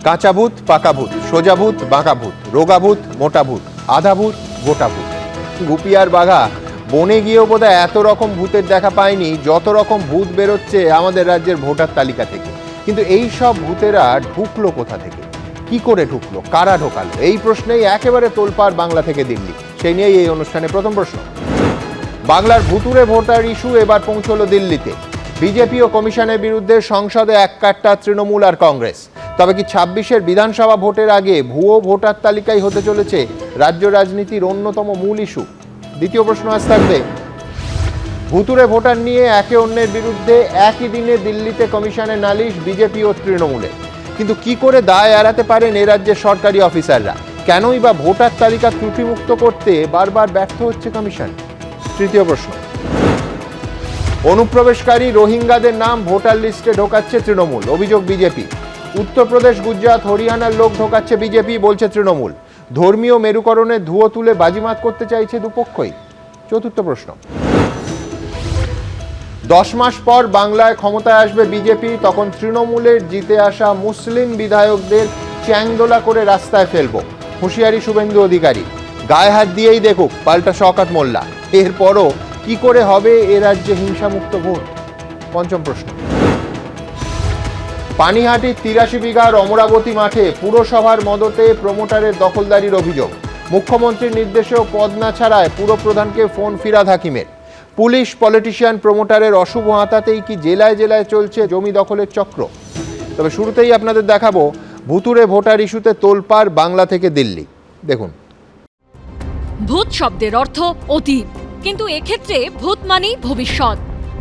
কাঁচা ভূত, পাকা ভূত, সোজা ভূত, বাঁকা ভূত, রোগা ভূত, মোটা ভূত, আধা ভূত, গোটা ভূত। গুপি আর বাঘা বনে গিয়েও বোধহয় এত রকম ভূতের দেখা পায়নি যত রকম ভূত বেরোচ্ছে আমাদের রাজ্যের ভোটার তালিকা থেকে। কিন্তু এই সব ভূতেরা ঢুকলো কোথা থেকে, কি করে ঢুকলো, কারা ঢোকালো, এই প্রশ্নেই একেবারে তোলপাড় বাংলা থেকে দিল্লি। সেই নিয়েই এই অনুষ্ঠানে প্রথম প্রশ্ন। বাংলার ভুতুড়ে ভোটার ইস্যু এবার পৌঁছলো দিল্লিতে। বিজেপি ও কমিশনের বিরুদ্ধে সংসদে এককাট্টা তৃণমূল আর কংগ্রেস। তবে কি ২৬-এর বিধানসভা ভোটের আগে ভুয়ো ভোটার তালিকায় হতে চলেছে রাজ্য রাজনীতির অন্যতম মূল ইস্যু? দ্বিতীয় প্রশ্ন আজ থাকবে, ভুতুড়ে ভোটার নিয়ে একে অন্যের বিরুদ্ধে একই দিনে দিল্লিতে কমিশনের নালিশ বিজেপি ও তৃণমূলের। কিন্তু কি করে দায় এড়াতে পারেন এ রাজ্যের সরকারি অফিসাররা? কেনই বা ভোটার তালিকা ত্রুটিমুক্ত করতে বারবার ব্যর্থ হচ্ছে কমিশন? তৃতীয় প্রশ্ন, অনুপ্রবেশকারী রোহিঙ্গাদের নাম ভোটার লিস্টে ঢোকাচ্ছে তৃণমূল, অভিযোগ বিজেপি। উত্তরপ্রদেশ, গুজরাট, হরিয়ানার লোক ঢোকাচ্ছে বিজেপি, বলছে তৃণমূল। ধর্মীয় মেরুকরণে ধুয়ো তুলে বাজিমাত করতে চাইছে দুপক্ষই। চতুর্থ প্রশ্ন, 10 মাস পর বাংলায় ক্ষমতায় আসবে বিজেপি, তখন তৃণমূলের জিতে আসা মুসলিম বিধায়কদের চ্যাংদোলা করে রাস্তায় ফেলবো, হুঁশিয়ারি শুভেন্দু অধিকারী। গায়ে হাত দিয়েই দেখুক পাল্টা শওকত মোল্লা। এরপরও কি করে হবে এ রাজ্যে হিংসামুক্ত ভোট? পঞ্চম প্রশ্ন, পানিহাটির ৮৩ বিঘার অমরাবতী মাঠে পুরসভার মদতে প্রমোটারের দখলদারির অভিযোগ। মুখ্যমন্ত্রীর নির্দেশেও পদ না ছাড়ায় পুরপ্রধানকে ফোন ফিরাদ হাকিমের। পুলিশ, পলিটিশিয়ান, প্রমোটারের অশুভ হাতাতেই কি জেলায় জেলায় চলছে জমি দখলের চক্র? তবে শুরুতেই আপনাদের দেখাবো ভুতুড়ে ভোটার ইস্যুতে তোলপাড় বাংলা থেকে দিল্লি। দেখুন, ভূত শব্দের অর্থ অতীত, কিন্তু এক্ষেত্রে ভূত মানেই ভবিষ্যৎ।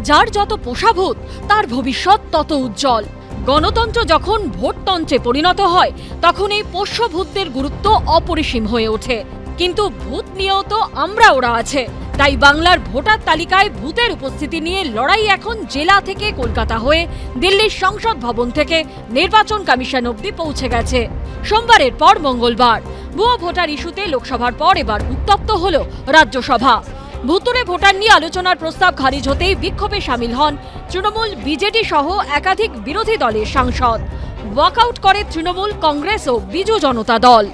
যার যত পোষা ভূত তার ভবিষ্যৎ তত উজ্জ্বল। গণতন্ত্র যখন ভোটতন্ত্রে পরিণত হয় তখন এই পোষ্য ভূতদের গুরুত্ব অপরিসীম হয়ে ওঠে। কিন্তু ভূত নিয়েও তো আমরা ওরা আছে, তাই বাংলার ভোটার তালিকায় ভূতের উপস্থিতি নিয়ে লড়াই এখন জেলা থেকে কলকাতা হয়ে দিল্লির সংসদ ভবন থেকে নির্বাচন কমিশন অবধি পৌঁছে গেছে। সোমবারের পর মঙ্গলবার ভুয়ো ভোটার ইস্যুতে লোকসভার পর এবার উত্তপ্ত হল রাজ্যসভা। ভুতুড়ে ভোটার নিয়ে আলোচনার প্রস্তাব খারিজ হতেই বিক্ষোভে সামিল হন তৃণমূল, বিজেডি সহ একাধিক বিরোধী দলের সাংসদ। ওয়াকআউট করে তৃণমূল, কংগ্রেস ও বিজু জনতা দল।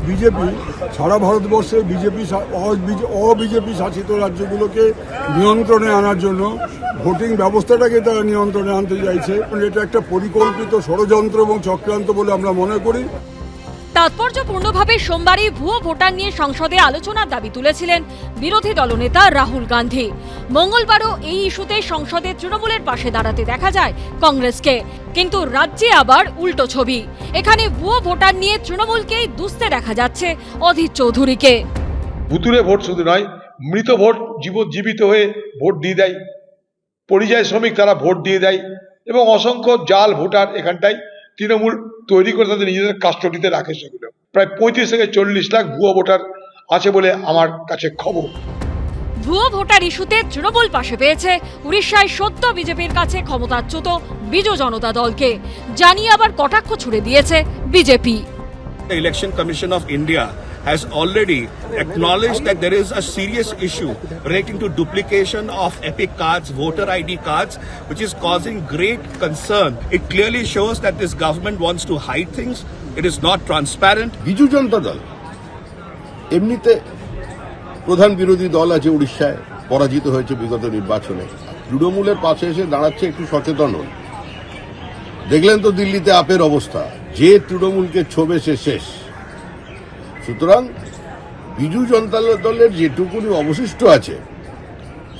বিজেপি সারা ভারতবর্ষে অবিজেপি শাসিত রাজ্যগুলোকে নিয়ন্ত্রণে আনার জন্য ভোটিং ব্যবস্থাটাকে তারা নিয়ন্ত্রণে আনতে চাইছে। এটা একটা পরিকল্পিত ষড়যন্ত্র এবং চক্রান্ত বলে আমরা মনে করি। তাৎপর্যপূর্ণভাবে সোমবারই ভুয়ো ভোটার নিয়ে সংসদে আলোচনার দাবি তুলেছিলেন বিরোধী দলনেতা রাহুল গান্ধী। মঙ্গলবারও এই ইস্যুতে সংসদে তৃণমূলের পাশে দাঁড়াতে দেখা যায় কংগ্রেসকে। কিন্তু রাজ্যে আবার উল্টো ছবি। এখানে ভুয়ো ভোটার নিয়ে তৃণমূলকেই দুষতে দেখা যাচ্ছে অধীর চৌধুরীকে। ভুতুড়ে ভোট শুধু নয়, মৃত ভোট জীবিত হয়ে ভোট দিয়ে দেয়, পরিযায়ী শ্রমিক তারা ভোট দিয়ে দেয়, এবং অসংখ্য জাল ভোটার এখানটায় তৃণমূল তৈরি করে তাদের নিজেদের কাস্টডিতে রাখে। সেগুলো প্রায় ৩৫ থেকে ৪০ লাখ ভুয়ো ভোটার আছে বলে আমার কাছে খবর। ভুয়ো ভোটার ইস্যুতে তৃণমূল পাশে পেয়েছে উড়িষ্যায় সদ্য বিজেপির কাছে ক্ষমতাচ্যুত বিজু জনতা দলকে, জানিয়ে আবার কটাক্ষ ছুড়ে দিয়েছে BJP. Election Commission of India has already acknowledged that there is a serious issue relating to duplication of epic cards, voter ID cards, which is causing great concern. It clearly shows that this government wants to hide things. It is not transparent. Biju Janata Dal এমনিতে প্রধান বিরোধী দল আছে, উড়িষ্যায় পরাজিত হয়েছে বিগত নির্বাচনে। তৃণমূলের পাশে এসে দাঁড়াচ্ছে, একটু সচেতন হন। দেখলেন তো দিল্লিতে আপের অবস্থা, যে তৃণমূলকে ছোবে সে শেষ। সুতরাং বিজু জনতা দলের যেটুকুনি অবশিষ্ট আছে,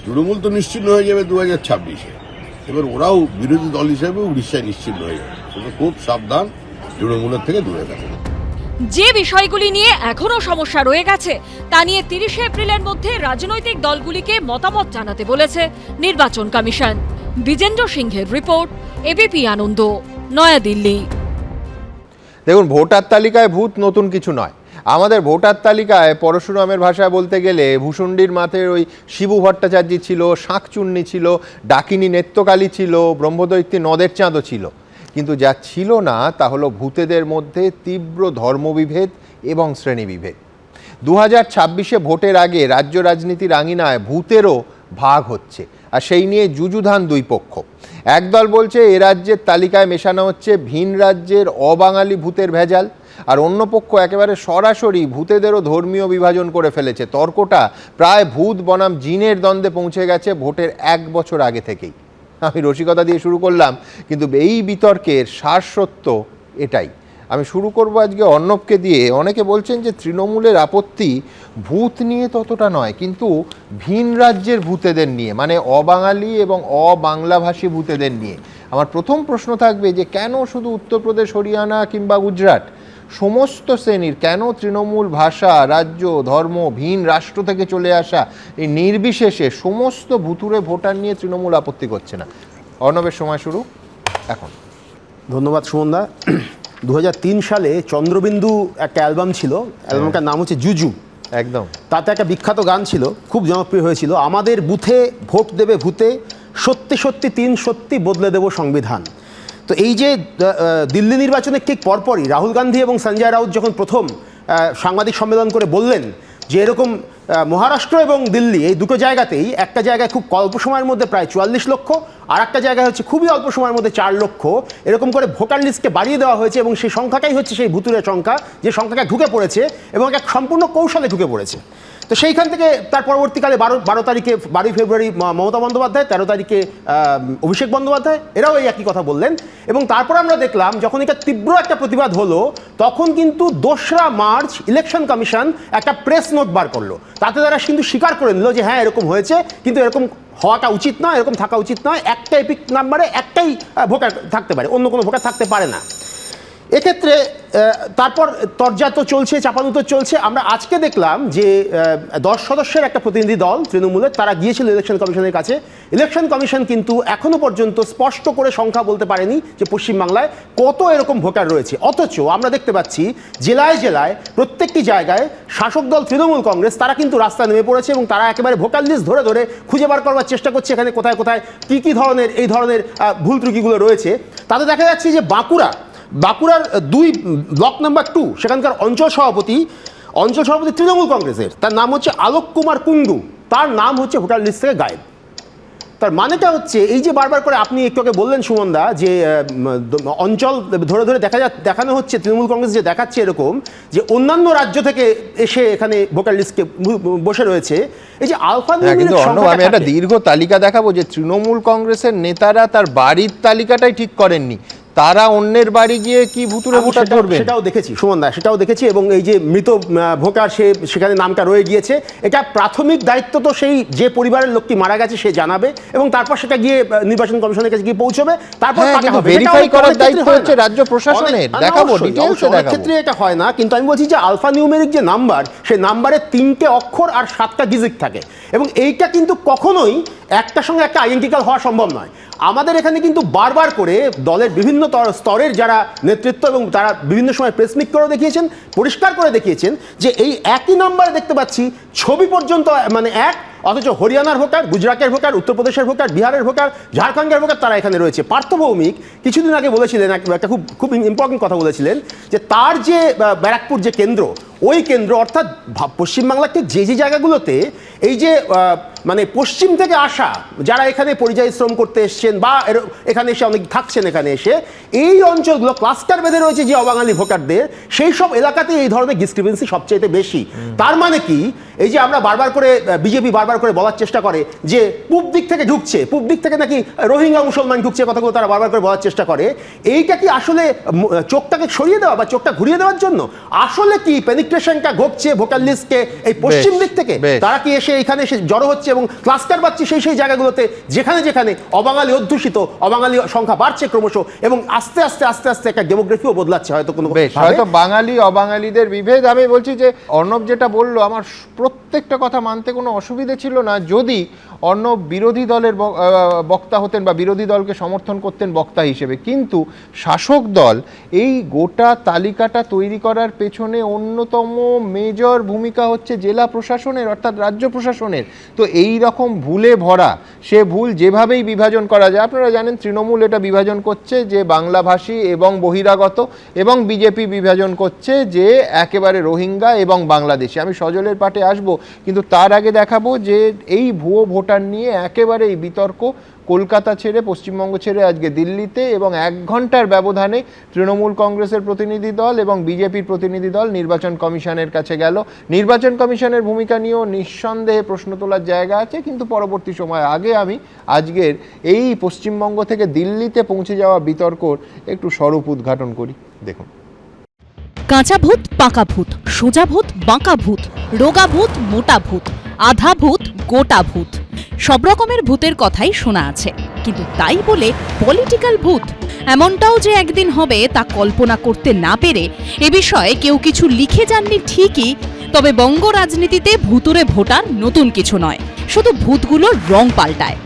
তৃণমূল তো নিশ্চিন্ন হয়ে যাবে 2026-এ। এবার ওরাও বিরোধী দল হিসেবে উড়িষ্যায় নিশ্চিন্ন হয়ে যাবে। সুতরাং খুব সাবধান, তৃণমূলের থেকে দূরে থাকুন। যে বিষয়গুলি নিয়ে এখনো সমস্যা রয়ে গেছে তা নিয়ে ৩০ এপ্রিলের মধ্যে রাজনৈতিক দলগুলিকে মতামত জানাতে বলেছে নির্বাচন কমিশন। বিজেন্দ্র সিংহের রিপোর্ট, এবিপি আনন্দ, নয়াদিল্লি। দেখুন, ভোটার তালিকায় ভূত নতুন কিছু নয়। আমাদের ভোটার তালিকায় পরশুরামের ভাষায় বলতে গেলে ভূষণ্ডির মাথের ওই শিবু ভট্টাচার্য ছিল, শাঁকচুন্নি ছিল, ডাকিনী নেত্রকালী ছিল, ব্রহ্মদৈত্যী নদের চাঁদও ছিল। কিন্তু যা ছিল না তা হলো ভূতেদের মধ্যে তীব্র ধর্মবিভেদ এবং শ্রেণীবিভেদ। 2026-এ ভোটের আগে রাজ্য রাজনীতির আঙিনায় ভূতেরও ভাগ হচ্ছে। আর সেই নিয়ে যুযুধান দুই পক্ষ। একদল বলছে এ রাজ্যের তালিকায় মেশানো হচ্ছে ভিন রাজ্যের অবাঙালি ভূতের ভেজাল, আর অন্য পক্ষ একেবারে সরাসরি ভূতেদেরও ধর্মীয় বিভাজন করে ফেলেছে। তর্কটা প্রায় ভূত বনাম জিনের দ্বন্দ্বে পৌঁছে গেছে ভোটের 1 বছর আগে থেকেই। আমি রসিকতা দিয়ে শুরু করলাম, কিন্তু এই বিতর্কের সারসত্য এটাই। আমি শুরু করব আজকে অর্ণবকে দিয়ে। অনেকে বলছেন যে তৃণমূলের আপত্তি ভূত নিয়ে ততটা নয়, কিন্তু ভিন রাজ্যের ভূতেদের নিয়ে, মানে অবাঙালি এবং অবাংলাভাষী ভূতেদের নিয়ে। আমার প্রথম প্রশ্ন থাকবে যে কেন শুধু উত্তরপ্রদেশ, হরিয়ানা কিংবা গুজরাট, সমস্ত শ্রেণীর, কেন তৃণমূল ভাষা, রাজ্য, ধর্ম, ভিন রাষ্ট্র থেকে চলে আসা এই নির্বিশেষে সমস্ত ভুতুরে ভোটার নিয়ে তৃণমূল আপত্তি করছে না? অর্ণবের সময় শুরু এখন। ধন্যবাদ সুমনদা। 2003 সালে চন্দ্রবিন্দু একটা অ্যালবাম ছিল, অ্যালবামটার নাম হচ্ছে জুজু। একদম। তাতে একটা বিখ্যাত গান ছিল, খুব জনপ্রিয় হয়েছিল, আমাদের বুথে ভোট দেবে ভূতে, সত্যি সত্যি 3 সত্যি বদলে দেব সংবিধান। তো এই যে দিল্লি নির্বাচনের ঠিক পরপরই রাহুল গান্ধী এবং সঞ্জয় রাউত যখন প্রথম সাংবাদিক সম্মেলন করে বললেন যে এরকম মহারাষ্ট্র এবং দিল্লি এই দুটো জায়গাতেই, একটা জায়গায় খুব অল্প সময়ের মধ্যে প্রায় 44 লক্ষ, আর একটা জায়গায় হচ্ছে খুবই অল্প সময়ের মধ্যে 4 লক্ষ, এরকম করে ভোটার লিস্টকে বাড়িয়ে দেওয়া হয়েছে, এবং সেই সংখ্যাটাই হচ্ছে সেই ভুতুরে সংখ্যা, যে সংখ্যাটা ঢুকে পড়েছে এবং এক সম্পূর্ণ কৌশলে ঢুকে পড়েছে। তো সেইখান থেকে তার পরবর্তীকালে 12 তারিখে 12 ফেব্রুয়ারি মমতা বন্দ্যোপাধ্যায়, 13 তারিখে অভিষেক বন্দ্যোপাধ্যায়, এরাও এই একই কথা বললেন। এবং তারপর আমরা দেখলাম যখন এটা তীব্র একটা প্রতিবাদ হলো, তখন কিন্তু 2রা মার্চ ইলেকশন কমিশন একটা প্রেস নোট বার করলো। তাতে তারা কিন্তু স্বীকার করে নিল যে হ্যাঁ এরকম হয়েছে, কিন্তু এরকম হওয়াটা উচিত নয়, এরকম থাকা উচিত নয়। একটা এপিক নাম্বারে একটাই ভোটার থাকতে পারে, অন্য কোনো ভোটার থাকতে পারে না। এক্ষেত্রে তারপর তরজা তো চলছে, চাপানুতর চলছে। আমরা আজকে দেখলাম যে 10 সদস্যের একটা প্রতিনিধি দল তৃণমূলের, তারা গিয়েছিল ইলেকশন কমিশনের কাছে। ইলেকশন কমিশন কিন্তু এখনো পর্যন্ত স্পষ্ট করে সংখ্যা বলতে পারেনি যে পশ্চিমবাংলায় কত এরকম ভোটার রয়েছে। অথচ আমরা দেখতে পাচ্ছি জেলায় জেলায় প্রত্যেকটি জায়গায় শাসক দল তৃণমূল কংগ্রেস তারা কিন্তু রাস্তায় নেমে পড়েছে, এবং তারা একেবারে ভোটার লিস্ট ধরে ধরে খুঁজে বার করবার চেষ্টা করছে এখানে কোথায় কোথায় কী ধরনের এই ধরনের ভুল ত্রুটিগুলো রয়েছে। তাতে দেখা যাচ্ছে যে বাঁকুড়ার 2 ব্লক নাম্বার 2 সেখানকার অঞ্চল সভাপতি তৃণমূল কংগ্রেসের, তার নাম হচ্ছে আলোক কুমার কুন্ডু, তার নাম হচ্ছে ভোটার লিস্ট থেকে গায়েব। তার মানেটা হচ্ছে এই যে বারবার করে আপনি একটু আগে বললেন সুমনদা যে অঞ্চল ধরে ধরে দেখানো হচ্ছে, তৃণমূল কংগ্রেস যে দেখাচ্ছে এরকম যে অন্যান্য রাজ্য থেকে এসে এখানে ভোটার লিস্টকে বসে রয়েছে। এই যে আলফা কিন্তু আমি একটা দীর্ঘ তালিকা দেখাবো যে তৃণমূল কংগ্রেসের নেতারা তার বাড়ির তালিকাটাই ঠিক করেননি, তারা অন্যের বাড়ি গিয়ে কি ভুতুরে ভোটার ধরবে সেটাও দেখেছি সুমনদা, সেটাও দেখেছি। এবং এই যে মৃত ভোটার সেখানে নামটা রয়ে গিয়েছে, এটা প্রাথমিক দায়িত্ব তো সেই যে পরিবারের লোকটি মারা গেছে সে জানাবে, এবং তারপর সেটা গিয়ে নির্বাচন কমিশনের কাছে গিয়ে পৌঁছবে, তারপর ভেরিফাই করার দায়িত্ব হচ্ছে রাজ্য প্রশাসনের। দেখাবো ডিটেইলসে দেখাবো। অনেক ক্ষেত্রে এটা হয় না, কিন্তু আমি বলছি যে আলফা নিউমেরিক যে নাম্বার, সেই নাম্বারে 3টে অক্ষর আর 7টা ডিজিট থাকে, এবং এইটা কিন্তু কখনোই একটার সঙ্গে একটা আইডেন্টিক্যাল হওয়া সম্ভব নয়। আমাদের এখানে কিন্তু বারবার করে দলের বিভিন্ন স্তরের যারা নেতৃত্ব এবং তারা বিভিন্ন সময় প্রেস মিট করে দেখিয়েছেন, পরিষ্কার করে দেখিয়েছেন যে এই একই নাম্বারে দেখতে পাচ্ছি ছবি পর্যন্ত মানে এক, অথচ হরিয়ানার ভোটার, গুজরাটের ভোটার, উত্তরপ্রদেশের ভোটার, বিহারের ভোটার, ঝাড়খণ্ডের ভোটার তারা এখানে রয়েছে। পার্থ ভৌমিক কিছুদিন আগে বলেছিলেন একটা খুব ইম্পর্টেন্ট কথা বলেছিলেন, যে তার যে ব্যারাকপুর যে কেন্দ্র, ওই কেন্দ্র অর্থাৎ পশ্চিমবাংলার ঠিক যে জায়গাগুলোতে এই যে মানে পশ্চিম থেকে আসা যারা এখানে পরিযায়ী শ্রম করতে এসছেন বা এখানে এসে অনেক থাকছেন, এখানে এসে এই অঞ্চলগুলো ক্লাস্টার বেঁধে রয়েছে যে অবাঙালি ভোটারদের, সেই সব এলাকাতে এই ধরনের ডিসক্রিপেন্সি সবচেয়ে বেশি। তার মানে কি, এই যে আমরা বারবার করে বিজেপি বারবার করে বলার চেষ্টা করে যে পূব দিক থেকে ঢুকছে, পূব দিক থেকে নাকি রোহিঙ্গা মুসলমান ঢুকছে, কথাগুলো তারা বারবার করে বলার চেষ্টা করে, এইটা কি আসলে চোখটাকে সরিয়ে দেওয়া বা চোখটা ঘুরিয়ে দেওয়ার জন্য? আসলে কি পেনিট্রেশনটা ঘটছে ভোটার লিস্টকে এই পশ্চিম দিক থেকে? তারা কি এসে এখানে এসে জড়ো হচ্ছে এবং ক্লাস্টার পাচ্ছে সেই জায়গাগুলোতে যেখানে যেখানে অবাঙালি অধ্যুষিত, অবাঙালি সংখ্যা বাড়ছে ক্রমশ, এবং আস্তে আস্তে আস্তে আস্তে একটা ডেমোগ্রাফিও বদলাচ্ছে হয়তো কোনো, হয়তো বাঙালি অবাঙালিদের বিভেদ। আমি বলছি যে অর্ণব যেটা বললো আমার প্রত্যেকটা কথা মানতে কোনো অসুবিধে ছিল না, যদি অর্ণব বিরোধী দলের বক্তা হতেন বা বিরোধী দলকে সমর্থন করতেন বক্তা হিসেবে। কিন্তু শাসক দল এই গোটা তালিকাটা তৈরি করার পেছনে অন্যতম মেজর ভূমিকা হচ্ছে জেলা প্রশাসনের, অর্থাৎ রাজ্য প্রশাসনের। তো এই রকম ভুলে ভরা, সে ভুল যেভাবেই বিভাজন করা যায়, আপনারা জানেন তৃণমূল এটা বিভাজন করছে যে বাংলাভাষী এবং বহিরাগত, এবং বিজেপি বিভাজন করছে যে একেবারে রোহিঙ্গা এবং বাংলাদেশি। আমি সজলের পাঠে আসবো। আসবো, কিন্তু তার আগে দেখাবো যে এই ভুয়ো ভোটার নিয়ে একেবারে এই বিতর্ক কলকাতা ছেড়ে, পশ্চিমবঙ্গ ছেড়ে আজকে দিল্লিতে, এবং 1 ঘন্টার ব্যবধানে তৃণমূল কংগ্রেসের প্রতিনিধি দল এবং বিজেপির প্রতিনিধি দল নির্বাচন কমিশনের কাছে গেল। নির্বাচন কমিশনের ভূমিকা নিয়েও নিঃসন্দেহে প্রশ্ন তোলার জায়গা আছে, কিন্তু পরবর্তী সময় আগে আমি আজকের এই পশ্চিমবঙ্গ থেকে দিল্লিতে পৌঁছে যাওয়া বিতর্কর একটু স্বরূপ উদ্ঘাটন করি, দেখুন। কাঁচা ভূত, পাকা ভূত, সোজা ভূত, বাঁকা ভূত, রোগা ভূত, মোটা ভূত, আধা ভূত, গোটা ভূত, সব রকমের ভূতের কথাই শোনা আছে। কিন্তু তাই বলে পলিটিক্যাল ভূত এমনটাও যে একদিন হবে তা কল্পনা করতে না পেরে এ বিষয়ে কেউ কিছু লিখে যাননি ঠিকই, তবে বঙ্গ রাজনীতিতে ভুতুরে ভোটার নতুন কিছু নয়, শুধু ভূতগুলোর রং পাল্টায়।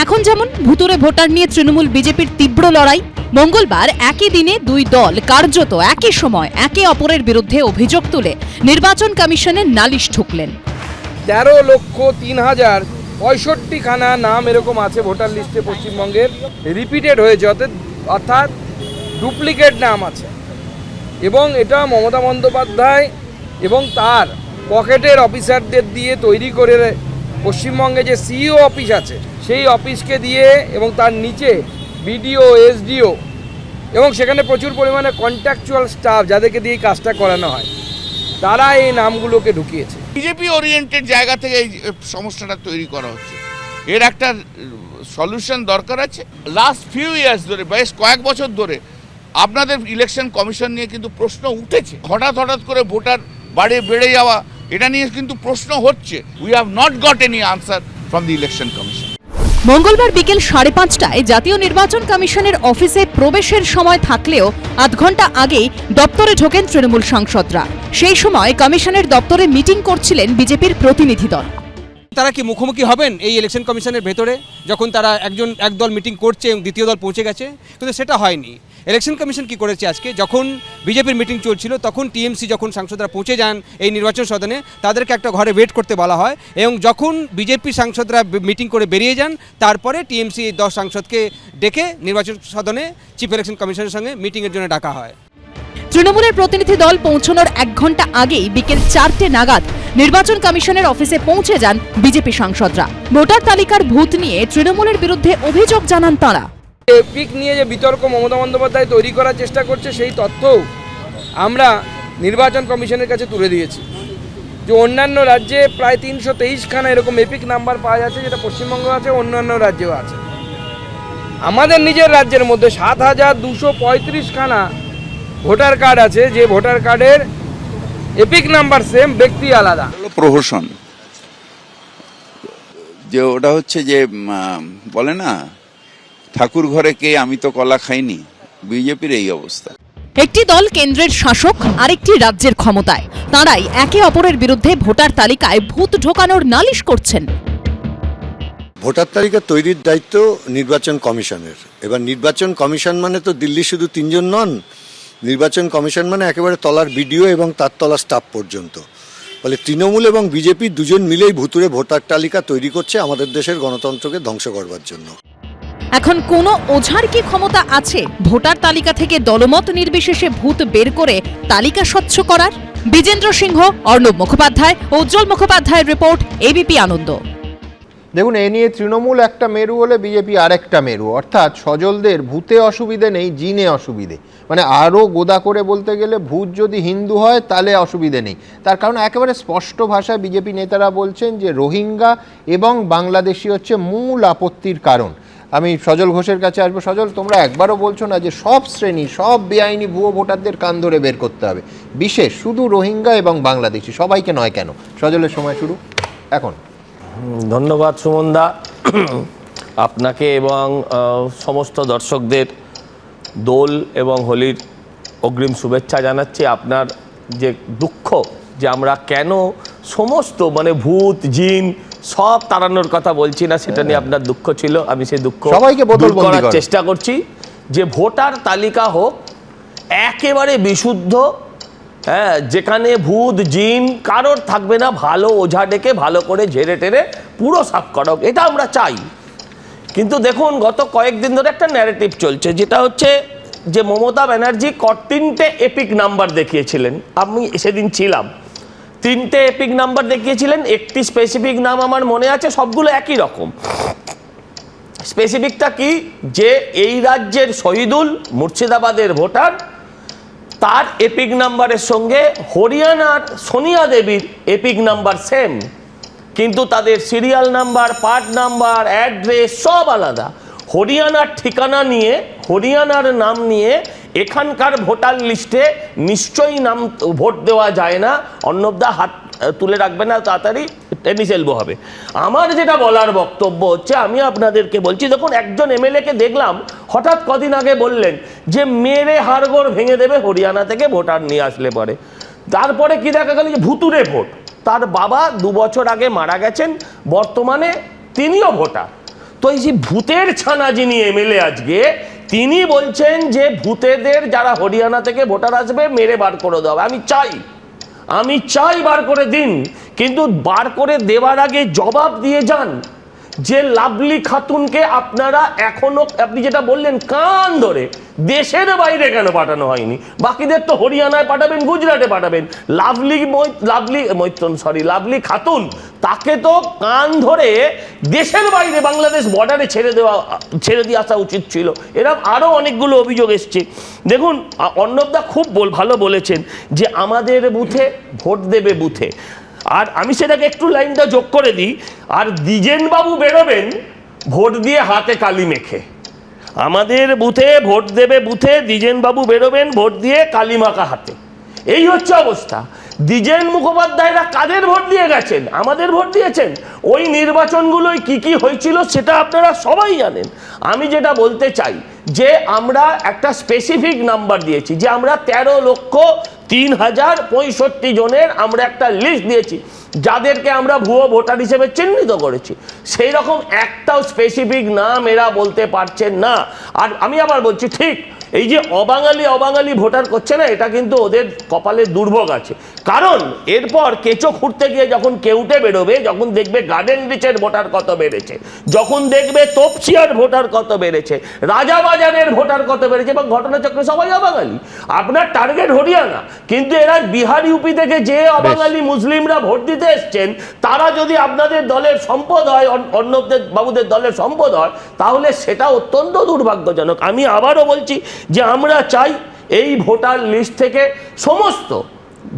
এখন যেমন ভুতুরে ভোটার নিয়ে তৃণমূল বিজেপির তীব্র লড়াই। মঙ্গলবার একই দিনে দুই দল কার্যত একই সময় একে অপরের বিরুদ্ধে অভিযোগ তুলে নির্বাচন কমিশনের নালিশ ঠুকলেন। 13,03,065খানা নাম এরকম আছে ভোটার লিস্টে পশ্চিমবঙ্গের, রিপিটেড হয়েছে, অর্থাৎ ডুপ্লিকেট নাম আছে। এবং এটা মমতা বন্দ্যোপাধ্যায় এবং তার পকেটের অফিসারদের দিয়ে তৈরি করে পশ্চিমবঙ্গে যে সিইও অফিস আছে সেই অফিসকে দিয়ে, এবং তার নিচে বিডিও, এসডিও, এবং সেখানে প্রচুর পরিমাণে কন্ট্রাকচুয়াল স্টাফ যাদেরকে দিয়ে কাজটা করানো হয়, তারা এই নামগুলোকে ঢুকিয়েছে। বিজেপি ওরিয়েন্টেড জায়গা থেকে এই সমস্যাটা তৈরি করা হচ্ছে, এর একটা সলিউশন দরকার আছে। লাস্ট ফিউ ইয়ার্স ধরে, বেশ কয়েক বছর ধরে আপনাদের ইলেকশন কমিশন নিয়ে কিন্তু প্রশ্ন উঠেছে। হঠাৎ করে ভোটার বেড়ে যাওয়া, এটা নিয়ে কিন্তু প্রশ্ন হচ্ছে। We have not goat any answer from the election commission. মঙ্গলবার বিকেল 5:30টায় জাতীয় নির্বাচন কমিশনের অফিসে প্রবেশের সময় থাকলেও আধ ঘন্টা আগেই দপ্তরে ঢোকেন তৃণমূল সাংসদরা। সেই সময় কমিশনের দপ্তরে মিটিং করছিলেন বিজেপির প্রতিনিধি দল। তারা কি মুখোমুখি হবেন এই ইলেকশন কমিশনের ভেতরে, যখন তারা এক দল মিটিং করছে এবং দ্বিতীয় দল পৌঁছে গেছে? কিন্তু সেটা হয়নি। ইলেকশন কমিশন কি করেছে আজকে, যখন বিজেপির মিটিং চলছিল তখন টিএমসি যখন সাংসদরা পৌঁছে যান এই নির্বাচন সদনে, তাদেরকে একটা ঘরে ওয়েট করতে বলা হয়, এবং যখন বিজেপি সাংসদরা মিটিং করে বেরিয়ে যান তারপরে টিএমসি 10 সাংসদকে ডেকে নির্বাচন সদনে চিফ ইলেকশন কমিশনের সঙ্গে মিটিংয়ের জন্য ডাকা হয়। তৃণমূলের প্রতিনিধি দল পৌঁছানোর 1 ঘন্টা আগেই বিকেল 4টে নাগাদ নির্বাচন কমিশনের অফিসে পৌঁছে যান বিজেপি সাংসদরা। ভোটার তালিকার ভূত নিয়ে তৃণমূলের বিরুদ্ধে অভিযোগ জানান তাঁরা। এপিক নিয়ে যে বিতর্ক মমতা বন্দ্যোপাধ্যায় তৈরি করার চেষ্টা করছে, সেই তথ্যও আমরা নির্বাচন কমিশনের কাছে তুলে দিয়েছি যে অন্যান্য রাজ্যে প্রায় 323খানা এরকম এপিক নাম্বার পাওয়া যাচ্ছে, যেটা পশ্চিমবঙ্গ আছে, অন্যান্য রাজ্যেও আছে। আমাদের নিজের রাজ্যের মধ্যে 7,235খানা ভোটার কার্ড আছে, যে ভোটার কার্ডের এপিক নাম্বার সেম, ব্যক্তি আলাদা। প্রহসন যে ওটা হচ্ছে যে বলে না, ঠাকুর ঘরে কে, আমি তো কলা খাইনি, বিজেপির এই অবস্থা। একটি দল কেন্দ্রের শাসক, আরেকটি রাজ্যের ক্ষমতায়, তাঁরাই একে অপরের বিরুদ্ধে ভোটার তালিকায় ভূত ঢোকানোর নালিশ করছেন। ভোটার তালিকা তৈরির দায়িত্ব নির্বাচন কমিশনের। এবার নির্বাচন কমিশন মানে তো দিল্লি শুধু 3 জন নন, নির্বাচন কমিশন মানে একেবারে তলার বিডিও এবং তার তলার স্টাফ পর্যন্ত। ফলে তৃণমূল এবং বিজেপি দুজন মিলেই ভুতুরে ভোটার তালিকা তৈরি করছে আমাদের দেশের গণতন্ত্রকে ধ্বংস করবার জন্য। এখন কোন ওঝার কি ক্ষমতা আছে ভোটার তালিকা থেকে দলমত নির্বিশেষে ভূত বের করে তালিকা স্বচ্ছ করার? বিজেন্দ্র সিংহ, অর্ণব মুখোপাধ্যায়, উজ্জ্বল মুখোপাধ্যায়ের রিপোর্ট, এবিপি আনন্দ। দেখুন, এ নিয়ে তৃণমূল একটা মেরু হলে বিজেপি আরেকটা মেরু, অর্থাৎ সজলদের ভূতে অসুবিধে নেই, জিনে অসুবিধে। মানে আরও গোদা করে বলতে গেলে ভূত যদি হিন্দু হয় তাহলে অসুবিধে নেই। তার কারণ একেবারে স্পষ্ট ভাষায় বিজেপি নেতারা বলছেন যে রোহিঙ্গা এবং বাংলাদেশি হচ্ছে মূল আপত্তির কারণ। আমি সজল ঘোষের কাছে আসবো। সজল, তোমরা একবারও বলছো না যে সব শ্রেণী, সব বেআইনি ভুয়ো ভোটারদের কান ধরে বের করতে হবে, বিশেষ শুধু রোহিঙ্গা এবং বাংলাদেশি, সবাইকে নয় কেন? সজলের সময় শুরু এখন। ধন্যবাদ সুমনদা, আপনাকে এবং সমস্ত দর্শকদের দোল এবং হোলির অগ্রিম শুভেচ্ছা জানাচ্ছি। আপনার যে দুঃখ যে আমরা কেন সমস্ত ভূত জিন সব তাড়ানোর কথা বলছি না, সেটা নিয়ে আপনার দুঃখ ছিল। আমি সেই দুঃখ দূর করার চেষ্টা করছি যে ভোটার তালিকা হোক একেবারে বিশুদ্ধ, হ্যাঁ, যেখানে ভূত জিন কারোর থাকবে না, ভালো ওঝা ডেকে ভালো করে ঝেড়ে টেরে পুরো সাফ করা হোক, এটা আমরা চাই। কিন্তু দেখুন, গত কয়েকদিন ধরে একটা ন্যারেটিভ চলছে, যেটা হচ্ছে যে মমতা ব্যানার্জি 3টে এপিক নাম্বার দেখিয়েছিলেন। আমি সেদিন ছিলাম, 3টে এপিক নাম্বার দেখিয়েছিলেন, একটি স্পেসিফিক নাম আমার মনে আছে, সবগুলো একই রকম। স্পেসিফিকটা কি, যে এই রাজ্যের শহীদুল মুর্শিদাবাদের ভোটার, তার এপিক নাম্বারের সঙ্গে হরিয়ানার সোনিয়া দেবীর এপিক নাম্বার সেম, কিন্তু তাদের serial number, part number, address সব আলাদা। হরিয়ানার ঠিকানা নিয়ে, হরিয়ানার নাম নিয়ে এখানকার ভোটার লিস্টে নিশ্চয়ই নাম ভোট দেওয়া যায় না। অর্ণবদা হাত তুলে রাখবে না, তাড়াতাড়ি টেনিস এলবো হবে। আমার যেটা বলার বক্তব্য হচ্ছে, আমি আপনাদেরকে বলছি, দেখুন একজন এমএলএকে দেখলাম হঠাৎ কদিন আগে বললেন যে মেরে হাড়গোড় ভেঙে দেবে হরিয়ানা থেকে ভোটার নিয়ে আসলে পরে। তারপরে কি দেখা গেল যে ভুতুরে ভোট, তার বাবা 2 বছর আগে মারা গেছেন, বর্তমানে তিনিও ভোটার। তো এই যে ভূতের ছানা যিনি এমএলএ আজকে, তিনি বলছেন যে ভূতেদের যারা হরিয়ানা থেকে ভোটার আসবে মেরে বার করে দেওয়া হবে। আমি চাই বার করে দিন, কিন্তু বার করে দেওয়ার আগে জবাব দিয়ে যান যে লাভলি খাতুনকে আপনারা এখনো, আপনি যেটা বললেন কান ধরে দেশের বাইরে কেন পাঠানো হয়নি? বাকিদের তো হরিয়ানায় পাঠাবেন, গুজরাটে পাঠাবেন, লাভলি খাতুন তাকে তো কান ধরে দেশের বাইরে বাংলাদেশ বর্ডারে ছেড়ে দিয়ে আসা উচিত ছিল। এরকম আরও অনেকগুলো অভিযোগ এসছে। দেখুন অর্ণবদা খুব ভালো বলেছেন যে আমাদের বুথে ভোট দেবে বুথে, আর আমি সেটাকে একটু লাইনটা যোগ করে দিই, আর দ্বিজেনবাবু বেরোবেন ভোট দিয়ে হাতে কালি মেখে। আমাদের বুথে ভোট দেবে বুথে, দ্বিজেনবাবু বেরোবেন ভোট দিয়ে কালি মাখা হাতে। এই হচ্ছে অবস্থা। দ্বিজেন মুখোপাধ্যায়রা কাদের ভোট দিয়ে গেছেন? আমাদের ভোট দিয়েছেন। ওই নির্বাচনগুলোয় কি কি হয়েছিল সেটা আপনারা সবাই জানেন। আমি যেটা বলতে চাই যে আমরা একটা স্পেসিফিক নাম্বার দিয়েছি, যে আমরা 13,03,065 জনের আমরা একটা লিস্ট দিয়েছি যাদেরকে আমরা ভুয়ো ভোটার হিসেবে চিহ্নিত করেছি। সেই রকম একটাও স্পেসিফিক নাম এরা বলতে পারছেন না। আর আমি আবার বলছি, ঠিক এই যে অবাঙালি ভোটার করছে না, এটা কিন্তু ওদের কপালে দুর্ভোগ আছে। কারণ এরপর কেঁচো খুঁড়তে গিয়ে যখন কেউটে বেরোবে, যখন দেখবে গার্ডেন রিচের ভোটার কত বেড়েছে, যখন দেখবে তপসিয়ার ভোটার কত বেড়েছে, রাজাবাজারের ভোটার কত বেড়েছে, এবং ঘটনাচক্রে সবাই অবাঙালি। আপনার টার্গেট হরিয়ানা, কিন্তু এরা বিহার ইউপি থেকে যে অবাঙালি মুসলিমরা ভোট দিতে এসছেন, তারা যদি আপনাদের দলের সম্পদ হয়, অর্ণবদের বাবুদের দলের সম্পদ হয়, তাহলে সেটা অত্যন্ত দুর্ভাগ্যজনক। আমি আবারও বলছি যে আমরা চাই এই ভোটার লিস্ট থেকে সমস্ত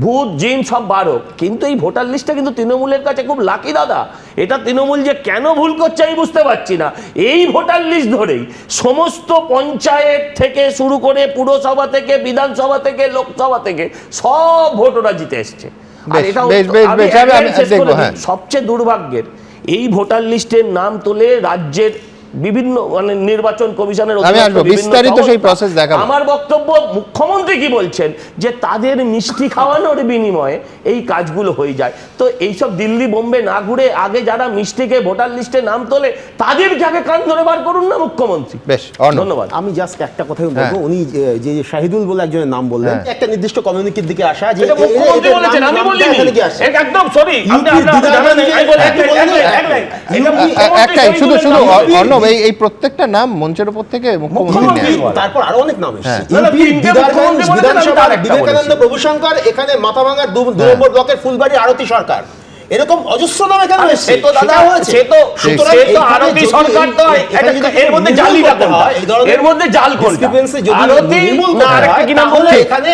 ভূত জিন সব বার হোক, কিন্তু এই ভোটার লিস্টটা কিন্তু তৃণমূলের কাছে খুব লাকি দাদা। এটা তৃণমূল যে কেন ভুল করছে আমি বুঝতে পারছি না। এই ভোটার লিস্ট ধরেই সমস্ত পঞ্চায়েত থেকে শুরু করে পুরসভা থেকে, বিধানসভা থেকে, লোকসভা থেকে সব ভোট ওরা জিতে এসছে। আর এটা সবচেয়ে দুর্ভাগ্যের, এই ভোটার লিস্টের নাম তুলে রাজ্যের বিভিন্ন নির্বাচন কমিশনের বিস্তারিত সেই প্রসেস দেখাবো। আমার বক্তব্য, মুখ্যমন্ত্রী কি বলছেন যে তাদের মিষ্টি খাওয়ানোর বিনিময়ে এই কাজগুলো হয়ে যায়। তো এইসব দিল্লি বোম্বে না ঘুরে আগে যারা মিষ্টিকে ভোটার লিস্টে নাম তোলে তাদেরকে আগে কান ধরে বার করুন না মুখ্যমন্ত্রী। বেশ, ধন্যবাদ। আমি জাস্ট একটা কথাই বলবো, উনি যে শাহিদুল বলে একজনের নাম বললেন, একটা নির্দিষ্ট কমিউনিটির দিকে আসা, যে মুখ্যমন্ত্রী বলেছেন, আমি বলিনি, একদম সরি, একটাই শুধু অর্ণব, এই প্রত্যেকটা নাম মঞ্চের উপর থেকে মুখ্যমন্ত্রী, তারপর আরো অনেক নাম এসেছে। বিধানসভার বিবেকানন্দ প্রভুশঙ্কর, এখানে মাথাভাঙার 2 নম্বর ব্লকের ফুলবাড়ি আরতি সরকার, এরকম অজস্র নাম এখানে এসেছে। সে তো দাদা হয়েছে, সে তো আরতি সরকার তো এর মধ্যে জালি রাখতে হয়, এর মধ্যে জাল কোনটা আরতি না আরেকটা কি নাম বলে।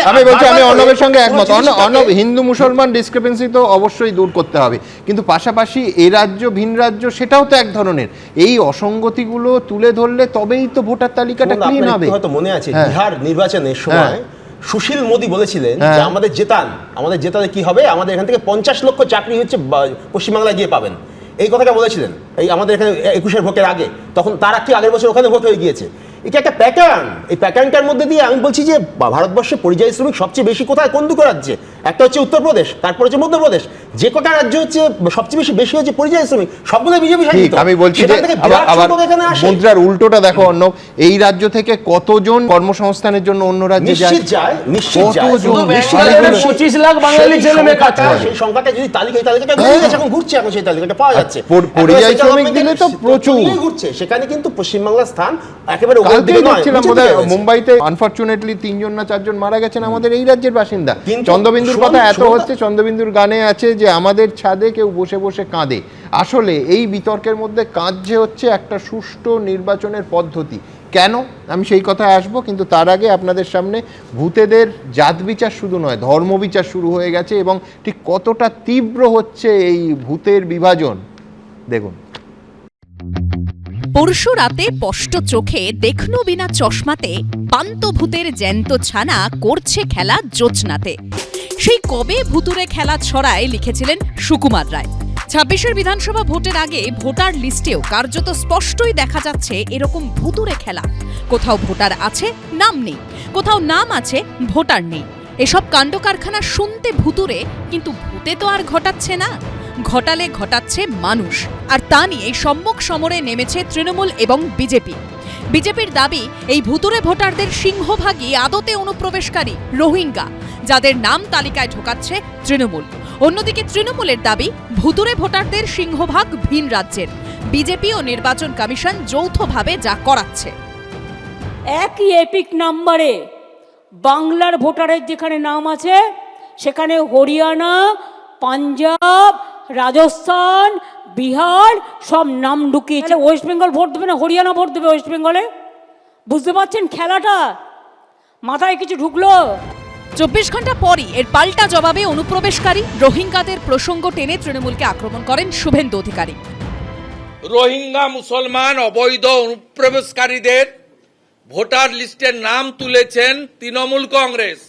আমি বলছি, আমি অর্ণবের সঙ্গে একমত। অর্ণব, হিন্দু মুসলমান ডিসক্রিপেন্সি তো অবশ্যই দূর করতে হবে, কিন্তু পাশাপাশি এই রাজ্য ভিন রাজ্য সেটাও তো এক ধরনের। এই অসঙ্গতিগুলো তুলে ধরলে তবেই তো ভোটার তালিকাটা ক্লিন হবে। হয়তো মনে আছে বিহার নির্বাচনের সময় সুশীল মোদী বলেছিলেন যে আমাদের জেতালে কি হবে, আমাদের এখান থেকে 50 লক্ষ চাকরি হচ্ছে পশ্চিমবাংলায় গিয়ে পাবেন, এই কথাটা বলেছিলেন। এই আমাদের এখানে 21-এর ভোটের আগে, তখন তারা কি আগের বছর ওখানে ভোট হয়ে গিয়েছে। এটা একটা প্যাটার্ন। এই প্যাটার্নটার মধ্যে দিয়ে আমি বলছি যে ভারতবর্ষে পরিযায়ী শ্রমিক সবচেয়ে বেশি কোথায়, কোন দুটো রাজ্যে? একটা হচ্ছে উত্তরপ্রদেশ, তারপর হচ্ছে মধ্যপ্রদেশ, যে কটা রাজ্য হচ্ছে সবচেয়ে বেশি হচ্ছে পরিযায়ী শ্রমিক, সবগুলো বিজেপি শাসিত। ঠিক, আমি বলছি যে আবার মুদ্রার উল্টোটা দেখো অন্য, এই রাজ্য থেকে কতজন কর্মসংস্থানের জন্য অন্য রাজ্যে যায়? নিশ্চিত যায়, নিশ্চিত যায়। কতজন? শুধু বেশি আরে যায় না, 25 লাখ বাঙালি ছেলে মেয়ে কাজ করে। সেই সংখ্যাটা যদি তালিকাটা বেরিয়ে গেছে, এখন ঘুরছে, এখন সেই তালিকাটা পাওয়া যাচ্ছে। পরিযায়ী শ্রমিক দিলে তো প্রচুর ঘুরছে, সেখানে কিন্তু পশ্চিমবাংলার স্থান একেবারে কালকেই দেখছিলাম বোধহয় মুম্বাইতে আনফরচুনেটলি 3জন না 4জন মারা গেছেন আমাদের এই রাজ্যের বাসিন্দা। চন্দ্রবিন্দুর কথা এত হচ্ছে, চন্দ্রবিন্দুর গানে আছে যে আমাদের ছাদে কেউ বসে বসে কাঁদে। আসলে এই বিতর্কের মধ্যে কাঁদছে হচ্ছে একটা সুষ্ঠু নির্বাচনের পদ্ধতি। কেন, আমি সেই কথায় আসবো, কিন্তু তার আগে আপনাদের সামনে ভূতেদের জাত বিচার শুধু নয়, ধর্ম বিচার শুরু হয়ে গেছে এবং ঠিক কতটা তীব্র হচ্ছে এই ভূতের বিভাজন দেখুন। পরশু রাতে স্পষ্ট চোখে দেখনু বিনা চশমাতে পান্তভূতের জ্যান্ত ছানা করছে খেলা জোছনাতে। সেই কবে ভুতুরে খেলা ছড়ায় লিখেছিলেন সুকুমার রায়। 26 বিধানসভা ভোটের আগে ভোটার লিস্টেও কার্যত স্পষ্টই দেখা যাচ্ছে এরকম ভুতুরে খেলা। কোথাও ভোটার আছে, নাম নেই, কোথাও নাম আছে, ভোটার নেই। এসব কাণ্ড কারখানা শুনতে ভুতুরে, কিন্তু ভূতে তো আর ঘটাচ্ছে না, ঘটালে ঘটাচ্ছে মানুষ। আর তা নিয়ে সম্মুখ সমরে নেমেছে তৃণমূল এবং বিজেপি। বিজেপির দাবি এই ভুতুরে ভোটারদের সিংহভাগই আদতে অনুপ্রবেশকারী রোহিঙ্গা, যাদের নাম তালিকায় ঢোকাচ্ছে তৃণমূল। অন্যদিকে তৃণমূলের দাবি ভুতুরে ভোটারদের সিংহভাগ ভিন রাজ্যের। বিজেপি ও নির্বাচন কমিশন যৌথভাবে যা করাচ্ছে। একই এপিক নাম্বারে বাংলার ভোটারের যেখানে নাম আছে সেখানে হরিয়ানা, পাঞ্জাব, রাজস্থান, বিহার সব নাম ঢুকিয়েছে। ওয়েস্ট বেঙ্গল ভোট দেবে না হরিয়ানা ভোট দেবে ওয়েস্ট বেঙ্গলে? বুঝতে পারছেন খেলাটা? মাথায় কিছু ঢুকলো? 24 ঘন্টা পরই এর পাল্টা জবাবে অনুপ্রবেশকারী রোহিঙ্গাদের প্রসঙ্গ টেনে তৃণমূলকে আক্রমণ করেন শুভেন্দু অধিকারী। রোহিঙ্গা মুসলমান অবৈধ অনুপ্রবেশকারীদের ভোটার লিস্টের নাম তুলেছেন তৃণমূল কংগ্রেস।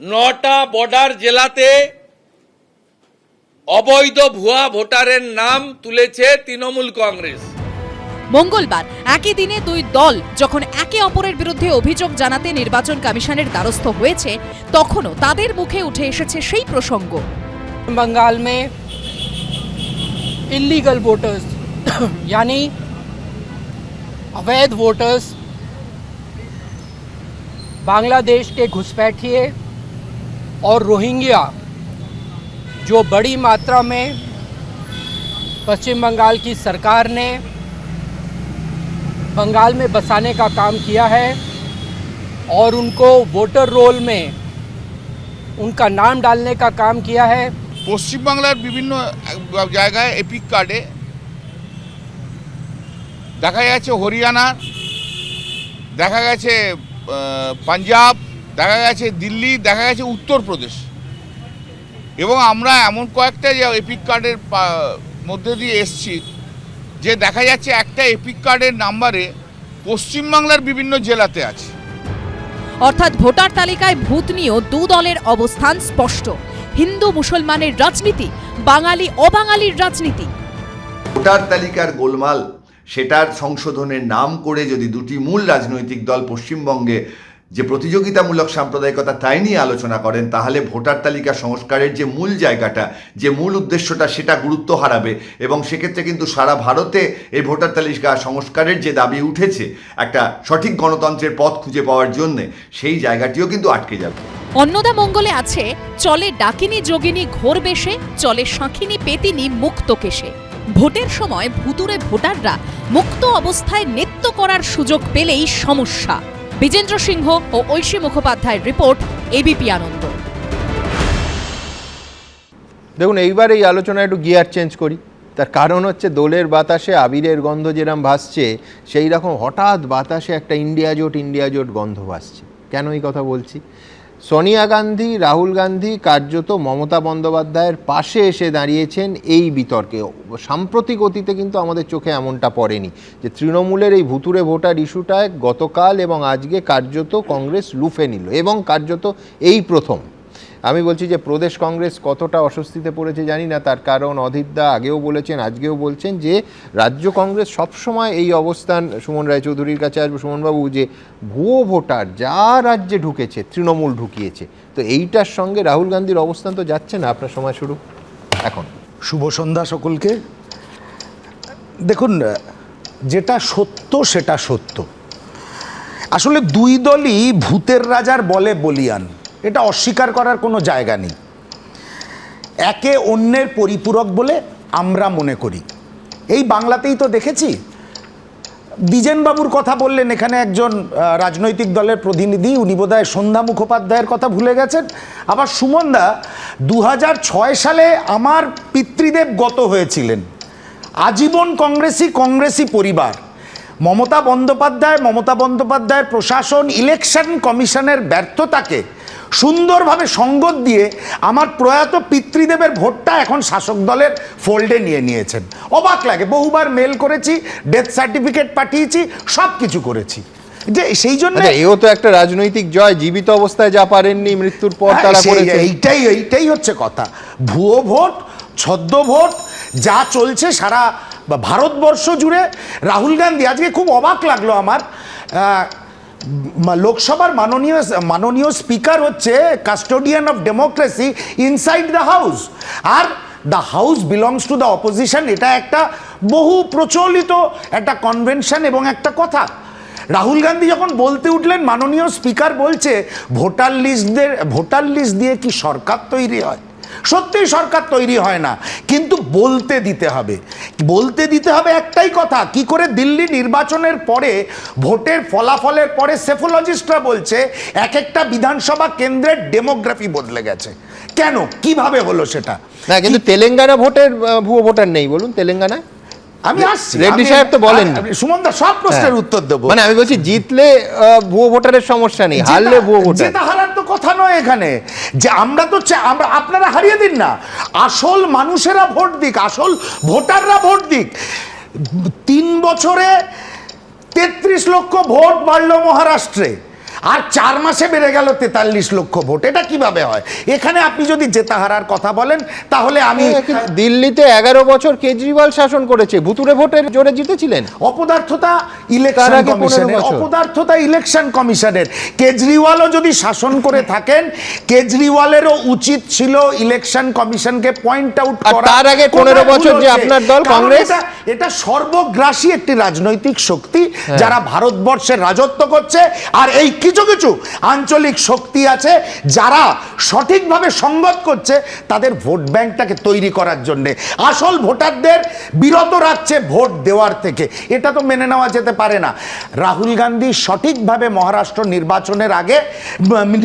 9টা বর্ডার জেলাতে অবৈধ ভুয়া ভোটারের নাম তুলেছে তৃণমূল কংগ্রেস। মঙ্গলবার একই দিনে দুই দল যখন একে অপরের বিরুদ্ধে অভিযোগ জানাতে নির্বাচন কমিশনের দ্বারস্থ হয়েছে, তখনও তাদের মুখে উঠে এসেছে সেই প্রসঙ্গ। बंगाल में इलीगल वोटर्स यानी अवैध वोटर्स बांग्लादेश के घुसपैठिए और रोहिंग्या जो बड़ी मात्रा में पश्चिम बंगाल की सरकार ने बंगाल में बसाने का काम किया है और उनको वोटर रोल में उनका नाम डालने का काम किया है। পশ্চিমবাংলার বিভিন্ন জায়গায় এপিক কার্ডে দেখা গেছে হরিয়ানা, দেখা গেছে পাঞ্জাব, দেখা গেছে দিল্লি, দেখা গেছে উত্তরপ্রদেশ। এবং আমরা এমন কয়েকটা যে এপিক কার্ডের মধ্যে দিয়ে এসছি যে দেখা যাচ্ছে একটা এপিক কার্ডের নাম্বারে পশ্চিমবাংলার বিভিন্ন জেলাতে আছে। অর্থাৎ ভোটার তালিকায় ভূত নিয়েও দু দলের অবস্থান স্পষ্ট। হিন্দু মুসলমানের রাজনীতি, বাঙালি অবাঙালির রাজনীতি। ভোটার তালিকার গোলমাল, সেটার সংশোধনের নাম করে যদি দুটি মূল রাজনৈতিক দল পশ্চিমবঙ্গে যে প্রতিযোগিতামূলক সাম্প্রদায়িকতা তাই নিয়ে আলোচনা করেন, তাহলে ভোটার তালিকা সংস্কারের যে মূল জায়গাটা, যে মূল উদ্দেশ্যটা, সেটা গুরুত্ব হারাবে। এবং সেক্ষেত্রে কিন্তু সারা ভারতে এই ভোটার তালিকা সংস্কারের যে দাবি উঠেছে একটা সঠিক গণতন্ত্রের পথ খুঁজে পাওয়ার জন্যে, সেই জায়গাটিও কিন্তু আটকে যাবে। অন্নদা মঙ্গলে আছে চলে ডাকিনী যোগিনী ঘোর বেশে, চলে শাঁখিনী পেতিনী মুক্ত কেশে। ভোটের সময় ভুতুরে ভোটাররা মুক্ত অবস্থায় নৃত্য করার সুযোগ পেলেই সমস্যা। বিজেন্দ্র সিংহ ও ঐশী মুখোপাধ্যায়ের রিপোর্ট, এবিপি আনন্দ। দেখুন, এইবার এই আলোচনা একটু গিয়ার চেঞ্জ করি। তার কারণ হচ্ছে দোলের বাতাসে আবিরের গন্ধ যেরকম ভাসছে, সেই রকম হঠাৎ বাতাসে একটা ইন্ডিয়া জোট গন্ধ ভাসছে। কেন এই কথা বলছি? সোনিয়া গান্ধী, রাহুল গান্ধী কার্যত মমতা বন্দ্যোপাধ্যায়ের পাশে এসে দাঁড়িয়েছেন এই বিতর্কে। সাম্প্রতিক অতীতে কিন্তু আমাদের চোখে এমনটা পড়েনি যে তৃণমূলের এই ভুতুরে ভোটার ইস্যুটায় গতকাল এবং আজকে কার্যত কংগ্রেস লুফে নিল, এবং কার্যত এই প্রথম আমি বলছি যে প্রদেশ কংগ্রেস কতটা অস্বস্তিতে পড়েছে জানি না, তার কারণ অধীরদা আগেও বলেছেন, আজকেও বলছেন যে রাজ্য কংগ্রেস সবসময় এই অবস্থান, সুমন রায়চৌধুরীর কাছে আসবো সুমনবাবু, যে ভুয়ো ভোটার যা রাজ্যে ঢুকেছে তৃণমূল ঢুকিয়েছে, তো এইটার সঙ্গে রাহুল গান্ধীর অবস্থান তো যাচ্ছে না। আপনার সময় শুরু এখন। শুভ সন্ধ্যা সকলকে। দেখুন, যেটা সত্য সেটা সত্য। আসলে দুই দলই ভূতের রাজার বলে বলিয়ান, এটা অস্বীকার করার কোনো জায়গা নেই। একে অন্যের পরিপূরক বলে আমরা মনে করি। এই বাংলাতেই তো দেখেছি। দ্বিজেনবাবুর কথা বললেন, এখানে একজন রাজনৈতিক দলের প্রতিনিধি, উনি বোধহয় সন্ধ্যা মুখোপাধ্যায়ের কথা ভুলে গেছেন। আবার সুমনদা 2006 সালে আমার পিতৃদেব গত হয়েছিলেন। আজীবন কংগ্রেসি পরিবার। মমতা বন্দ্যোপাধ্যায়ের প্রশাসন ইলেকশন কমিশনের ব্যর্থতাকে সুন্দরভাবে সঙ্গত দিয়ে আমার প্রয়াত পিতৃদেবের ভোটটা এখন শাসক দলের ফোল্ডে নিয়ে নিয়েছেন। অবাক লাগে। বহুবার মেল করেছি, ডেথ সার্টিফিকেট পাঠিয়েছি, সব কিছু করেছি। যে সেই জন্য এও তো একটা রাজনৈতিক জয়, জীবিত অবস্থায় যা পারেননি মৃত্যুর পর তারা করেছে। এইটাই হচ্ছে কথা। ভুয়ো ভোট, ছদ্ম ভোট যা চলছে সারা ভারতবর্ষ জুড়ে। রাহুল গান্ধী, আজকে খুব অবাক লাগলো আমার, লোকসভার মাননীয় স্পিকার হচ্ছে custodian of democracy inside the house, are the house belongs to the opposition. এটা একটা বহু প্রচলিত একটা কনভেনশন এবং একটা কথা। রাহুল গান্ধী যখন বলতে উঠলেন, মাননীয় স্পিকার বলছে ভোটার লিস্ট দিয়ে কি সরকার তৈরি হয়? সত্যিই সরকার তৈরি হয় না, কিন্তু বলতে দিতে হবে একটাই কথা। কি করে দিল্লি নির্বাচনের পরে ভোটের ফলাফলের পরে সেফোলজিস্টরা বলছে এক একটা বিধানসভা কেন্দ্রের ডেমোগ্রাফি বদলে গেছে। কেন, কিভাবে হলো সেটা? না, কিন্তু তেলেঙ্গানা ভোটের ভুয়ো ভোটার নেই, বলুন তেলেঙ্গানায়। আমি আসছি, রেড্ডি সাহেব তো বলেন সুমনদা সব প্রশ্নের উত্তর দেবো। মানে আমি বলছি জিতলে ভুয়ো ভোটারের সমস্যা নেই, হারলে ভুয়ো ভোটার। জেতা হারার তো কথা নয় এখানে, যে আমরা আপনারা হারিয়ে দিন না, আসল মানুষেরা ভোট দিক, আসল ভোটাররা ভোট দিক। 3 বছরে 33 লক্ষ ভোট বাড়লো মহারাষ্ট্রে, আর 4 মাসে বেড়ে গেল 43 লক্ষ ভোট। এটা কিভাবে হয়? এখানে আপনি যদি জেতা হারার কথা বলেন, তাহলে আমি দিল্লিতে 11 বছর কেজরিওয়াল শাসন করেছে, ভুতুরে ভোটের জোরে জিতেছিলেন। অপদার্থতা ইলেকশন কমিশনের। কেজরিওয়ালও যদি শাসন করে থাকেন, কেজরিওয়ালেরও উচিত ছিল ইলেকশন কমিশনকে পয়েন্ট আউট করা। তার আগে 15 বছর যে আপনার দল কংগ্রেস, এটা সর্বগ্রাসী একটি রাজনৈতিক শক্তি যারা ভারতবর্ষের রাজত্ব করছে। আর এই কিছু আঞ্চলিক শক্তি আছে যারা সঠিকভাবে সঙ্গত করছে তাদের ভোট ব্যাংকটাকে তৈরি করার জন্য, আসল ভোটারদের বিরত রাখছে ভোট দেওয়ার থেকে। এটা তো মেনে নেওয়া যেতে পারে না। রাহুল গান্ধী সঠিকভাবে মহারাষ্ট্র নির্বাচনের আগে,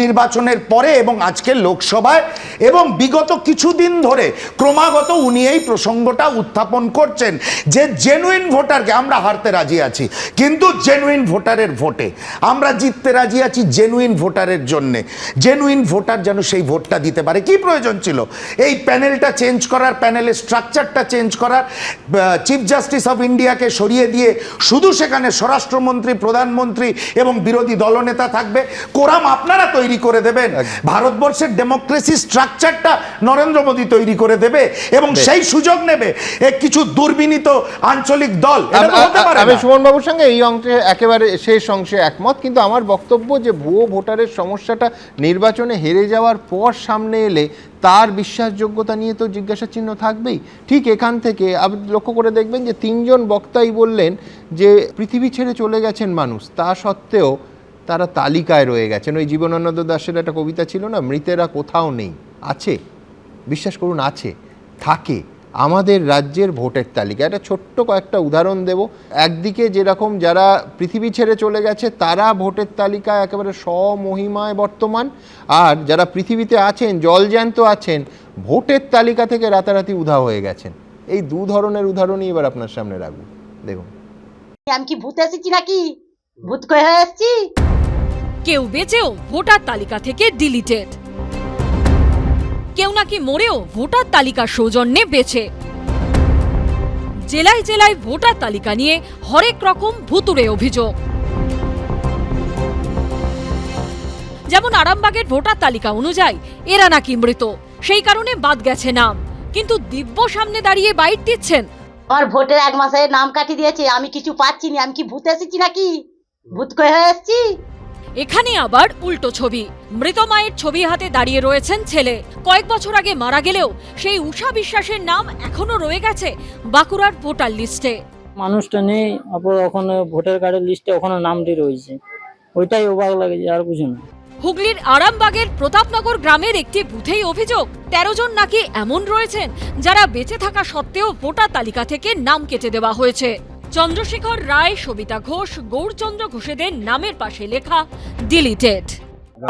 নির্বাচনের পরে এবং আজকে লোকসভায় এবং বিগত কিছুদিন ধরে ক্রমাগত উনি এই প্রসঙ্গটা উত্থাপন করছেন যে জেনুইন ভোটারকে আমরা হারতে রাজি আছি, কিন্তু জেনুইন ভোটারের ভোটে আমরা জিততে রাজি আছি। জেনুইন ভোটারের জন্যে, জেনুইন ভোটার যেন সেই ভোটটা দিতে পারে। কি প্রয়োজন ছিল এই প্যানেলটা চেঞ্জ করার, প্যানেলের স্ট্রাকচারটা চেঞ্জ করার, চিফ জাস্টিস অফ ইন্ডিয়াকে সরিয়ে দিয়ে শুধু সেখানে স্বরাষ্ট্রমন্ত্রী, প্রধানমন্ত্রী এবং বিরোধী দলনেতা থাকবে? কোরাম আপনারা তৈরি করে দেবেন, ভারতবর্ষের ডেমোক্রেসি স্ট্রাকচারটা নরেন্দ্র মোদী তৈরি করে দেবে এবং সেই সুযোগ নেবে কিছু দুর্বিনীত আঞ্চলিক দল। আমি সুমন বাবুর সঙ্গে এই অংশে একেবারে শেষ অংশে একমত, কিন্তু আমার বক্তব্য যে ভুয়ো ভোটারের সমস্যাটা নির্বাচনে হেরে যাওয়ার পর সামনে এলে তার বিশ্বাসযোগ্যতা নিয়ে তো জিজ্ঞাসা চিহ্ন থাকবেই। ঠিক এখান থেকে আপনি লক্ষ্য করে দেখবেন যে 3 জন বক্তাই বললেন যে পৃথিবী ছেড়ে চলে গেছেন মানুষ, তা সত্ত্বেও তারা তালিকায় রয়ে গেছেন। ওই জীবনানন্দ দাশের একটা কবিতা ছিল না, মৃতেরা কোথাও নেই, আছে, বিশ্বাস করুন আছে, থাকে আমাদের রাজ্যের ভোটের তালিকা। একটা ছোট্ট কয়েকটা উদাহরণ দেব। একদিকে যেরকম যারা পৃথিবী ছেড়ে চলে গেছে তারা ভোটের তালিকায় একেবারে স্বমহিমায় বর্তমান, আর যারা পৃথিবীতে আছেন, জলজ্যান্ত আছেন, ভোটের তালিকা থেকে রাতারাতি উধাও হয়ে গেছেন। এই 2 ধরনের উদাহরণই এবার আপনার সামনে রাখবো, দেখুন। আমি কি ভূত এসেছি নাকি? ভূত হয়ে এসেছি? কেউ বেঁচেও ভোটার তালিকা থেকে ডিলিটেড, কেউ নাকি মরেও ভোটার তালিকার সৌজন্যে বেঁচে। জেলায় জেলায় ভোটার তালিকা নিয়ে হরেক রকম ভুতুড়ে অভিযোগ। যেমন আরামবাগের ভোটার তালিকা অনুযায়ী এরা নাকি মৃত, সেই কারণে বাদ গেছে নাম। কিন্তু দিব্য সামনে দাঁড়িয়ে বাইট দিচ্ছেন, আমার ভোটের 1 মাসে নাম কাটি দিয়েছে, আমি কিছু পাচ্ছি না। আমি কি ভূত এসেছি নাকি? ভূত হয়ে এসেছি? এখানে আবার উল্টো ছবি। মৃত মায়ের ছবি হাতে দাঁড়িয়ে রয়েছেন ছেলে। কয়েক বছর আগে মারা গেলেও সেই উষা বিশ্বাসের নাম এখনো রয়ে গেছে বাঁকুড়ার ভোটার লিস্টে। মানুষটা নেই, আবার ওখানে ভোটার কার্ডের লিস্টে ওখানে নামটি রয়েছে, ওইটাই অবাক লাগে, আর কিছু না। হুগলির আরামবাগের প্রতাপনগর গ্রামের একটি বুথেই অভিযোগ 13 জন নাকি এমন রয়েছেন যারা বেঁচে থাকা সত্ত্বেও ভোটার তালিকা থেকে নাম কেটে দেওয়া হয়েছে। চন্দ্রশেখর রায়, সবিতা ঘোষ, গৌরচন্দ্র ঘোষেদের নামের পাশে লেখা ডিলিটেড।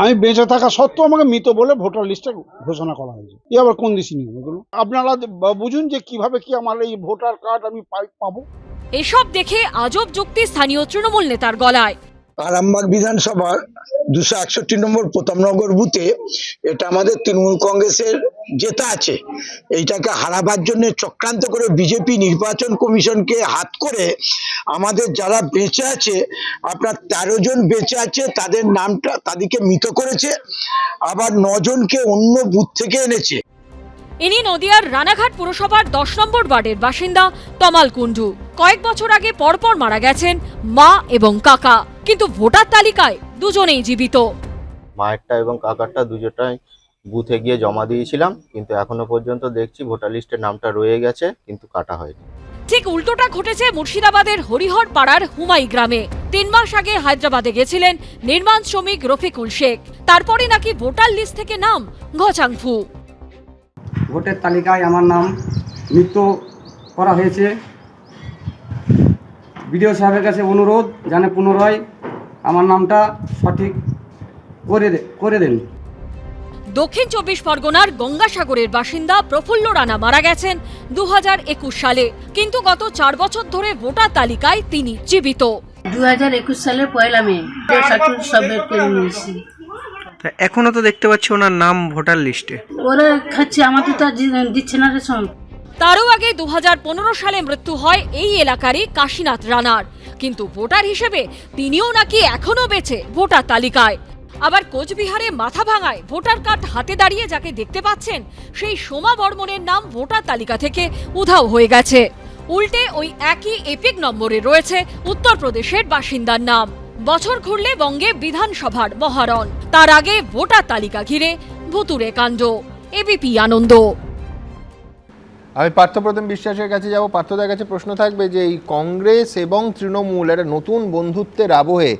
আমি বেঁচে থাকা সত্ত্বেও আমাকে মৃত বলে ভোটার লিস্টে ঘোষণা করা হয়েছে। এ আবার কোন দেশি নিয়ম এগুলো? আপনারা বুঝুন যে কিভাবে কি আমার এই ভোটার কার্ড আমি পাবো। এসব দেখে আজব যুক্তি স্থানীয় তৃণমূল নেতার গলায়। আরামবাগ বিধানসভার 261 নম্বর প্রতাপনগর বুথে এটা আমাদের তৃণমূল কংগ্রেসের জেতা আছে। এইটাকে হারাবার জন্য চক্রান্ত করে বিজেপি নির্বাচন কমিশনকে হাত করে আমাদের যারা বেঁচে আছে, আপনার 13 জন বেঁচে আছে, তাদের নামটা তাদেরকে মৃত করেছে, আবার 9 জনকে অন্য বুথ থেকে এনেছে। ইনি নদিয়ার রানাঘাট পুরসভার 10 নম্বর ওয়ার্ডের বাসিন্দা তমাল কুণ্ডু। কয়েক বছর আগে পরপর মারা গেছেন মা এবং কাকা, কিন্তু ভোটার তালিকায় দুজনেই জীবিত। মায়েরটা এবং কাকারটা দুজোটাই বুথে গিয়ে জমা দিয়েছিলাম, কিন্তু এখনো পর্যন্ত দেখছি ভোটার লিস্টের নামটা রয়ে গেছে, কিন্তু কাটা হয়নি। ঠিক উল্টোটা ঘটেছে মুর্শিদাবাদের হরিহর পাড়ার হুমাই গ্রামে। 3 মাস আগে হায়দ্রাবাদে গেছিলেন নির্মাণ শ্রমিক রফিকুল শেখ, তারপরে নাকি ভোটার লিস্ট থেকে নাম ঘচাংফু। ভোটের তালিকায় আমার নাম মৃত করা হয়েছে। বিডিও সাহেবের কাছে অনুরোধ জানে পুনরায় আমার নামটা সঠিক করে দেন। দক্ষিণ 24 পরগনার গঙ্গাসাগরের বাসিন্দা প্রফুল্ল রানা মারা গেছেন 2021 সালে, কিন্তু গত 4 বছর ধরে ভোটার তালিকায় তিনি জীবিত। 2021 সালের 1 মে সব বের করে নিয়েছি। এখনো তো দেখতে পাচ্ছি ওনার নাম ভোটার লিস্টে। ওরা খাচ্ছে, আমাদের তো দিচ্ছে না রেশন। তারও আগে 2015 সালে মৃত্যু হয় এই এলাকারই কাশীনাথ রানার, কিন্তু ভোটার হিসেবে তিনিও নাকি এখনো বেঁচে ভোটার তালিকায়। আবার কোচবিহারে মাথাভাঙায় ভোটার কার্ড হাতে দাঁড়িয়ে যাকে দেখতে পাচ্ছেন, সেই সোমা বর্মনের নাম ভোটার তালিকা থেকে উধাও হয়ে গেছে। উল্টে ওই একই এপিক নম্বরে রয়েছে উত্তরপ্রদেশের বাসিন্দার নাম। বছর ঘুরলে বঙ্গে বিধানসভার মহারণ, তার আগে ভোটার তালিকা ঘিরে ভুতুড়ে কাণ্ড। এবিপি আনন্দ। আমি পার্থপ্রতিম বিশ্বাসের কাছে যাব। পার্থদার কাছে প্রশ্ন থাকবে যে এই কংগ্রেস এবং তৃণমূল একটা নতুন বন্ধুত্বের আবহে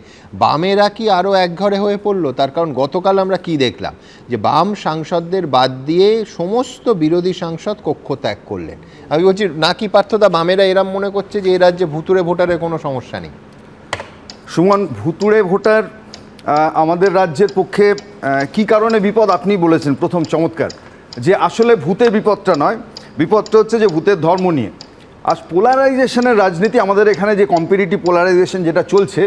বামেরা কি আরও একঘরে হয়ে পড়লো? তার কারণ গতকাল আমরা কি দেখলাম, যে বাম সাংসদদের বাদ দিয়ে সমস্ত বিরোধী সাংসদ কক্ষ ত্যাগ করলেন। আমি বলছি নাকি পার্থদা বামেরা এরম মনে করছে যে এ রাজ্যে ভুতুড়ে ভোটারের কোনো সমস্যা নেই? সুমন, ভুতুড়ে ভোটার আমাদের রাজ্যের পক্ষে কি কারণে বিপদ আপনি বলেছেন প্রথম চমৎকার, যে আসলে ভূতের বিপদটা নয়, বিপদটা হচ্ছে যে ভূতের ধর্ম নিয়ে। আর পোলারাইজেশনের রাজনীতি আমাদের এখানে যে কম্পিটিটিভ পোলারাইজেশন যেটা চলছে,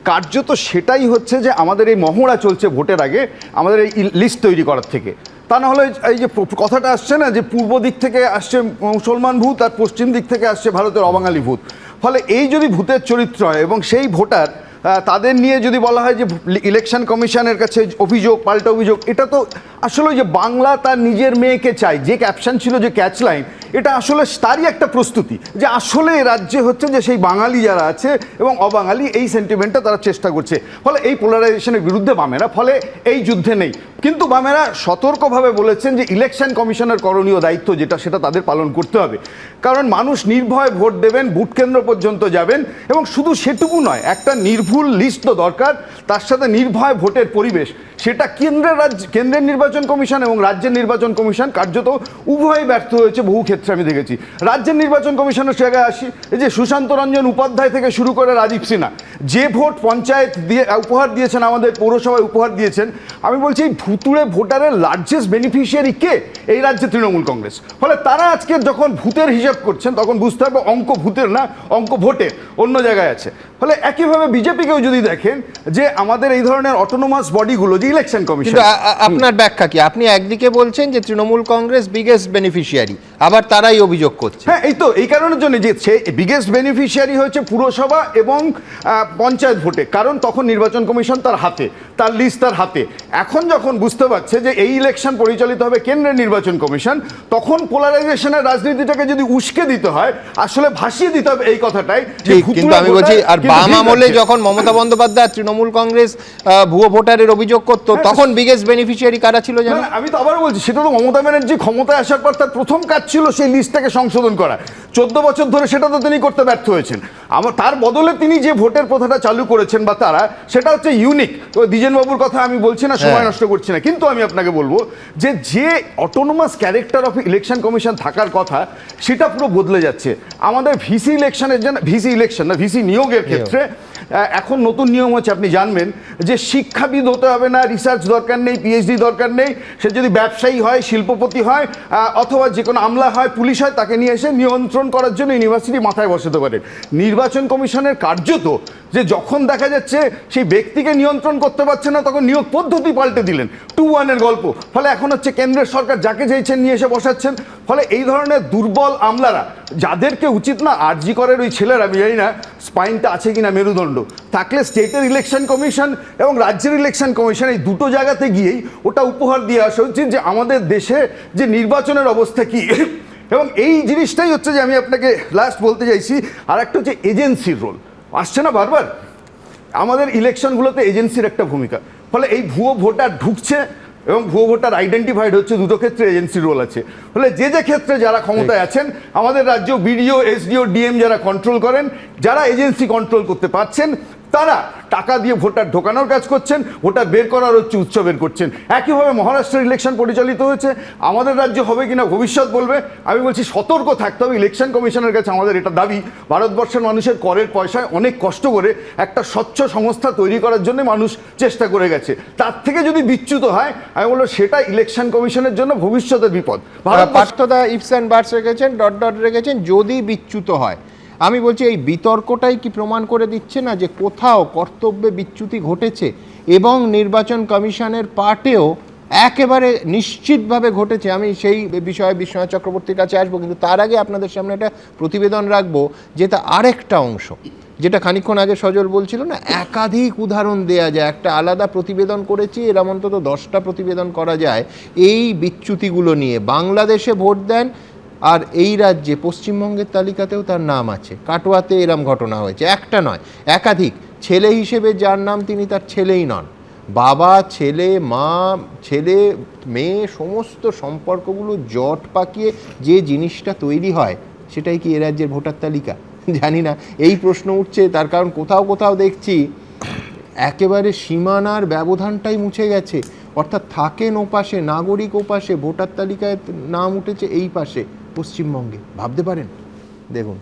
কার্যত সেটাই হচ্ছে যে আমাদের এই মহড়া চলছে ভোটের আগে আমাদের এই লিস্ট তৈরি করার থেকে। তা না হলে এই যে কথাটা আসছে না যে পূর্ব দিক থেকে আসছে মুসলমান ভূত আর পশ্চিম দিক থেকে আসছে ভারতের অবাঙালি ভূত, ফলে এই যদি ভূতের চরিত্র হয় এবং সেই ভোটার তাদের নিয়ে যদি বলা হয় যে ইলেকশন কমিশনের কাছে অভিযোগ, পাল্টা অভিযোগ, এটা তো আসলে যে বাংলা তার নিজের মেয়েকে চায়, যে ক্যাপশন ছিল, যে ক্যাচ লাইন, এটা আসলে তারই একটা প্রস্তুতি যে আসলে রাজ্যে হচ্ছে যে সেই বাঙালি যারা আছে এবং অবাঙালি, এই সেন্টিমেন্টটা তারা চেষ্টা করছে। ফলে এই পোলারাইজেশনের বিরুদ্ধে বামেরা, ফলে এই যুদ্ধে নেই। কিন্তু বামেরা সতর্কভাবে বলেছেন যে ইলেকশন কমিশনের করণীয় দায়িত্ব যেটা, সেটা তাদের পালন করতে হবে। কারণ মানুষ নির্ভয়ে ভোট দেবেন, ভোট কেন্দ্র পর্যন্ত যাবেন, এবং শুধু সেটুকু নয়, একটা নির্ভুল লিস্ট তো দরকার, তার সাথে নির্ভয় ভোটের পরিবেশ। সেটা কেন্দ্রের নির্বাচন কমিশন এবং রাজ্যের নির্বাচন কমিশন কার্যত উভয়ই ব্যর্থ হয়েছে বহু ক্ষেত্রে আমি দেখেছি। রাজ্যের নির্বাচন কমিশনের জায়গায় আসি, এই যে সুশান্ত রঞ্জন উপাধ্যায় থেকে শুরু করে রাজীব সিনহা যে ভোট পঞ্চায়েত দিয়ে উপহার দিয়েছেন, আমাদের পৌরসভায় উপহার দিয়েছেন, আমি বলছি এই ভুতুড়ে ভোটারের লার্জেস্ট বেনিফিশিয়ারি কে? এই রাজ্যে তৃণমূল কংগ্রেস। ফলে তারা আজকে যখন ভূতের হিসাব করছেন তখন বুঝতে হবে অঙ্ক ভূতের না, অঙ্ক ভোটের অন্য জায়গায় আছে। ফলে একইভাবে বিজেপিকেও যদি দেখেন যে আমাদের এই ধরনের অটোনোমাস বডিগুলো, যে ইলেকশন কমিশন, আপনার ব্যাখ্যা কি? আপনি একদিকে বলছেন যে তৃণমূল কংগ্রেস বিগেস্ট বেনিফিশিয়ারি, আবার তারাই অভিযোগ করছে। হ্যাঁ, এই তো এই কারণের জন্য যে সে বিগেস্ট বেনিফিশিয়ারি হয়েছে পুরসভা এবং পঞ্চায়েত ভোটে, কারণ তখন নির্বাচন কমিশন তার হাতে, তার লিস্ট তার হাতে। এখন যখন বুঝতে পারছে যে এই ইলেকশন পরিচালিত হবে কেন্দ্রের নির্বাচন কমিশন, তখন পোলারাইজেশনের রাজনীতিটাকে যদি উস্কে দিতে হয়, আসলে ভাসিয়ে দিতে হবে এই কথাটাই। কিন্তু আমি বলছি, আর বাম আমলে যখন মমতা বন্দ্যোপাধ্যায় তৃণমূল কংগ্রেস ভুয়ো ভোটারের অভিযোগ করতো, তখন বিগেস্ট বেনিফিশিয়ারি কারা ছিল জানেন? আমি তো আবার বলছি, সেটা তো মমতা ব্যানার্জি ক্ষমতায় আসার পর তার প্রথম কাজ ছিল সেই লিস্টটাকে সংশোধন করা। 14 বছর ধরে সেটা তো তিনি করতে ব্যর্থ হয়েছেন। তার বদলে তিনি যে ভোটের প্রথাটা চালু করেছেন বা তারা, সেটা হচ্ছে ইউনিক। তো দ্বিজেনবাবুর কথা আমি বলছি না, সময় নষ্ট করছি না, কিন্তু আমি আপনাকে বলবো যে autonomous character of election commission থাকার কথা, সেটা পুরো বদলে যাচ্ছে। আমাদের ভিসি নিয়োগের ক্ষেত্রে এখন নতুন নিয়ম হচ্ছে, আপনি জানবেন যে শিক্ষাবিদ হতে হবে না, রিসার্চ দরকার নেই, পিএইচডি দরকার নেই। সে যদি ব্যবসায়ী হয়, শিল্পপতি হয়, অথবা যে কোনো আমলা হয়, পুলিশ হয়, তাকে নিয়ে এসে নিয়ন্ত্রণ করার জন্য ইউনিভার্সিটি মাথায় বসাতে পারে। নির্বাচন কমিশনের কার্যত যে যখন দেখা যাচ্ছে সেই ব্যক্তিকে নিয়ন্ত্রণ করতে পারছে না, তখন নিয়োগ পদ্ধতি পাল্টে দিলেন, 2-1-এর গল্প। ফলে এখন হচ্ছে কেন্দ্রের সরকার যাকে চাইছেন নিয়ে এসে বসাচ্ছেন। ফলে এই ধরনের দুর্বল আমলারা, যাদেরকে উচিত না, আরজি করের ওই ছেলেরা, আমি জানি না স্পাইনটা আছে কিনা, মেরুদণ্ড থাকলে স্টেটের ইলেকশন কমিশন এবং রাজ্যের ইলেকশন কমিশন, এই দুটো জায়গাতে গিয়েই ওটা উপহার দিয়ে আসা উচিত যে আমাদের দেশে যে নির্বাচনের অবস্থা কি। এবং এই জিনিসটাই হচ্ছে যে আমি আপনাকে লাস্ট বলতে চাইছি। আর একটা হচ্ছে এজেন্সির রোল আসছে না বারবার, আমাদের ইলেকশনগুলোতে এজেন্সির একটা ভূমিকা। ফলে এই ভুয়ো ভোটার ঢুকছে এবং ভুয়ো ভোটার আইডেন্টিফাইড হচ্ছে, দুটো ক্ষেত্রে এজেন্সির রোল আছে। ফলে যে ক্ষেত্রে যারা ক্ষমতায় আছেন, আমাদের রাজ্য বিডিও, এসডিও, ডিএম যারা কন্ট্রোল করেন, যারা এজেন্সি কন্ট্রোল করতে পারছেন, তারা টাকা দিয়ে ভোটার ঢোকানোর কাজ করছেন, ভোটার বের করার হচ্ছে উৎসব বের করছেন। একইভাবে মহারাষ্ট্রের ইলেকশন পরিচালিত হয়েছে, আমাদের রাজ্য হবে কিনা ভবিষ্যৎ বলবে। আমি বলছি সতর্ক থাকতে হবে ইলেকশন কমিশনের কাছে। আমাদের এটা দাবি, ভারতবর্ষের মানুষের করের পয়সায় অনেক কষ্ট করে একটা স্বচ্ছ সংস্থা তৈরি করার জন্য মানুষ চেষ্টা করে গেছে। তার থেকে যদি বিচ্যুত হয়, আমি বলবো সেটা ইলেকশন কমিশনের জন্য ভবিষ্যতের বিপদ। পার্থদা ইফস অ্যান্ড বাটস রেখেছেন, ডট রেখেছেন, যদি বিচ্যুত হয়। আমি বলছি এই বিতর্কটাই কি প্রমাণ করে দিচ্ছে না যে কোথাও কর্তব্যে বিচ্যুতি ঘটেছে এবং নির্বাচন কমিশনের পার্টেও একেবারে নিশ্চিতভাবে ঘটেছে? আমি সেই বিষয়ে বিশ্বনাথ চক্রবর্তীর কাছে আসবো, কিন্তু তার আগে আপনাদের সামনে একটা প্রতিবেদন রাখবো, যেটা আরেকটা অংশ, যেটা খানিকক্ষণ আগে সজল বলছিল না, একাধিক উদাহরণ দেয়া যায়। একটা আলাদা প্রতিবেদন করেছি, এরম অন্তত 10টা প্রতিবেদন করা যায় এই বিচ্যুতিগুলো নিয়ে। বাংলাদেশে ভোট দেন, আর এই রাজ্যে পশ্চিমবঙ্গের তালিকাতেও তার নাম আছে। কাটোয়াতে এরম ঘটনা হয়েছে, একটা নয় একাধিক। ছেলে হিসেবে যার নাম, তিনি তার ছেলেই নন। বাবা, ছেলে, মা, ছেলে, মেয়ে, সমস্ত সম্পর্কগুলো জট পাকিয়ে যে জিনিসটা তৈরি হয়, সেটাই কি এ রাজ্যের ভোটার তালিকা? জানি না, এই প্রশ্ন উঠছে। তার কারণ কোথাও দেখছি একেবারে সীমানার ব্যবধানটাই মুছে গেছে। অর্থাৎ থাকেন ও পাশে, নাগরিক ও পাশে, ভোটার তালিকায় নাম উঠেছে এই পাশে, পশ্চিমবঙ্গে। ভাবতে পারেন? দেখুন,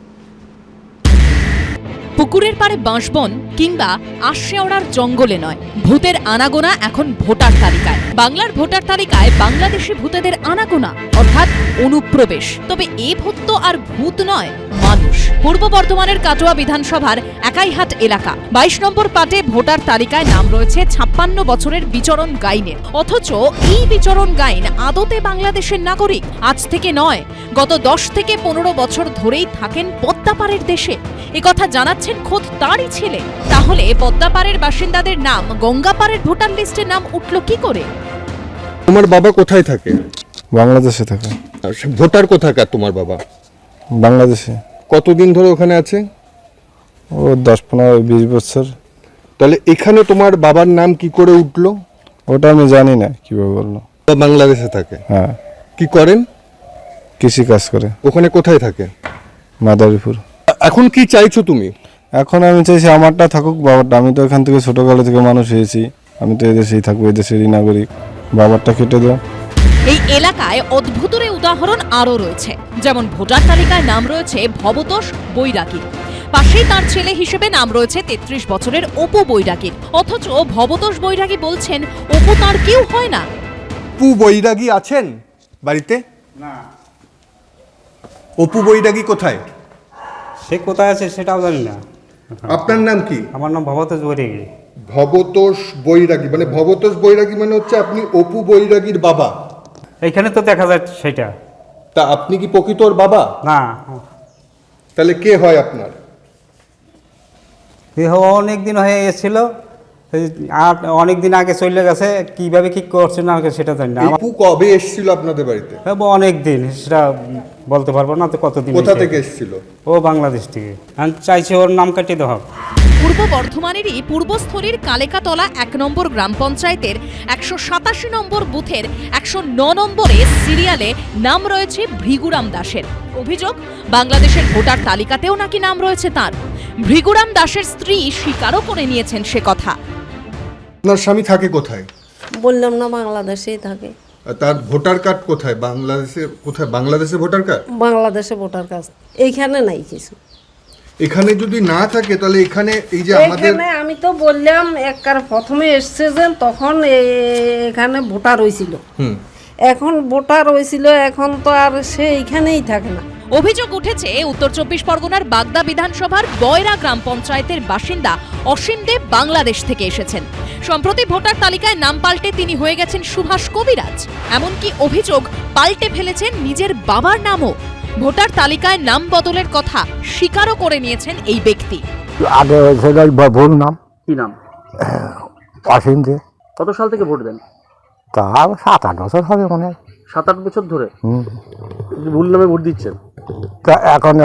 পুকুরের পাড়ে বাঁশবন কিংবা আশিয়াওড়ার জঙ্গলে নয়, ভূতের আনাগোনা এখন ভোটার তালিকায়। বাংলার ভোটার তালিকায় বাংলাদেশি ভূতেদের আনাগোনা, অর্থাৎ অনুপ্রবেশ। তবে এ ভূত তো আর ভূত নয়, মানুষ। পূর্ব বর্ধমানের কাটোয়া বিধানসভার একাইহাট এলাকা 22 নম্বর পাটে ভোটার তালিকায় নাম রয়েছে 56 বছরের বিচরণ গাইনের। অথচ এই বিচরণ গাইন আদতে বাংলাদেশের নাগরিক। আজ থেকে নয়, গত 10 থেকে 15 বছর ধরেই থাকেন পদ্মাপাড়ের দেশে। একথা জানাচ্ছেন খোদ তারই ছেলে। তাহলে পদ্মাপাড়ের বাসিন্দাদের নাম গঙ্গাপাড়ের ভোটার লিস্টে নাম উঠল কি করে? তোমার বাবা কোথায় থাকে? বাংলাদেশে থাকে। ভোটার কোথাকার তোমার বাবা? বাংলাদেশে। কতদিন ধরে ওখানে আছে? ও 10-15-20 বছর। তাহলে এখানে তোমার বাবার নাম কি করে উঠলো? ওটা আমি জানি না কিভাবে বললো। বাংলাদেশে থাকে? হ্যাঁ। কি করেন? কৃষি কাজ করে। ওখানে কোথায় থাকে? মাদারীপুর। এখন কি চাইছো তুমি? এখন আমি চাইছি আমারটা থাকুক, বাবারটা। আমি তো এখান থেকে ছোটকালে থেকে মানুষ হয়েছি, আমি তো এদেশেই থাকবো, এদেশেরই নাগরিক। বাবারটা কেটে দাও। এই এলাকায় অদ্ভুতের উদাহরণ আরও রয়েছে। যেমন ভোটার তালিকায় নাম রয়েছে ভবতোষ বৈরাগী, পাশেই তার ছেলে হিসেবে নাম রয়েছে 33 বছরের অপু বৈরাগীর। অথচ ভবতোষ বৈরাগী বলছেন অপু তার কেউ হয় না। অপু বৈরাগী আছেন বাড়িতে? না। অপু বৈরাগী কোথায়? সে কোথায় আছে সেটাও জানি না। আপনার নাম কি? আমার নাম ভবতোষ বৈরাগী। ভবতোষ বৈরাগী মানে ভবতোষ বৈরাগী মানে হচ্ছে আপনি অপু বৈরাগীর বাবা? এইখানে তো দেখা যায় সেটা। তা আপনি কি প্রকৃত ওর বাবা? না, তাহলে কে হয় আপনার? অনেক দিন হয়ে গেছিল, আর অনেক দিন আগে চলে গেছে, কিভাবে কি করছে না সেটা জানি না। অপু কবে এসেছিল আপনাদের বাড়িতে? অনেক দিন, সেটা বলতে পারবো না তো কতদিন। কোথা থেকে এসেছিল? ও বাংলাদেশ থেকে। আমি চাইছি ওর নাম কাটিয়ে দেওয়া হোক। পূর্ব বর্ধমানেরই পূর্বস্থলীর কালেকাতলা 1 নম্বর গ্রাম পঞ্চায়েতের 187 নম্বর বুথের 109 নম্বরে সিরিয়ালে নাম রয়েছে ভৃগুরাম দাসের। অভিযোগ, বাংলাদেশের ভোটার তালিকাতেও নাকি নাম রয়েছে তার। ভৃগুরাম দাসের স্ত্রী স্বীকারও করে নিয়েছেন সে কথা। আপনার স্বামী থাকে কোথায়? বললাম না, বাংলাদেশেই থাকে। আর তার ভোটার কার্ড কোথায়? বাংলাদেশে কোথায়? বাংলাদেশে ভোটার কার্ড? বাংলাদেশে ভোটার কার্ড এইখানে নাই কিছু। এখানে যদি না থাকে তাহলে এখানে এই যে আমাদের, এখানে আমি তো বললাম একবার প্রথমে এসছে যে তখন এখানে ভোটার হয়েছিল, এখন ভোটার হয়েছিল, এখন তো আর সে এইখানেই থাকে না। অভিযোগ উঠেছে উত্তর 24 পরগনার বাগদা বিধানসভার বয়রা গ্রাম পঞ্চায়েতের বাসিন্দা অসীম দেব বাংলাদেশ থেকে এসেছেন। সম্প্রতি ভোটার তালিকায় নাম পাল্টে তিনি হয়ে গেছেন সুভাষ কবিরাজ। এমনকি অভিযোগ, পাল্টে ফেলেছেন নিজের বাবার নামও। ভোটার তালিকায় নাম বদলের কথা স্বীকারও করে নিয়েছেন এই ব্যক্তি। আগে হয়েছিল ভুল নাম। কি নাম? অসীম দে। কত সাল থেকে ভোট দেন? তা 7-8 বছর হবে মনে হয়। 7-8 বছর ধরে ভুল নামে ভোট দিচ্ছেন? তা এখন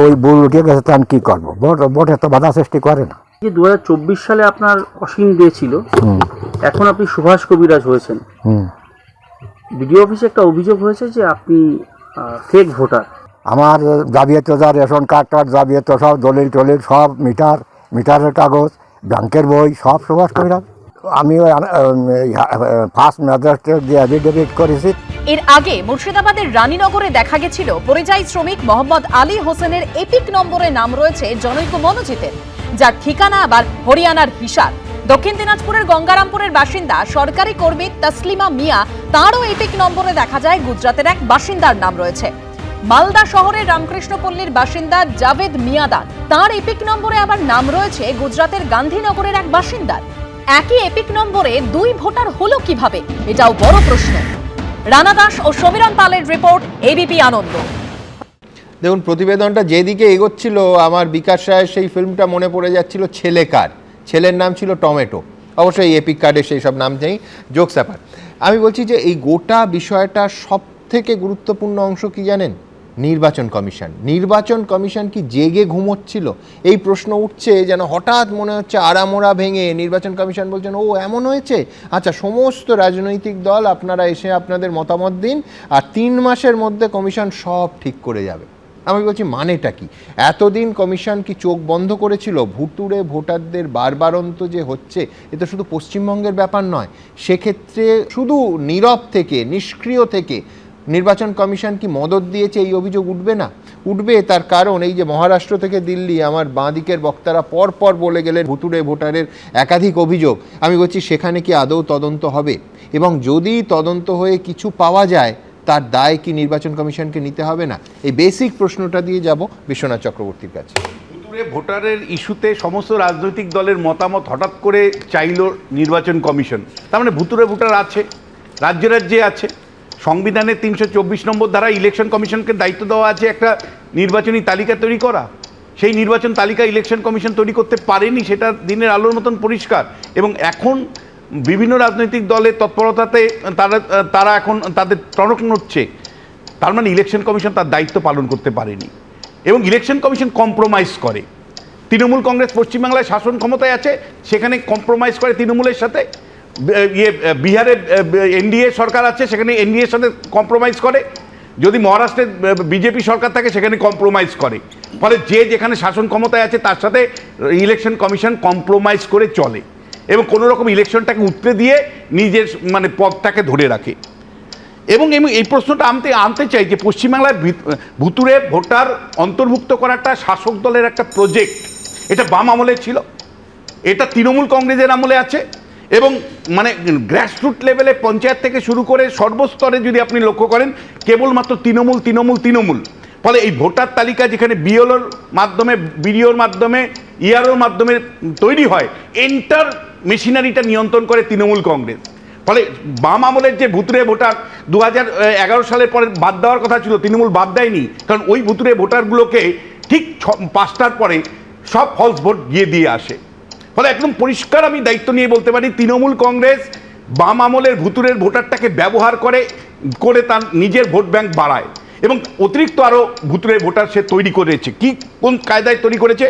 ওই ভুল উঠে গেছে, তো আমি কি করবো? ভোটে তো বাধা সৃষ্টি করে না। 2024 সালে আপনার অসীম দে ছিল, এখন আপনি সুভাষ কবিরাজ হয়েছেন। বিডিও অফিসে একটা অভিযোগ হয়েছে যে আপনি ফেক ভোটার। আমার জাবিয়ে তো যা রেশন কার্ড জাবিয়ে তো সব দলিল টলিল সব, মিটারের কাগজ, ব্যাংকের বই সব সুভাষ কবিরাজ। আমি ফার্স্ট ম্যাজিস্ট্রেট দিয়ে অ্যাফিডেভিট করেছি। এর আগে মুর্শিদাবাদের রানীনগরে দেখা গেছিল পরিযায়ী শ্রমিক মোহাম্মদ আলী হোসেনের এপিক নম্বরে নাম রয়েছে জনৈক মনোজিতের, যার ঠিকানা আবার হরিয়ানার হিসার। দক্ষিণ দিনাজপুরের গঙ্গারামপুরের বাসিন্দা সরকারি কর্মী তসলিমা মিয়া, তারও এপিক নম্বরে দেখা যায় গুজরাটের এক বাসিন্দার নাম রয়েছে। মালদা শহরের রামকৃষ্ণপল্লীর বাসিন্দা জাভেদ মিয়াদার, তার এপিক নম্বরে আবার নাম রয়েছে গুজরাটের গান্ধীনগরের এক বাসিন্দার। একই এপিক নম্বরে 2 ভোটার হলো কিভাবে, এটাও বড় প্রশ্ন। রানা দাস ও সমীরণ পালের রিপোর্ট, এবিপি আনন্দ। দেখুন, প্রতিবেদনটা যেদিকে এগোচ্ছিল আমার বিকাশ রায়ের সেই ফিল্মটা মনে পড়ে যাচ্ছিল ছেলেকার। ছেলের নাম ছিল টমেটো। অবশ্যই এপিক কার্ডে সেই সব নাম নেই, জোকস অ্যাপার্ট। আমি বলছি যে এই গোটা বিষয়টা সব থেকে গুরুত্বপূর্ণ অংশ কি জানেন? নির্বাচন কমিশন। নির্বাচন কমিশন কি জেগে ঘুমোচ্ছিল? এই প্রশ্ন উঠছে যেন হঠাৎ মনে হচ্ছে আড়ামোড়া ভেঙে নির্বাচন কমিশন বলছেন ও এমন হয়েছে, আচ্ছা সমস্ত রাজনৈতিক দল আপনারা এসে আপনাদের মতামত দিন, আর 3 মাসের মধ্যে কমিশন সব ঠিক করে যাবে। আমি বলছি মানেটা কি? এতদিন কমিশন কি চোখ বন্ধ করেছিল? ভুতুড়ে ভোটারদের বারবারন্ত যে হচ্ছে, এ তো শুধু পশ্চিমবঙ্গের ব্যাপার নয়। সেক্ষেত্রে শুধু নীরব থেকে, নিষ্ক্রিয় থেকে নির্বাচন কমিশন কি মদত দিয়েছে, এই অভিযোগ উঠবে না? উঠবে। তার কারণ এই যে মহারাষ্ট্র থেকে দিল্লি, আমার বাঁ দিকের বক্তারা পরপর বলে গেলেন ভুতুড়ে ভোটারের একাধিক অভিযোগ। আমি বলছি সেখানে কি আদৌ তদন্ত হবে? এবং যদি তদন্ত হয়ে কিছু পাওয়া যায়, তার দায় কি নির্বাচন কমিশনকে নিতে হবে না? এই বেসিক প্রশ্নটা দিয়ে যাব বিশ্বনাথ চক্রবর্তীর কাছে। ভুতুড়ে ভোটারের ইস্যুতে সমস্ত রাজনৈতিক দলের মতামত হঠাৎ করে চাইল নির্বাচন কমিশন। তার মানে ভুতুড়ে ভোটার আছে, রাজ্যে রাজ্যে আছে। সংবিধানের 324 নম্বর ধারা ইলেকশন কমিশনকে দায়িত্ব দেওয়া আছে একটা নির্বাচনী তালিকা তৈরি করা। সেই নির্বাচন তালিকা ইলেকশন কমিশন তৈরি করতে পারেনি, সেটা দিনের আলোর মতন পরিষ্কার। এবং এখন বিভিন্ন রাজনৈতিক দলের তৎপরতাতে তারা এখন তাদের টনক নড়ছে। তার মানে ইলেকশন কমিশন তার দায়িত্ব পালন করতে পারেনি এবং ইলেকশন কমিশন কম্প্রোমাইজ করে। তৃণমূল কংগ্রেস পশ্চিমবাংলায় শাসন ক্ষমতায় আছে, সেখানে কম্প্রোমাইজ করে তৃণমূলের সাথে। বিহারে এনডিএ সরকার আছে, সেখানে এনডিএর সাথে কম্প্রোমাইজ করে। যদি মহারাষ্ট্রে বিজেপি সরকার থাকে, সেখানে কম্প্রোমাইজ করে। ফলে যে যেখানে শাসন ক্ষমতায় আছে তার সাথে ইলেকশন কমিশন কম্প্রোমাইজ করে চলে এবং কোনো রকম ইলেকশনটাকে উতরে দিয়ে নিজের মানে পদটাকে ধরে রাখে। এবং এই প্রশ্নটা আনতে চাই যে পশ্চিমবাংলায় ভুতুড়ে ভোটার অন্তর্ভুক্ত করাটা শাসক দলের একটা প্রজেক্ট। এটা বাম আমলে ছিল, এটা তৃণমূল কংগ্রেসের আমলে আছে এবং মানে গ্রাসরুট লেভেলে পঞ্চায়েত থেকে শুরু করে সর্বস্তরে যদি আপনি লক্ষ্য করেন কেবলমাত্র তৃণমূল। ফলে এই ভোটার তালিকা যেখানে বিএলওর মাধ্যমে, বিডিওর মাধ্যমে, ইআরওর মাধ্যমে তৈরি হয়, এন্টার মেশিনারিটা নিয়ন্ত্রণ করে তৃণমূল কংগ্রেস। ফলে বাম আমলের যে ভুতুরে ভোটার 2011 সালের পরে বাদ দেওয়ার কথা ছিল, তৃণমূল বাদ দেয়নি, কারণ ওই ভুতুরে ভোটারগুলোকে ঠিক 5টার পরে সব ফলস ভোট গিয়ে দিয়ে আসে। ফলে একদম পরিষ্কার আমি দায়িত্ব নিয়ে বলতে পারি, তৃণমূল কংগ্রেস বাম আমলের ভুতুরের ভোটারটাকে ব্যবহার করে তার নিজের ভোট ব্যাংক বাড়ায় এবং অতিরিক্ত আরও ভুতুরের ভোটার সে তৈরি করেছে। কোন কায়দায় তৈরি করেছে?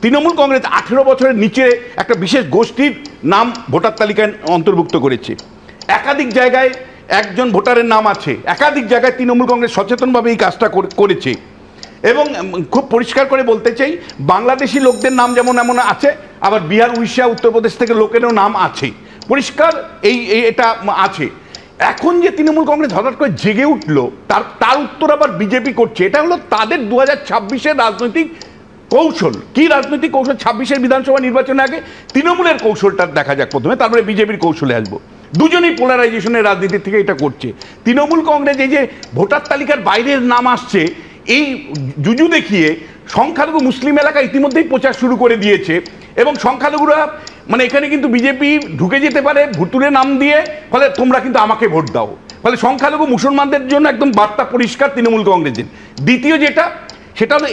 তৃণমূল কংগ্রেস 18 বছরের নিচে একটা বিশেষ গোষ্ঠীর নাম ভোটার তালিকায় অন্তর্ভুক্ত করেছে। একাধিক জায়গায় একজন ভোটারের নাম আছে, একাধিক জায়গায় তৃণমূল কংগ্রেস সচেতনভাবে এই কাজটা করেছে। এবং খুব পরিষ্কার করে বলতে চাই, বাংলাদেশি লোকদের নাম যেমন এমন আছে, আবার বিহার, উড়িষ্যা, উত্তরপ্রদেশ থেকে লোকেরও নাম আছে, পরিষ্কার এটা আছে। এখন যে তৃণমূল কংগ্রেস হঠাৎ করে জেগে উঠলো, তার উত্তর আবার বিজেপি করছে। এটা হলো তাদের 2026-এর রাজনৈতিক কৌশল। কি রাজনৈতিক কৌশল? 26-এর বিধানসভা নির্বাচনের আগে তৃণমূলের কৌশলটা দেখা যাক প্রথমে, তারপরে বিজেপির কৌশলে আসবো। দুজনেই পোলারাইজেশনের রাজনীতি থেকে এটা করছে। তৃণমূল কংগ্রেস এই যে ভোটার তালিকার বাইরের নাম আসছে, এই জুজু দেখিয়ে সংখ্যালঘু মুসলিম এলাকা ইতিমধ্যেই প্রচার শুরু করে দিয়েছে এবং সংখ্যালঘুরা মানে এখানে কিন্তু বিজেপি ঢুকে যেতে পারে ভুতুরে নাম দিয়ে, ফলে তোমরা কিন্তু আমাকে ভোট দাও। ফলে সংখ্যালঘু মুসলমানদের জন্য একদম বার্তা পরিষ্কার তৃণমূল কংগ্রেসের। দ্বিতীয় সেটা হলো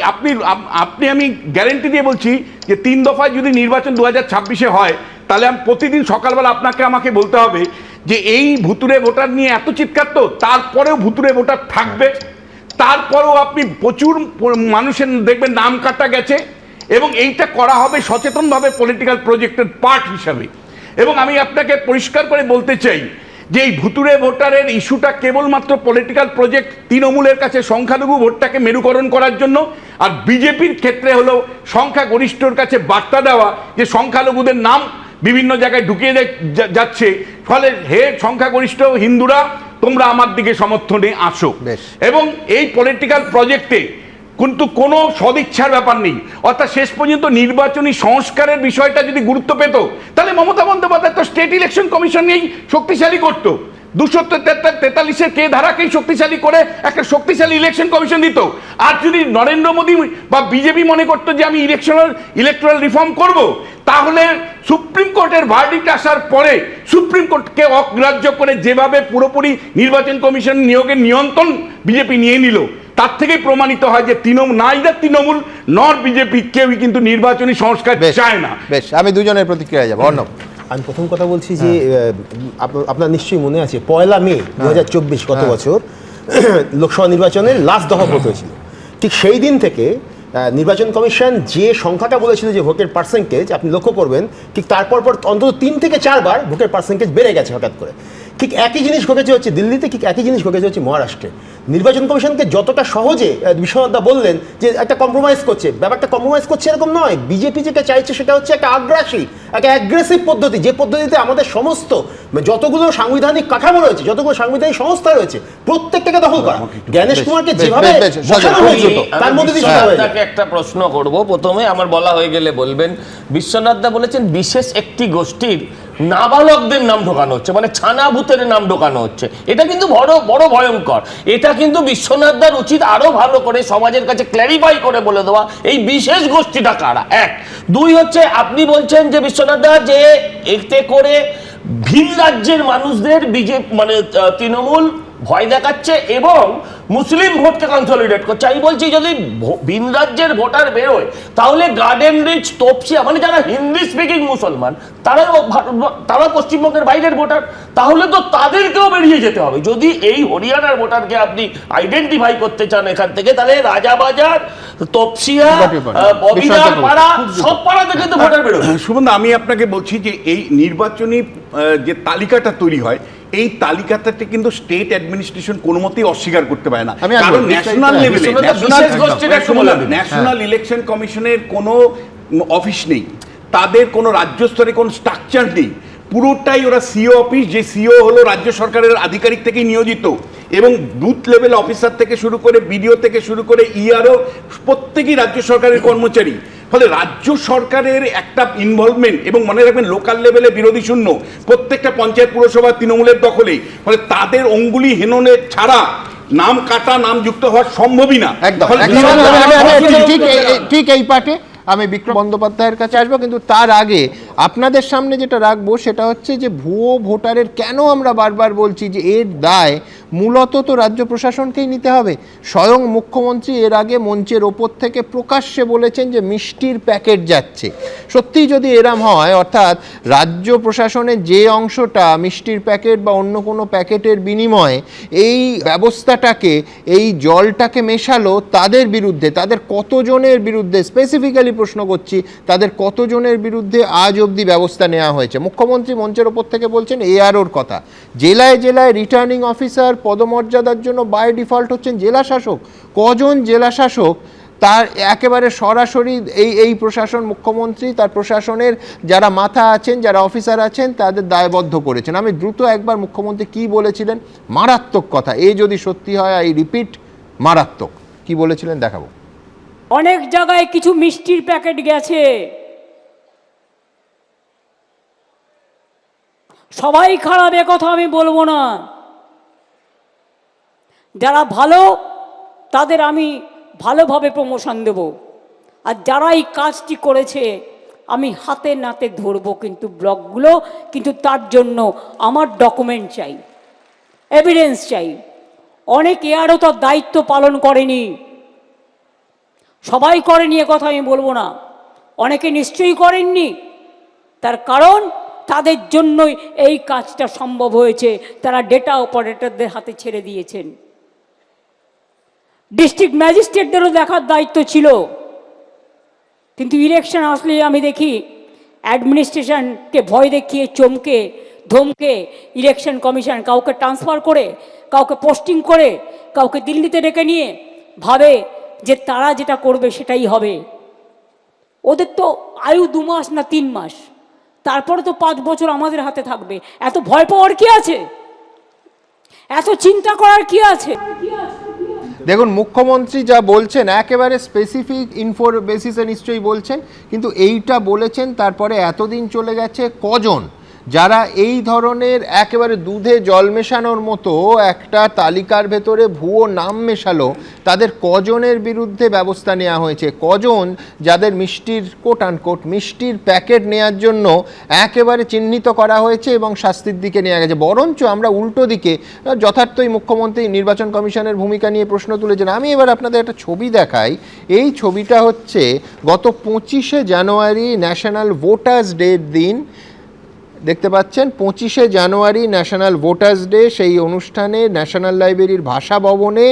আপনি আমি গ্যারেন্টি দিয়ে বলছি যে 3 দফায় যদি নির্বাচন 2026-এ হয়, তাহলে আমি প্রতিদিন সকালবেলা আমাকে বলতে হবে যে এই ভুতুরে ভোটার নিয়ে এত চিৎকার, তো তারপরেও ভুতুরে ভোটার থাকবে, তারপরেও আপনি প্রচুর মানুষের দেখবেন নাম কাটা গেছে এবং এইটা করা হবে সচেতনভাবে পলিটিক্যাল প্রজেক্টের পার্ট হিসাবে। এবং আমি আপনাকে পরিষ্কার করে বলতে চাই যে এই ভুতুরে ভোটারের ইস্যুটা কেবলমাত্র পলিটিক্যাল প্রজেক্ট তৃণমূলের কাছে সংখ্যালঘু ভোটটাকে মেরুকরণ করার জন্য, আর বিজেপির ক্ষেত্রে হলো সংখ্যাগরিষ্ঠর কাছে বার্তা দেওয়া যে সংখ্যালঘুদের নাম বিভিন্ন জায়গায় ঢুকিয়ে যাচ্ছে, ফলে হে সংখ্যাগরিষ্ঠ হিন্দুরা তোমরা আমার দিকে সমর্থনে আসো। এবং এই পলিটিক্যাল প্রজেক্টে কিন্তু কোনো সদিচ্ছার ব্যাপার নেই। অর্থাৎ শেষ পর্যন্ত নির্বাচনী সংস্কারের বিষয়টা যদি গুরুত্ব পেত, তাহলে মমতা বন্দ্যোপাধ্যায় তো স্টেট ইলেকশন কমিশন নিয়েই শক্তিশালী করতো। 243-এর কে ধারাকেই শক্তিশালী করে একটা শক্তিশালী ইলেকশন কমিশন দিত। আর যদি নরেন্দ্র মোদী বা বিজেপি মনে করতো যে আমি ইলেকট্রাল রিফর্ম করব, তাহলে সুপ্রিম কোর্টের ভার্ডিক্ট আসার পরে সুপ্রিম কোর্টকে অগ্রাহ্য করে যেভাবে পুরোপুরি নির্বাচন কমিশন নিয়োগের নিয়ন্ত্রণ বিজেপি নিয়ে নিল, তার থেকেই প্রমাণিত হয় যে তৃণমূল নর বিজেপি কেউই কিন্তু নির্বাচনী সংস্কার চায় না। বেশ, আমি দুজনের প্রতিক্রিয়া যাবো। অর্ণব, আমি প্রথম কথা বলছি যে আপনার নিশ্চয়ই মনে আছে 1 মে 2024 গত বছর লোকসভা নির্বাচনের লাস্ট দফা ভোট হয়েছিল। ঠিক সেই দিন থেকে নির্বাচন কমিশন যে সংখ্যাটা বলেছিল যে ভোটের পার্সেন্টেজ, আপনি লক্ষ্য করবেন ঠিক তারপর অন্তত 3 থেকে 4 বার ভোটের পার্সেন্টেজ বেড়ে গেছে হঠাৎ করে। ঠিক একই জিনিস ঘটেছে হচ্ছে দিল্লিতে, ঠিক একই জিনিস ঘটেছে হচ্ছে মহারাষ্ট্রে। নির্বাচন কমিশনকে যতটা সহজে বিশ্বনাথ বললেন যে একটা কম্প্রোমাইজ করছে, ব্যাপারটা কম্প্রোমাইজ করছে এরকম নয়। বিজেপি যেটা চাইছে সেটা হচ্ছে একটা আগ্রাসী, একটা অ্যাগ্রেসিভ পদ্ধতি, যে পদ্ধতিতে আমাদের সমস্ত যতগুলো সাংবিধানিক কাঠামো রয়েছে, যতগুলো সাংবিধানিক সংস্থা রয়েছে, প্রত্যেকটাকে দখল করা। জ্ঞানেশ কুমারকে যেভাবে বসানো হয়েছিল তার মধ্যে দিয়ে আপনাকে একটা প্রশ্ন করব। প্রথমে আমার বলা হয়ে গেলে বলবেন, বিশ্বনাথ দা বলেছেন বিশেষ একটি গোষ্ঠীর নাবালকদের নাম ঢোকানো হচ্ছে, মানে ছানা ভূতের নাম ঢোকানো হচ্ছে। এটা কিন্তু বড় ভয়ঙ্কর। এটা কিন্তু বিশ্বনাথ দার উচিত আরো ভালো করে সমাজের কাছে ক্ল্যারিফাই করে বলে দেওয়া এই বিশেষ গোষ্ঠীটা কারা। 1, 2 হচ্ছে আপনি বলছেন যে বিশ্বনাথ দা যে এতে করে ভিন রাজ্যের মানুষদের মানে তৃণমূল ভয় দেখাচ্ছে এবং মুসলিম ভোটকে কনসলিডেট করছে। আমি বলছি যদি ভিন রাজ্যের ভোটার বেরোয়, তাহলে গার্ডেন রিচ, তপসিয়া, মানে যারা হিন্দি স্পিকিং মুসলমান, তারা পশ্চিমবঙ্গের বাইরের ভোটার, তাহলে তো তাদেরকেও বেরিয়ে যেতে হবে। যদি এই হরিয়ানার ভোটারকে আপনি আইডেন্টিফাই করতে চান এখান থেকে, তাহলে রাজাবাজার, তপসিয়া, ববিদার পাড়া, সব পাড়া থেকে তো ভোটার বেরোবে। শুভন, আমি আপনাকে বলছি যে এই নির্বাচনী যে তালিকাটা তৈরি হয়, এই তালিকাটাতে কিন্তু স্টেট অ্যাডমিনিস্ট্রেশন কোনো মতেই অস্বীকার করতে পারে না, কারণ ন্যাশনাল লেভেলে ন্যাশনাল ইলেকশন কমিশনের কোনো অফিস নেই, তাদের কোনো রাজ্য স্তরে কোনো স্ট্রাকচার নেই। পুরোটাই ওরা সিও অফিস, যে সিও হলো রাজ্য সরকারের আধিকারিক থেকে নিয়োজিত, এবং বুথ লেভেল অফিসার থেকে শুরু করে বিডিও থেকে শুরু করে ইআরও প্রত্যেকেই রাজ্য সরকারের কর্মচারী। ফলে রাজ্য সরকারের একটা ইনভলভমেন্ট, এবং মনে রাখবেন লোকাল লেভেলে বিরোধী শূন্য, প্রত্যেকটা পঞ্চায়েত পুরসভা তৃণমূলের দখলে। ফলে তাদের অঙ্গুলি হেননের ছাড়া নাম কাটা, নাম যুক্ত হওয়া সম্ভবই না। ঠিক এই পার্টে আমি বিক্রম বন্দ্যোপাধ্যায়ের কাছে আসবো, কিন্তু তার আগে আপনাদের সামনে যেটা রাখবো সেটা হচ্ছে যে ভুয়ো ভোটারের কেন আমরা বারবার বলছি যে এর দায় মূলত তো রাজ্য প্রশাসনকেই নিতে হবে। স্বয়ং মুখ্যমন্ত্রী এর আগে মঞ্চের ওপর থেকে প্রকাশ্যে বলেছেন যে মিষ্টির প্যাকেট যাচ্ছে। সত্যিই যদি এরম হয়, অর্থাৎ রাজ্য প্রশাসনের যে অংশটা মিষ্টির প্যাকেট বা অন্য কোনো প্যাকেটের বিনিময়ে এই ব্যবস্থাটাকে, এই জলটাকে মেশালো, তাদের বিরুদ্ধে, তাদের কতজনের বিরুদ্ধে, স্পেসিফিক্যালি প্রশ্ন করছি, তাদের কতজনের বিরুদ্ধে আজ অবধি ব্যবস্থা নেওয়া হয়েছে? মুখ্যমন্ত্রী মঞ্চের ওপর থেকে বলছেন এআরওর কথা। জেলায় জেলায় রিটার্নিং অফিসার পদমর্যাদার জন্য বাই ডিফল্ট হচ্ছেন জেলা শাসক। কজন জেলা শাসক তার একেবারে সরাসরি এই প্রশাসন, মুখ্যমন্ত্রী তার প্রশাসনের যারা মাথা আছেন, যারা অফিসার আছেন, তাদের দায়বদ্ধ করেছেন। আমি দ্রুত একবার মুখ্যমন্ত্রী কি বলেছিলেন, মারাত্মক কথা, এই যদি সত্যি হয়, এই রিপিট, মারাত্মক কি বলেছিলেন দেখাবো। অনেক জায়গায় কিছু মিষ্টির প্যাকেট গেছে, সবাই খারাপ এ কথা আমি বলবো না। যারা ভালো তাদের আমি ভালোভাবে প্রমোশন দেব, আর যারা এই কাজটি করেছে আমি হাতে নাতে ধরবো কিন্তু ব্লকগুলো, কিন্তু তার জন্য আমার ডকুমেন্ট চাই, এভিডেন্স চাই। অনেকে আরও তার দায়িত্ব পালন করেনি, সবাই করেনি এ কথা আমি বলবো না, অনেকে নিশ্চয়ই করেননি। তার কারণ তাদের জন্যই এই কাজটা সম্ভব হয়েছে, তারা ডেটা অপারেটরদের হাতে ছেড়ে দিয়েছেন। ডিস্ট্রিক্ট ম্যাজিস্ট্রেটদেরও দেখার দায়িত্ব ছিল, কিন্তু ইলেকশন আসলে আমি দেখি অ্যাডমিনিস্ট্রেশনকে ভয় দেখিয়ে, চমকে ধমকে ইলেকশন কমিশন কাউকে ট্রান্সফার করে, কাউকে পোস্টিং করে, কাউকে দিল্লিতে ডেকে নিয়ে ভাবে যে তারা যেটা করবে সেটাই হবে। ওদের তো আয়ু 2 মাস না 3 মাস, তারপরে তো 5 বছর আমাদের হাতে থাকবে। এত ভয় পাওয়ার কি আছে? এত চিন্তা করার কি আছে? দেখুন মুখ্যমন্ত্রী যা বলছেন একেবারে স্পেসিফিক ইনফোর বেসিসে নিশ্চয়ই বলছেন, কিন্তু এইটা বলেছেন তারপরে এতদিন চলে গেছে, কজন যারা এই ধরনের একেবারে দুধে জল মেশানোর মতো একটা তালিকার ভেতরে ভুয়ো নাম মেশালো, তাদের কজনের বিরুদ্ধে ব্যবস্থা নেওয়া হয়েছে? কজন যাদের মিষ্টির কোট আনকোট মিষ্টির প্যাকেট নেওয়ার জন্য একেবারে চিহ্নিত করা হয়েছে এবং শাস্তির দিকে নেওয়া গেছে? বরঞ্চ আমরা উল্টো দিকে, যথার্থই মুখ্যমন্ত্রী নির্বাচন কমিশনের ভূমিকা নিয়ে প্রশ্ন তুলেছেন। আমি এবার আপনাদের একটা ছবি দেখাই। এই ছবিটা হচ্ছে গত 25শে জানুয়ারি ন্যাশনাল ভোটার্স ডের দিন, দেখতে পাচ্ছেন 25শে জানুয়ারি ন্যাশনাল ভোটার্স ডে। সেই অনুষ্ঠানে ন্যাশনাল লাইব্রেরির ভাষা ভবনে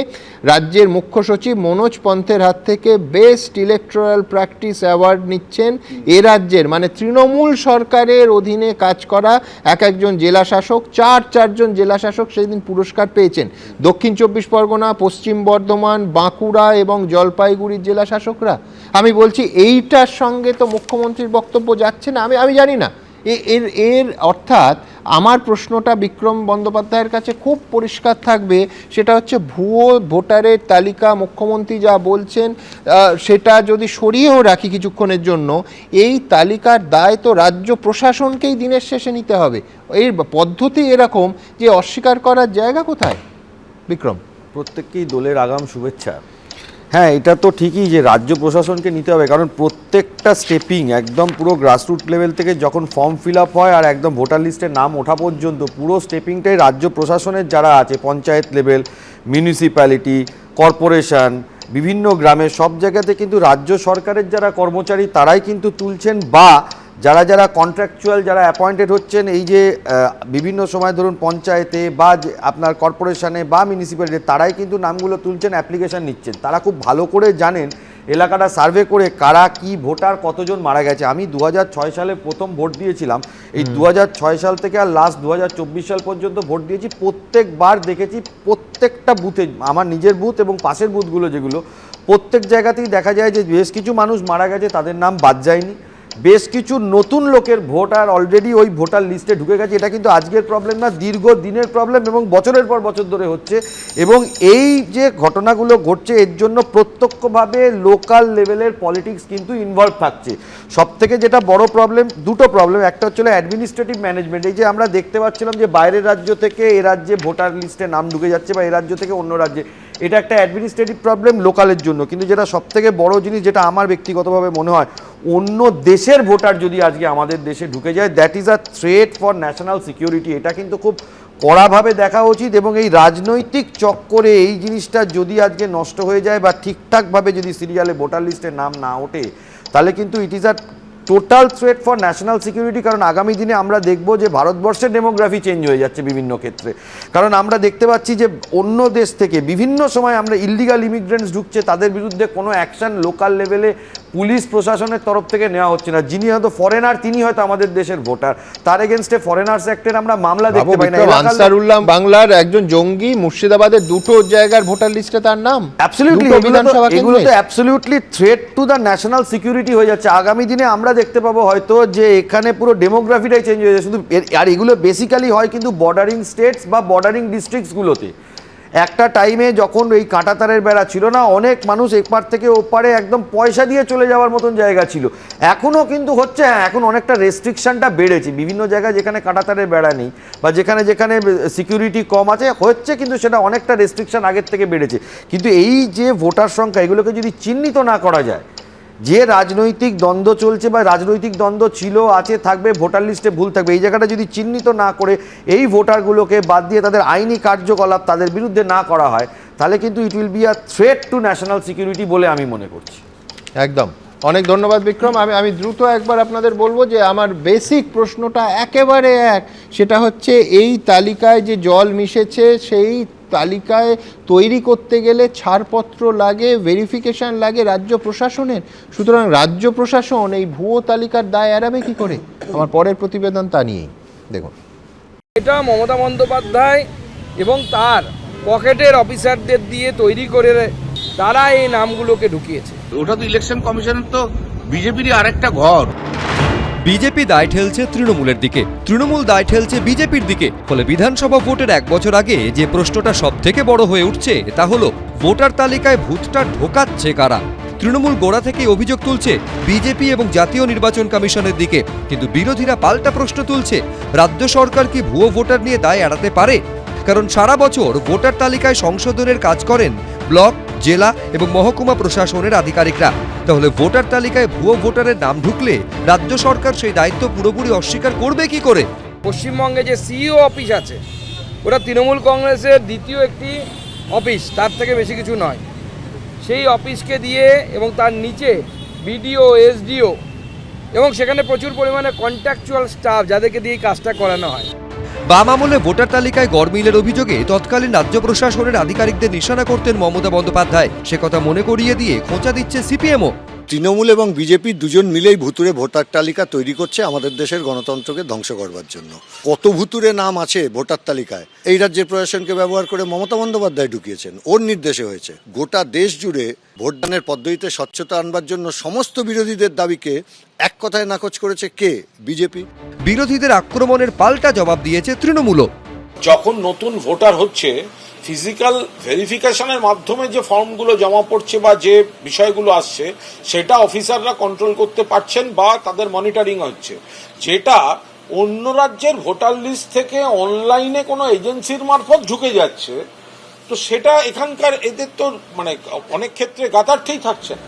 রাজ্যের মুখ্য সচিব মনোজ পন্থের হাত থেকে বেস্ট ইলেকটোরাল প্র্যাকটিস অ্যাওয়ার্ড নিচ্ছেন এ রাজ্যের, মানে তৃণমূল সরকারের অধীনে কাজ করা একজন জেলা শাসক। চারজন জেলা শাসক সেই দিন পুরস্কার পেয়েছেন। দক্ষিণ 24 পরগনা, পশ্চিম বর্ধমান, বাঁকুড়া এবং জলপাইগুড়ির জেলা শাসকরা। আমি বলছি এইটার সঙ্গে তো মুখ্যমন্ত্রীর বক্তব্য যাচ্ছে না। আমি জানি না এর অর্থাৎ আমার প্রশ্নটা বিক্রম বন্দ্যোপাধ্যায়ের কাছে খুব পরিষ্কার থাকবে, সেটা হচ্ছে ভুয়ো ভোটারের তালিকা মুখ্যমন্ত্রী যা বলছেন সেটা যদি সরিয়েও রাখি কিছুক্ষণের জন্য, এই তালিকার দায় তো রাজ্য প্রশাসনকেই দিনের শেষে নিতে হবে। এই পদ্ধতি এরকম যে অস্বীকার করার জায়গা কোথায়? বিক্রম, প্রত্যেককেই দোলের আগাম শুভেচ্ছা। হ্যাঁ, এটা তো ঠিকই যে রাজ্য প্রশাসনকে নিতে হবে, কারণ প্রত্যেকটা স্টেপিং একদম পুরো গ্রাসরুট লেভেল থেকে যখন ফর্ম ফিল আপ হয় আর একদম ভোটার লিস্টের নাম ওঠা পর্যন্ত পুরো স্টেপিংটাই রাজ্য প্রশাসনের যারা আছে, পঞ্চায়েত লেভেল, মিউনিসিপ্যালিটি, কর্পোরেশন, বিভিন্ন গ্রামের সব জায়গাতে কিন্তু রাজ্য সরকারের যারা কর্মচারী তারাই কিন্তু তুলছেন, বা যারা কন্ট্রাকচুয়াল যারা অ্যাপয়েন্টেড হচ্ছেন এই যে বিভিন্ন সময় ধরুন পঞ্চায়েতে বা আপনার কর্পোরেশনে বা মিউনিসিপ্যালিটি, তারাই কিন্তু নামগুলো তুলছেন, অ্যাপ্লিকেশন নিচ্ছেন। তারা খুব ভালো করে জানেন এলাকাটা সার্ভে করে কারা কি ভোটার কতজন মারা গেছে। আমি 2006 সালে প্রথম ভোট দিয়েছিলাম, এই 2006 সাল থেকে আর লাস্ট 2024 সাল পর্যন্ত ভোট দিয়েছি। প্রত্যেকবার দেখেছি প্রত্যেকটা বুথে, আমার নিজের বুথ এবং পাশের বুথগুলো যেগুলো, প্রত্যেক জায়গাতেই দেখা যায় যে বেশ কিছু মানুষ মারা গেছে, তাদের নাম বাদ যায়নি। বেশ কিছু নতুন লোকের ভোটার অলরেডি ওই ভোটার লিস্টে ঢুকে গেছে। এটা কিন্তু আজকের প্রবলেম না, দীর্ঘ দিনের প্রবলেম এবং বছরের পর বছর ধরে হচ্ছে। এবং এই যে ঘটনাগুলো ঘটছে এর জন্য প্রত্যক্ষভাবে লোকাল লেভেলের পলিটিক্স কিন্তু ইনভলভ থাকছে। সবথেকে যেটা বড় প্রবলেম, দুটো প্রবলেম, একটা হচ্ছিল অ্যাডমিনিস্ট্রেটিভ ম্যানেজমেন্ট। এই যে আমরা দেখতে পাচ্ছিলাম যে বাইরের রাজ্য থেকে এ রাজ্যে ভোটার লিস্টে নাম ঢুকে যাচ্ছে বা এ রাজ্য থেকে অন্য রাজ্যে, এটা একটা অ্যাডমিনিস্ট্রেটিভ প্রবলেম লোকালের জন্য। কিন্তু যেটা সবথেকে বড় জিনিস, যেটা আমার ব্যক্তিগতভাবে মনে হয়, অন্য দেশের ভোটার যদি আজকে আমাদের দেশে ঢুকে যায়, that is a threat for national security. এটা কিন্তু খুব কড়াভাবে দেখা উচিত, এবং এই রাজনৈতিক চক্করে এই জিনিসটা যদি আজকে নষ্ট হয়ে যায় বা ঠিকঠাকভাবে যদি সিরিয়ালে ভোটার লিস্টের নাম না ওঠে, তাহলে কিন্তু it is a total threat for national security. কারণ আগামী দিনে আমরা দেখব যে ভারতবর্ষের ডেমোগ্রাফি চেঞ্জ হয়ে যাচ্ছে বিভিন্ন ক্ষেত্রে। কারণ আমরা দেখতে পাচ্ছি যে অন্য দেশ থেকে বিভিন্ন সময় আমরা ইললিগাল ইমিগ্রেন্টস ঢুকছে, তাদের বিরুদ্ধে কোনো অ্যাকশন লোকাল লেভেলে পুলিশ প্রশাসনের তরফ থেকে নেওয়া হচ্ছে না। যিনি হয়তো ফরেনার, তিনি হয়তো আমাদের দেশের ভোটার, তার এগেনস্টে ফরেনার্স অ্যাক্টের আমরা মামলা দেখতে পাই না। আনসারুল্লাহ বাংলার একজন জঙ্গি, মুর্শিদাবাদের দুটো জায়গার ভোটার লিস্টে তার নাম। অ্যাবসলিউটলি, এগুলো তো absolutely threat to the national security হয়ে যাচ্ছে। আগামী দিনে আমরা দেখতে পাবো হয়তো যে এখানে পুরো ডেমোগ্রাফিটাই চেঞ্জ হয়ে যাচ্ছে শুধু। আর এগুলো বেসিক্যালি হয় কিন্তু বর্ডারিং স্টেটস বা বর্ডারিং ডিস্ট্রিক্টসগুলোতে। একটা টাইমে যখন এই কাঁটাতারের বেড়া ছিল না, অনেক মানুষ এপার থেকে ওপারে একদম পয়সা দিয়ে চলে যাওয়ার মতন জায়গা ছিল। এখনও কিন্তু হচ্ছে, হ্যাঁ এখন অনেকটা রেস্ট্রিকশনটা বেড়েছে বিভিন্ন জায়গায়, যেখানে কাঁটাতারের বেড়া নেই বা যেখানে যেখানে সিকিউরিটি কম আছে হচ্ছে, কিন্তু সেটা অনেকটা রেস্ট্রিকশন আগের থেকে বেড়েছে। কিন্তু এই যে ভোটার সংখ্যা, এগুলোকে যদি চিহ্নিত না করা যায়, যে রাজনৈতিক দ্বন্দ্ব চলছে বা রাজনৈতিক দ্বন্দ্ব ছিল, আছে, থাকবে, ভোটার লিস্টে ভুল থাকবে, এই জায়গাটা যদি চিহ্নিত না করে এই ভোটারগুলোকে বাদ দিয়ে তাদের আইনি কার্যকলাপ তাদের বিরুদ্ধে না করা হয়, তাহলে কিন্তু it will be a threat to national security বলে আমি মনে করছি। একদম, অনেক ধন্যবাদ বিক্রম। আমি দ্রুত একবার আপনাদের বলবো যে আমার বেসিক প্রশ্নটা একেবারে এক, সেটা হচ্ছে এই তালিকায় যে জল মিশেছে, সেই তালিকায় তৈরি করতে গেলে ছাড়পত্র লাগে, ভেরিফিকেশন লাগে রাজ্য প্রশাসনের। সুতরাং রাজ্য প্রশাসন এই ভুয়ো তালিকার দায় এড়াবে কি করে? আমার পরের প্রতিবেদন তা নিয়েই দেখুন। এটা মমতা বন্দ্যোপাধ্যায় এবং তার পকেটের অফিসারদের দিয়ে তৈরি করে তারা এই নামগুলোকে ঢুকিয়েছে। ওটা তো ইলেকশন কমিশনের তো বিজেপিরই আরেকটা ঘর। বিজেপি দায় ঠেলছে তৃণমূলের দিকে, তৃণমূল দায় ঠেলছে বিজেপির দিকে। ফলে বিধানসভা ভোটের 1 বছর আগে যে প্রশ্নটা সব থেকে বড় হয়ে উঠছে তা হলো ভোটার তালিকায় ভূতটা ঢোকাচ্ছে কারা। তৃণমূল গোড়া থেকেই অভিযোগ তুলছে বিজেপি এবং জাতীয় নির্বাচন কমিশনের দিকে, কিন্তু বিরোধীরা পাল্টা প্রশ্ন তুলছে, রাজ্য সরকার কি ভুয়ো ভোটার নিয়ে দায় এড়াতে পারে? কারণ সারা বছর ভোটার তালিকায় সংশোধনের কাজ করেন ব্লক, জেলা এবং মহকুমা প্রশাসনের আধিকারিকরা। তাহলে ভোটার তালিকায় ভুয়ো ভোটারের নাম ঢুকলে রাজ্য সরকার সেই দায়িত্ব পুরোপুরি অস্বীকার করবে কি করে? পশ্চিমবঙ্গে যে সিইও অফিস আছে, ওটা তৃণমূল কংগ্রেসের দ্বিতীয় একটি অফিস, তার থেকে বেশি কিছু নয়। সেই অফিসকে দিয়ে এবং তার নিচে বিডিও, এসডিও এবং সেখানে প্রচুর পরিমাণে কন্ট্রাকচুয়াল স্টাফ, যাদেরকে দিয়ে কাজটা করানো হয়। বাম আমলে ভোটার তালিকায় গড়মিলের অভিযোগে তৎকালীন রাজ্য প্রশাসনের আধিকারিকদের নিশানা করতেন মমতা বন্দ্যোপাধ্যায়। সে কথা মনে করিয়ে দিয়ে খোঁচা দিচ্ছে সিপিএমও। তৃণমূল এবং বিজেপি দুজন মিলেই ভুতুরে ভোটার তালিকা তৈরি করছে আমাদের দেশের গণতন্ত্রকে ধ্বংস করবার জন্য। কত ভুতুরে নাম আছে ভোটার তালিকায়, এই রাজ্যের প্রশাসনকে ব্যবহার করে মমতা বন্দ্যোপাধ্যায় ঢুকিয়েছেন, ওর নির্দেশে হয়েছে। গোটা দেশ জুড়ে ভোটদানের পদ্ধতিতে স্বচ্ছতা আনবার জন্য সমস্ত বিরোধীদের দাবিকে এক কথায় নাকচ করেছে কে? বিজেপি। বিরোধীদের আক্রমণের পাল্টা জবাব দিয়েছে তৃণমূলও। যখন নতুন ভোটার হচ্ছে, ফিজিক্যাল ভেরিফিকেশনের মাধ্যমে যে ফর্মগুলো জমা পড়ছে বা যে বিষয়গুলো আসছে, সেটা অফিসাররা কন্ট্রোল করতে পারছেন বা তাদের মনিটরিং হচ্ছে। যেটা অন্য রাজ্যের ভোটার লিস্ট থেকে অনলাইনে কোনো এজেন্সির মারফত ঢুকে যাচ্ছে, তো সেটা এখানকার এদের তো মানে অনেক ক্ষেত্রে গাতার্থেই থাকছে না।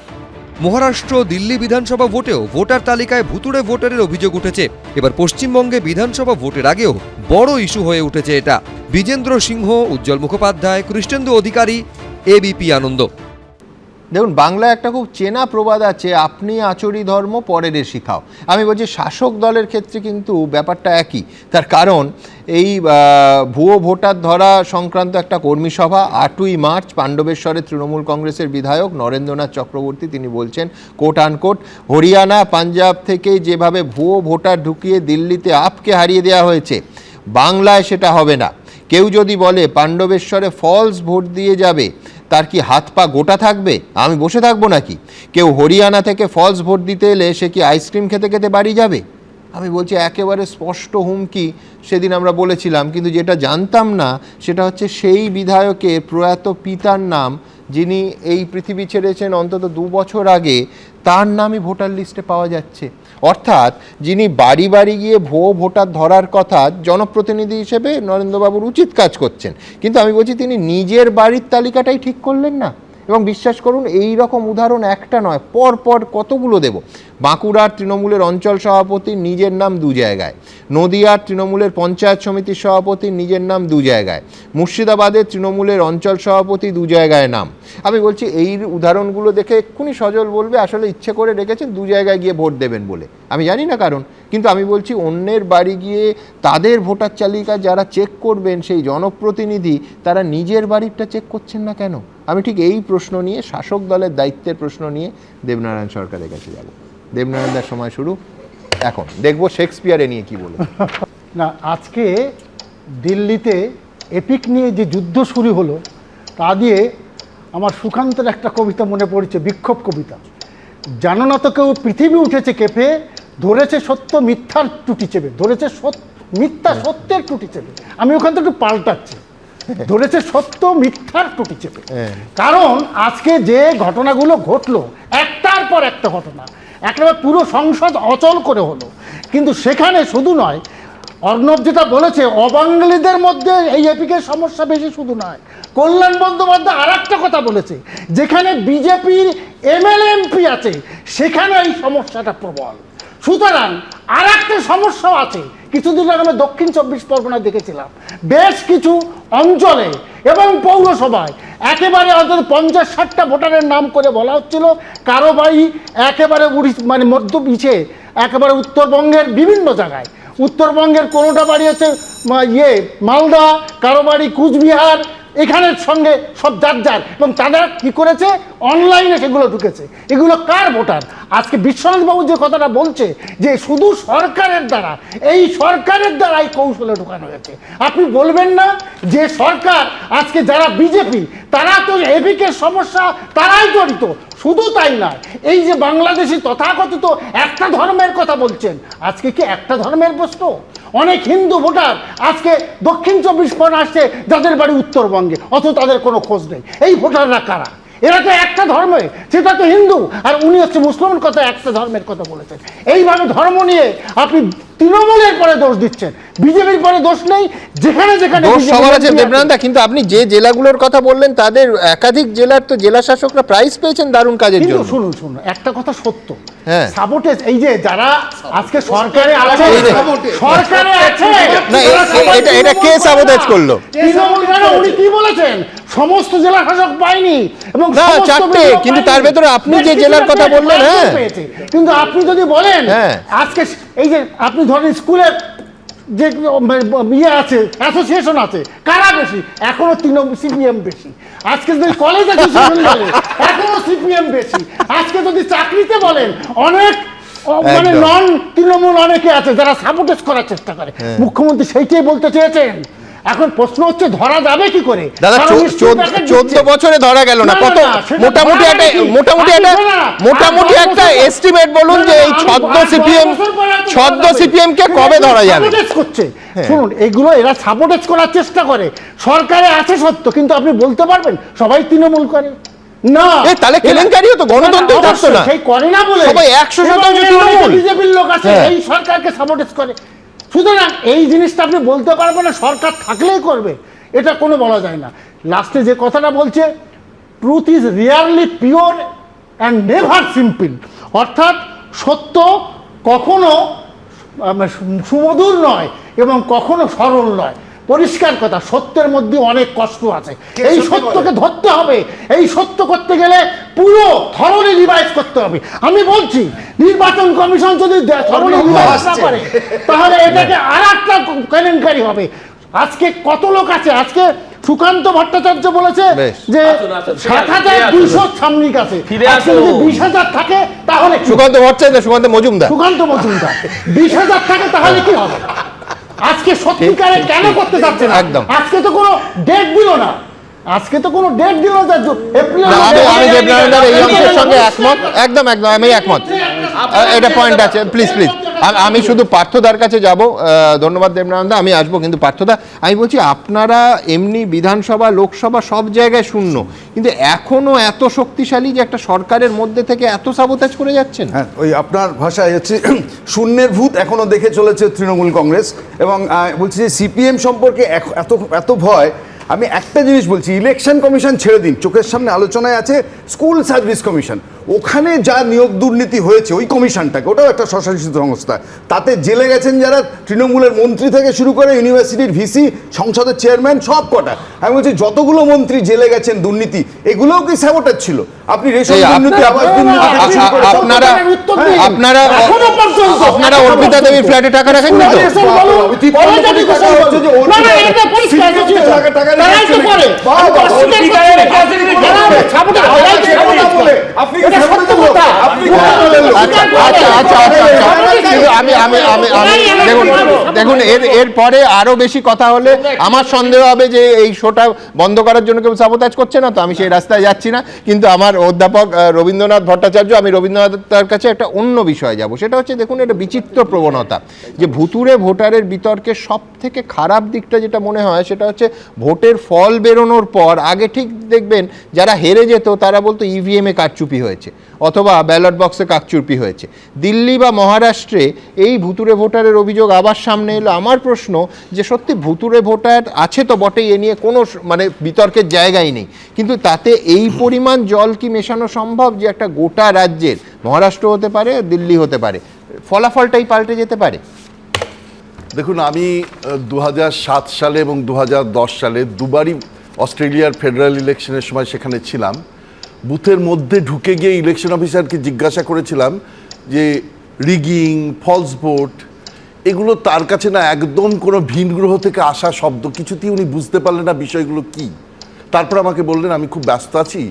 মহারাষ্ট্র, দিল্লি বিধানসভা ভোটেও ভোটার তালিকায় ভুতুড়ে ভোটারের অভিযোগ উঠেছে। এবার পশ্চিমবঙ্গে বিধানসভা ভোটের আগেও বড় ইস্যু হয়ে উঠেছে এটা। বিজেন্দ্র সিংহ, উজ্জ্বল মুখোপাধ্যায়, কৃষ্ণেন্দু অধিকারী, এবিপি আনন্দ। দেখুন, বাংলায় একটা খুব চেনা প্রবাদ আছে, আপনি আচরি ধর্ম পরের শিখাও। আমি বলছি শাসক দলের ক্ষেত্রে কিন্তু ব্যাপারটা একই। তার কারণ এই ভুয়ো ভোটার ধরা সংক্রান্ত একটা কর্মী সভা 8ই মার্চ পাণ্ডবেশ্বরে তৃণমূল কংগ্রেসের বিধায়ক নরেন্দ্রনাথ চক্রবর্তী তিনি বলছেন, কোট আনকোট, হরিয়ানা, পাঞ্জাব থেকে যেভাবে ভুয়ো ভোটার ঢুকিয়ে দিল্লিতে আপকে হারিয়ে দেওয়া হয়েছে, বাংলায় সেটা হবে না। কেউ যদি বলে পাণ্ডবেশ্বরে ফলস ভোট দিয়ে যাবে, তার কি হাত পা গোটা থাকবে? আমি বসে থাকবো নাকি? কেউ হরিয়ানা থেকে ফলস ভোট দিতে এলে সে কি আইসক্রিম খেতে খেতে বাড়ি যাবে? আমি বলছি একেবারে স্পষ্ট হুমকি সেদিন আমরা বলেছিলাম, কিন্তু যেটা জানতাম না সেটা হচ্ছে সেই বিধায়কের প্রয়াত পিতার নাম, যিনি এই পৃথিবী ছেড়েছেন অন্তত 2 বছর আগে, তার নামই ভোটার লিস্টে পাওয়া যাচ্ছে। অর্থাৎ যিনি বাড়ি বাড়ি গিয়ে ভুয়ো ভোটার ধরার কথা জনপ্রতিনিধি হিসেবে নরেন্দ্রবাবুর উচিত কাজ করছেন, কিন্তু আমি বলছি তিনি নিজের বাড়ির তালিকাটাই ঠিক করলেন না। এবং বিশ্বাস করুন এই রকম উদাহরণ একটা নয়, পর পর কতগুলো দেব। বাঁকুড়ার তৃণমূলের অঞ্চল সভাপতির নিজের নাম 2 জায়গায়, নদিয়ার তৃণমূলের পঞ্চায়েত সমিতির সভাপতির নিজের নাম 2 জায়গায়, মুর্শিদাবাদের তৃণমূলের অঞ্চল সভাপতি 2 জায়গায় নাম। আমি বলছি এই উদাহরণগুলো দেখে এক্ষুনি সজল বলবে আসলে ইচ্ছে করে রেখেছেন 2 জায়গায় গিয়ে ভোট দেবেন বলে, আমি জানি না কারণ, কিন্তু আমি বলছি অন্যের বাড়ি গিয়ে তাদের ভোটার তালিকা যারা চেক করবেন সেই জনপ্রতিনিধি তারা নিজের বাড়িরটা চেক করছেন না কেন? আমি ঠিক এই প্রশ্ন নিয়ে, শাসক দলের দায়িত্বের প্রশ্ন নিয়ে দেবনারায়ণ সরকারের কাছে যাব। দেবনারায়ণদার সময় শুরু, এখন দেখবো শেক্সপিয়ারে নিয়ে কি বলে। না, আজকে দিল্লিতে এপিক নিয়ে যে যুদ্ধ শুরু হলো তা দিয়ে আমার সুকান্তের একটা কবিতা মনে পড়ছে, বিক্ষোভ কবিতা। জানো না তো কেউ পৃথিবী উঠেছে কেঁপে, ধরেছে সত্য মিথ্যার টুটি চেপে, ধরেছে মিথ্যা সত্যের টুটি চেপে। আমি ওখান থেকে একটু পাল্টাচ্ছি, ধরেছে সত্য মিথ্যার টুটি চেপে। কারণ আজকে যে ঘটনাগুলো ঘটলো, একটার পর একটা ঘটনা, একেবারে পুরো সংসদ অচল করে হলো। কিন্তু সেখানে শুধু নয়, অর্ণব যেটা বলেছে অবাঙালিদের মধ্যে এই এপিকের সমস্যা বেশি শুধু নয়, কল্যাণ বন্দ্যোপাধ্যায় আর একটা কথা বলেছে, যেখানে বিজেপির এমএলএ এমপি আছে সেখানে এই সমস্যাটা প্রবল। সুতরাং আর একটা সমস্যাও আছে। কিছুদিন আগে আমি দক্ষিণ 24 পরগনায় দেখেছিলাম বেশ কিছু অঞ্চলে এবং পৌরসভায় একেবারে অন্তত 50-60টা ভোটারের নাম করে বলা হচ্ছিল কারো বাড়ি একেবারে মানে মধ্য পিছে একেবারে উত্তরবঙ্গের বিভিন্ন জায়গায়, উত্তরবঙ্গের কোনোটা বাড়ি হচ্ছে মালদা, কারো বাড়ি কুচবিহার, এখানের সঙ্গে সব যার এবং তারা কি করেছে অনলাইনে সেগুলো ঢুকেছে। এগুলো কার ভোটার? আজকে বিশ্বনাথবাবু যে কথাটা বলছে যে শুধু সরকারের দ্বারা, এই সরকারের দ্বারাই কৌশলে ঢোকানো হয়েছে। আপনি বলবেন না যে সরকার আজকে যারা বিজেপি তারা তো এপিকের সমস্যা তারাই জড়িত? শুধু তাই না, এই যে বাংলাদেশি তথাকথিত একটা ধর্মের কথা বলছেন, আজকে কি একটা ধর্মের প্রশ্ন? অনেক হিন্দু ভোটার আজকে দক্ষিণ 24 পরগনা আসছে যাদের বাড়ি উত্তরবঙ্গে, অথচ তাদের কোনো খোঁজ নেই। এই ভোটাররা কারা? এরা তো একটা ধর্মে, সেটা তো হিন্দু, আর উনি হচ্ছে মুসলমান কথা একটা ধর্মের কথা বলেছেন। এইভাবে ধর্ম নিয়ে আপনি তৃণমূলের পরে দোষ দিচ্ছেন, বিজেপির পরে দোষ নেই। যেখানে যেখানে সবার আছে দেবনারায়ণদা, কিন্তু আপনি যে জেলাগুলোর কথা বললেন তাদের একাধিক জেলার তো জেলা শাসকরা প্রাইজ পেয়েছেন দারুণ কাজের জন্য। শুনুন একটা কথা সত্য, সাবোটেজ, এই যে যারা আজকে সরকারে আছে, সরকারে আছে না, এটা কে সাবোটেজ করলো? উনি কি বলেছেন? সমস্ত জেলা শাসক পায়নি এবং না, 4টে, কিন্তু তার ভেতরে আপনি যে জেলার কথা বললেন, হ্যাঁ, কিন্তু আপনি যদি বলেন আজকে এই যে আপনি ধরেন স্কুলের যে ইয়ে আছে, অ্যাসোসিয়েশন আছে, কারা বেশি? এখনো তৃণমূল সিপিএম বেশি। আজকে যদি কলেজ অ্যাসোসিয়েশন বলে এখনো সিপিএম বেশি। আজকে যদি চাকরিতে বলেন অনেক মানে নন তৃণমূল অনেকে আছে যারা সাবোটেজ করার চেষ্টা করে। মুখ্যমন্ত্রী সেইটাই বলতে চেয়েছেন। এখন প্রশ্ন হচ্ছে ধরা যাবে কি করে? দাদা 14 বছরে ধরা গেল না, কত মোটামুটি একটা এস্টিমেট বলুন যে এই ছদ্ম সিপিএম কে কবে ধরা যাবে? শুনুন, এগুলো এরা সাবোটেজ করার চেষ্টা করে। সরকারে আছে সত্য, কিন্তু আপনি বলতে পারবেন সবাই তৃণমূল করে না? তাহলে কেলেঙ্কারিও তো গণতন্ত্র থাকতো না, সেই করে না বলে সবাই 100% তৃণমূল। বিজেপির লোক আছে এই সরকারকে সাবোটেজ করে। সুতরাং এই জিনিসটা আপনি বলতে পারবেন না সরকার থাকলেই করবে, এটা কোনো বলা যায় না। লাস্টে যে কথাটা বলছে, truth is rarely pure and never simple, অর্থাৎ সত্য কখনো সুমধুর নয় এবং কখনো সরল নয়। পরিষ্কার কথা, সত্যের মধ্যে অনেক কষ্ট আছে। এই সত্যকে ধরতে হবে। এই সত্য করতে গেলে পুরো থরলি রিভাইজ করতে হবে। আমি বলছি নির্বাচন কমিশন যদি থরলি রিভাইজ না করে তাহলে এটাকে আর একটা কেলেঙ্কারি হবে। আজকে কত লোক আছে, আজকে সুকান্ত ভট্টাচার্য বলেছে যে 7,200 সাময়িক আছে, যদি 20,000 থাকে তাহলে সুকান্ত মজুমদার 20,000 থাকে তাহলে কি হবে? আজকে সত্যিকারে কেন করতে যাচ্ছে না? আজকে তো কোনো ডেট দিল না, এপ্রিল। আমি দেবনারায়ণদার এই অংশের সঙ্গে একমত, একদম আমি একমত। এটা পয়েন্ট আছে, প্লিজ আমি শুধু পার্থদার কাছে যাব, ধন্যবাদ দেবনানন্দা, আমি আসবো, কিন্তু পার্থদা আমি বলছি আপনারা এমনি বিধানসভা লোকসভা সব জায়গায় শূন্য, কিন্তু এখনো এত শক্তিশালী যে একটা সরকারের মধ্যে থেকে এত সাবোতাজ করে যাচ্ছেন। হ্যাঁ, ওই আপনার ভাষায় হচ্ছে শূন্যের ভূত এখনো দেখে চলেছে তৃণমূল কংগ্রেস। এবং বলছি যে সিপিএম সম্পর্কে এত এত ভয়। আমি একটা জিনিস বলছি, ইলেকশন কমিশন ছেড়ে দিন, চোখের সামনে আলোচনায় আছে স্কুল সার্ভিস কমিশন। ওখানে যা নিয়োগ দুর্নীতি হয়েছে ওই কমিশনটাকে, ওটাও একটা স্বশাসিত সংস্থা, তাতে জেলে গেছেন যারা তৃণমূলের মন্ত্রী থেকে শুরু করে ইউনিভার্সিটির ভিসি, সংসদের চেয়ারম্যান, সব কটা। আমি বলছি যতগুলো মন্ত্রী জেলে গেছেন দুর্নীতি, এগুলোও কি স্যাবোটাজ ছিল? আপনি রেশন দুর্নীতি, আবাস দুর্নীতি, আপনারা অর্পিতা দেবীর ফ্ল্যাটে টাকা রাখেন না তো? দেখুন এর পরে আরো বেশি কথা হলে আমার সন্দেহ হবে যে এই শোটা বন্ধ করার জন্য কেউ সাবোতাজ করছে না, তো আমি সেই রাস্তায় যাচ্ছি না। কিন্তু আমার অধ্যাপক রবীন্দ্রনাথ ভট্টাচার্য, আমি রবীন্দ্রনাথের কাছে একটা অন্য বিষয়ে যাব, সেটা হচ্ছে দেখুন এটা বিচিত্র প্রবণতা যে ভুতুড়ে ভোটারের বিতর্কের সব থেকে খারাপ দিকটা যেটা মনে হয় সেটা হচ্ছে ভোটের ফল বেরোনোর পর আগে ঠিক দেখবেন যারা হেরে যেত তারা বলতো ইভিএমে কারচুপি হয়েছে অথবা ব্যালট বক্সে কারচুপি হয়েছে। দিল্লি বা মহারাষ্ট্রে এই ভুতুড়ে ভোটারের অভিযোগ আবার সামনে এলো। আমার প্রশ্ন যে সত্যি ভুতুড়ে ভোটার আছে তো বটেই, এ নিয়ে কোনো মানে বিতর্কের জায়গাই নেই, কিন্তু তাতে এই পরিমাণ জল কি মেশানো সম্ভব যে একটা গোটা রাজ্যের, মহারাষ্ট্র হতে পারে দিল্লি হতে পারে, ফলাফলটাই পাল্টে যেতে পারে? দেখুন, আমি 2007 সালে এবং 2010 সালে দুবারই অস্ট্রেলিয়ার ফেডারেল ইলেকশনের সময় সেখানে ছিলাম। বুথের মধ্যে ঢুকে গিয়ে ইলেকশন অফিসারকে জিজ্ঞাসা করেছিলাম যে রিগিং, ফলস ভোট, এগুলো তার কাছে না একদম কোনো ভিন গ্রহ থেকে আসা শব্দ, কিছুতেই উনি বুঝতে পারলেন না বিষয়গুলো কি। তারপর আমাকে বললেন আমি খুব ব্যস্ত আছি,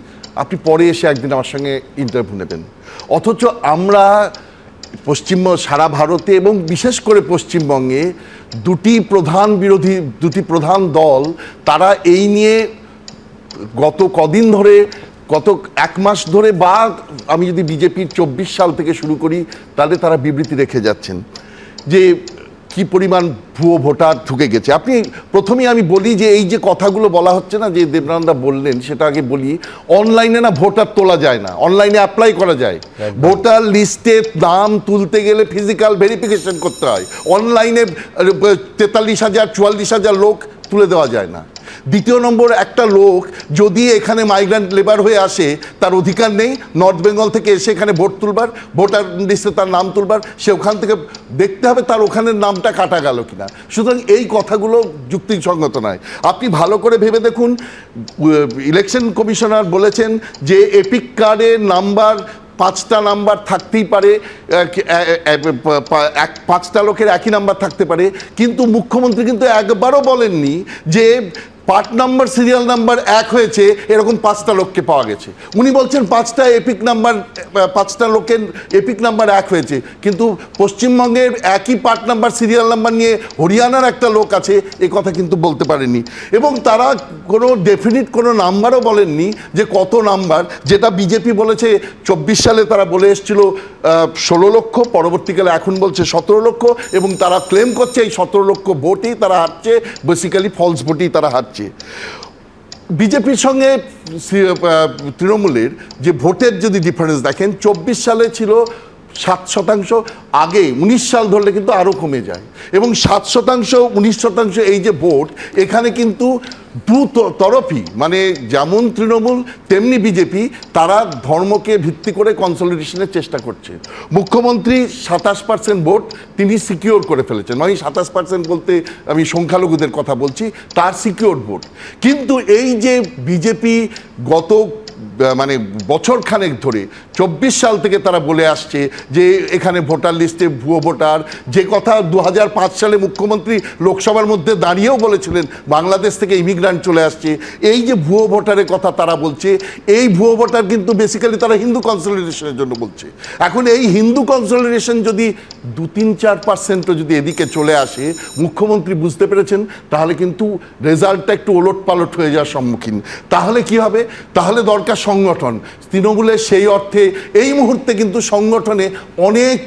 আপনি পরে এসে একদিন আমার সঙ্গে ইন্টারভিউ নেবেন। অথচ আমরা সারা ভারতে এবং বিশেষ করে পশ্চিমবঙ্গে দুটি প্রধান দল, তারা এই নিয়ে গত কদিন ধরে, গত এক মাস ধরে, বা আমি যদি বিজেপির 24 সাল থেকে শুরু করি তাহলে তারা বিবৃতি রেখে যাচ্ছেন যে কি পরিমাণ ভুয়ো ভোটার ঢুকে গেছে। আপনি প্রথমেই আমি বলি যে এই যে কথাগুলো বলা হচ্ছে না, যে দেবনানন্দা বললেন সেটা আগে বলি, অনলাইনে না ভোটার তোলা যায় না, অনলাইনে অ্যাপ্লাই করা যায়। ভোটার লিস্টে নাম তুলতে গেলে ফিজিক্যাল ভেরিফিকেশন করতে হয়, অনলাইনে 43,000 44,000 লোক তুলে দেওয়া যায় না। দ্বিতীয় নম্বর, একটা লোক যদি এখানে মাইগ্রেন্ট লেবার হয়ে আসে তার অধিকার নেই নর্থ বেঙ্গল থেকে এসে এখানে ভোট তুলবার, ভোটার লিস্টে তার নাম তুলবার, সে ওখান থেকে দেখতে হবে তার ওখানের নামটা কাটা গেল কিনা। সুতরাং এই কথাগুলো যুক্তিসঙ্গত নয়। আপনি ভালো করে ভেবে দেখুন, ইলেকশন কমিশনার বলেছেন যে এপিক কার্ডের নাম্বার 5টা নাম্বার থাকতেই পারে, 5টা লোকের একই নাম্বার থাকতে পারে, কিন্তু মুখ্যমন্ত্রী কিন্তু একবারও বলেননি যে পার্ট নাম্বার সিরিয়াল নাম্বার 1 হয়েছে এরকম 5টা লোককে পাওয়া গেছে। উনি বলছেন 5টা লোকের এপিক নাম্বার 1 হয়েছে, কিন্তু পশ্চিমবঙ্গের একই পার্ট নাম্বার সিরিয়াল নাম্বার নিয়ে হরিয়ানার একটা লোক আছে, এ কথা কিন্তু বলতে পারেননি। এবং তারা কোনো ডেফিনিট কোনো নাম্বারও বলেননি যে কত নাম্বার, যেটা বিজেপি বলেছে 24 সালে তারা বলে এসেছিল 16 লক্ষ, পরবর্তীকালে এখন বলছে 17 লক্ষ, এবং তারা ক্লেম করছে এই 17 লক্ষ ভোটেই তারা হারছে, বেসিক্যালি ফলস ভোটেই তারা হারছে। বিজেপির সঙ্গে তৃণমূলের যে ভোটের যদি ডিফারেন্স দেখেন, 24 সালে ছিল 7%, আগে 19 সাল ধরলে কিন্তু আরও কমে যায়, এবং 7%, 19% এই যে ভোট, এখানে কিন্তু দু তরফই, মানে যেমন তৃণমূল তেমনি বিজেপি, তারা ধর্মকে ভিত্তি করে কনসলিডেশনের চেষ্টা করছে। মুখ্যমন্ত্রী 27% ভোট তিনি সিকিওর করে ফেলেছেন, মানে 27% বলতে আমি সংখ্যালঘুদের কথা বলছি, তার সিকিওর ভোট। কিন্তু এই যে বিজেপি গত মানে বছরখানেক ধরে 24 সাল থেকে তারা বলে আসছে যে এখানে ভোটার লিস্টে ভুয়ো ভোটার, যে কথা 2005 সালে মুখ্যমন্ত্রী লোকসভার মধ্যে দাঁড়িয়েও বলেছিলেন বাংলাদেশ থেকে ইমিগ্রান্ট চলে আসছে, এই যে ভুয়ো ভোটারের কথা তারা বলছে, এই ভুয়ো ভোটার কিন্তু বেসিক্যালি তারা হিন্দু কনসলিডেশনের জন্য বলছে। এখন এই হিন্দু কনসলিডেশন যদি 2-3-4% যদি এদিকে চলে আসে, মুখ্যমন্ত্রী বুঝতে পেরেছেন তাহলে কিন্তু রেজাল্টটা একটু ওলট পালট হয়ে যাওয়ার সম্মুখীন। তাহলে কি হবে? তাহলে দরকার সংগঠন। তৃণমূলের সেই অর্থে এই মুহূর্তে কিন্তু সংগঠনে অনেক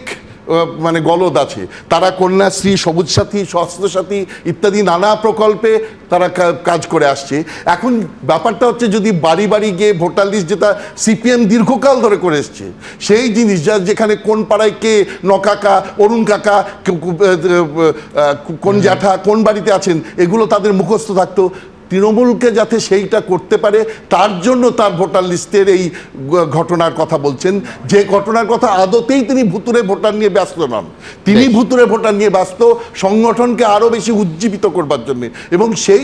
মানে গলদ আছে। তারা কন্যাশ্রী, সবুজ সাথী, স্বাস্থ্য সাথী ইত্যাদি নানা প্রকল্পে তারা কাজ করে আসছে। এখন ব্যাপারটা হচ্ছে যদি বাড়ি বাড়ি গিয়ে ভোটার লিস্ট, যেটা সিপিএম দীর্ঘকাল ধরে করে এসছে, সেই জিনিস যেখানে কোন পাড়ায় কে নকাকা, অরুণ কাকা, কোন জ্যাঠা কোন বাড়িতে আছেন, এগুলো তাদের মুখস্থ থাকতো। তৃণমূলকে যাতে সেইটা করতে পারে তার জন্য তার ভোটার লিস্টের এই ঘটনার কথা বলছেন, যে ঘটনার কথা আদতেই তিনি ভুতুরে ভোটার নিয়ে ব্যস্ত নন। তিনি ভুতুরে ভোটার নিয়ে ব্যস্ত সংগঠনকে আরো বেশি উজ্জীবিত করবার জন্য, এবং সেই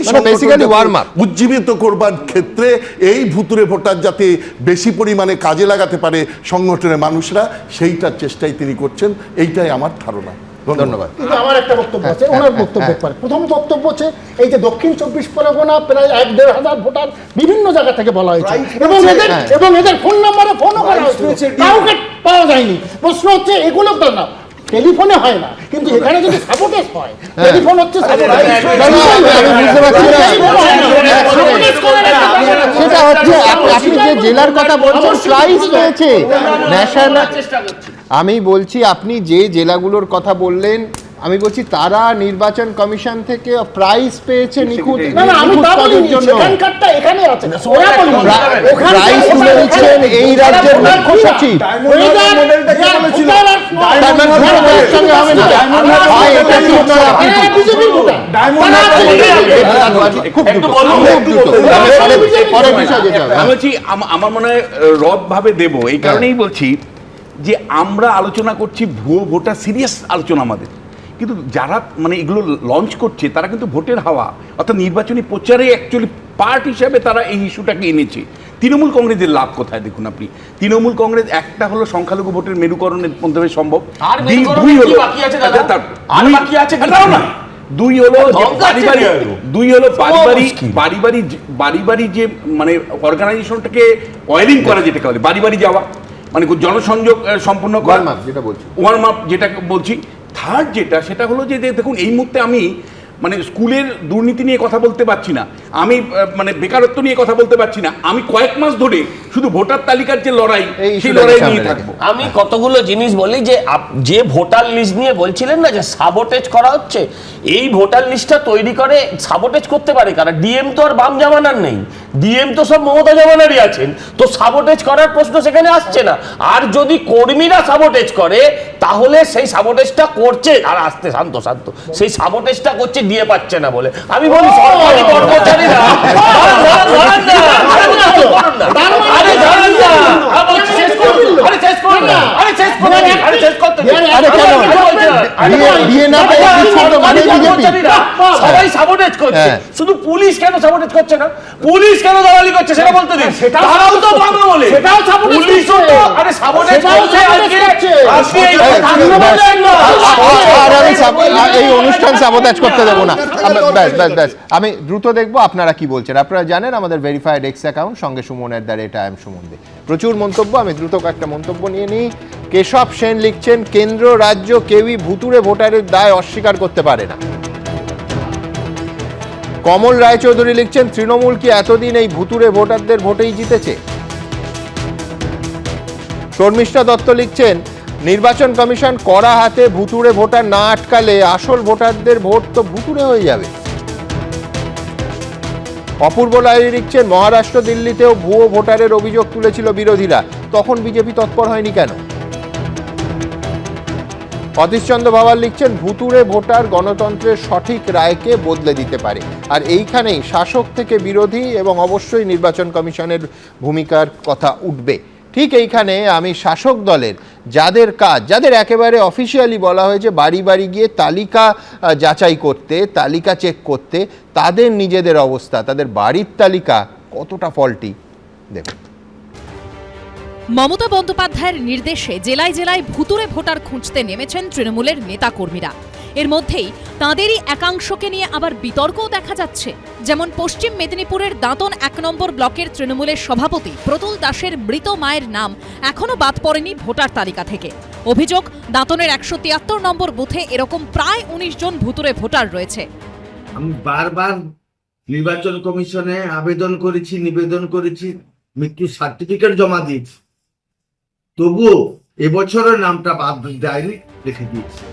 উজ্জীবিত করবার ক্ষেত্রে এই ভুতুরে ভোটার যাতে বেশি পরিমাণে কাজে লাগাতে পারে সংগঠনের মানুষরা, সেইটার চেষ্টাই তিনি করছেন, এইটাই আমার ধারণা। ধন্যবাদ। কিন্তু আমার একটা বক্তব্য আছে, ওনার বক্তব্য পরে। প্রথম বক্তব্য হচ্ছে এই যে দক্ষিণ 24 পরগনা প্রায় 1-1.5 ভোটার বিভিন্ন জায়গা থেকে বলা হয়েছে, এবং এদের ফোন নাম্বারে ফোনও করা হয়েছে, কাউকে পাওয়া যায়নি। প্রশ্ন হচ্ছে এগুলো তো না, টেলিফোনে হয় না, কিন্তু এখানে যদি সাপোর্টেজ হয়, টেলিফোন হচ্ছে সেটা হচ্ছে আপনি যে জেলার কথা বলছেন প্রাইজ পেয়েছে ন্যাশনাল, আমি বলছি আপনি যে জেলাগুলোর কথা বললেন, আমি বলছি তারা নির্বাচন কমিশন থেকে প্রাইজ পেয়েছে নিখুঁত পদের জন্য। প্রাইজ তুলে দিচ্ছেন এই রাজ্যের মুখ্য সচিব। আমার মনে হয় রব ভাবে দেব, এই কারণেই বলছি যে আমরা আলোচনা করছি ভুয়ো ভোটার, সিরিয়াস আলোচনা আমাদের, কিন্তু যারা মানে এগুলো লঞ্চ করছে তারা কিন্তু ভোটের হাওয়া অর্থাৎ নির্বাচনী প্রচারে অ্যাকচুয়ালি পার্ট হিসাবে তারা এই ইস্যুটাকে এনেছে। তৃণমূল কংগ্রেসের লাভ কোথায় দেখুন আপনি, তৃণমূল কংগ্রেস একটা হলো সংখ্যালঘু ভোটের মেরুকরণের মধ্যে সম্ভব, দুই হলো বাড়ি বাড়ি যে মানে অর্গানাইজেশনটাকে ওয়ারিং করা, যেটাকে বলে বাড়ি বাড়ি যাওয়া, মানে জনসংযোগ সম্পূর্ণ করা, ওয়ার্ম আপ যেটা বলছি। থার্ড যেটা, সেটা হলো যে দেখুন এই মুহূর্তে আমি মানে স্কুলের দুর্নীতি নিয়ে কথা বলতে পারছি না, আমি মানে বেকারত্ব নিয়ে কথা বলতে পারছি না, আমি কয়েক মাস ধরে শুধু ভোটার তালিকার যে লড়াই, সেই লড়াই নিয়ে থাকবো। আমি কতগুলো জিনিস বলি যে ভোটার লিস্ট নিয়ে বলছিলেন না যে সাবোটেজ করা হচ্ছে, এই ভোটার লিস্টটা তৈরি করে সাবোটেজ করতে পারে কারণ ডিএম তো আর বাম জামানার নেই, ডিএম তো সব মমতা জামানারই আছেন, তো সাবোটেজ করার প্রশ্ন সেখানে আসছে না। আর যদি কর্মীরা সাবোটেজ করে তাহলে সেই সাবোটেজটা করছে, আর আসতে শান্ত সেই সাবোটেজটা করছে দিয়ে পাচ্ছে না বলে। আমি বলি সরকারি কর্মচারীরা সবাই সাবোটেজ করছে, শুধু পুলিশ কেন সাবোটেজ করছে না, পুলিশ কেন দালালি করছে সেটা বলতে দিন। তারাও তো ভালো বলে, পুলিশও তো আরে সাবোটেজ করছে। এই অনুষ্ঠান সাবোটেজ করতে দেবো না। আমি দ্রুত দেখবো আপনারা কি বলছেন। আপনারা জানেন আমাদের ভেরিফাইড এক্স অ্যাকাউন্ট সঙ্গে সুমন@IAM সুমন দে, প্রচুর মন্তব্য। আমি দ্রুত একটা মন্তব্য নিয়ে নিই। কেশব সেন লিখছেন, কেন্দ্র রাজ্য কেউই ভুতুরে ভোটারের দায় অস্বীকার করতে পারে না। কমল রায়চৌধুরী লিখছেন, তৃণমূল কি এতদিন এই ভুতুরে ভোটারদের ভোটেই জিতেছে? শর্মিষ্ঠা দত্ত লিখছেন, নির্বাচন কমিশন কড়া হাতে ভুতুরে ভোটার না আটকালে আসল ভোটারদের ভোট তো ভুতুরে হয়ে যাবে। অপূর্ব লাহিড়ী লিখছেন, মহারাষ্ট্র দিল্লিতেও ভুয়ো ভোটারের অভিযোগ তুলেছিল বিরোধীরা, তখন বিজেপি তৎপর হয়নি কেন? অতীশচন্দ্র ভাওয়াল লিখছেন, ভুতুরে ভোটার গণতন্ত্রের সঠিক রায়কে বদলে দিতে পারে। আর এইখানেই শাসক থেকে বিরোধী এবং অবশ্যই নির্বাচন কমিশনের ভূমিকার কথা উঠবে। ঠিক এইখানে আমি শাসক দলের যাদের একেবারে অফিসিয়ালি বলা হয়েছে বাড়ি বাড়ি গিয়ে তালিকা যাচাই করতে, তালিকা চেক করতে, তাদের নিজেদের অবস্থা, তাদের বাড়ির তালিকা কতটা ফল্টি দেখুন। মমতা বন্দ্যোপাধ্যায়ের নির্দেশে জেলায় জেলায় ভুতুরে ভোটার খুঁজতে নেমেছেন তৃণমূলের নেতাকর্মীরা। এর মধ্যেই তাঁদেরই একাংশকে নিয়ে আবার বিতর্কও দেখা যাচ্ছে। যেমন পশ্চিম মেদিনীপুরের দাঁতন 1 নম্বর ব্লকের তৃণমূলের সভাপতি প্রতুল দাসের মৃত মায়ের নাম এখনো বাদ পড়েনি ভোটার তালিকা থেকে। অভিযোগ, দাঁতনের 173 নম্বর বুথে এরকম প্রায় 19 জন ভুতুরে ভোটার রয়েছে। আমি বারবার নির্বাচন কমিশনে নিবেদন করেছি, মৃত্যু সার্টিফিকেট জমা দিয়েছি, তবুও এবছরের নামটা বাদ ডায়েরি রেখে দিয়েছে।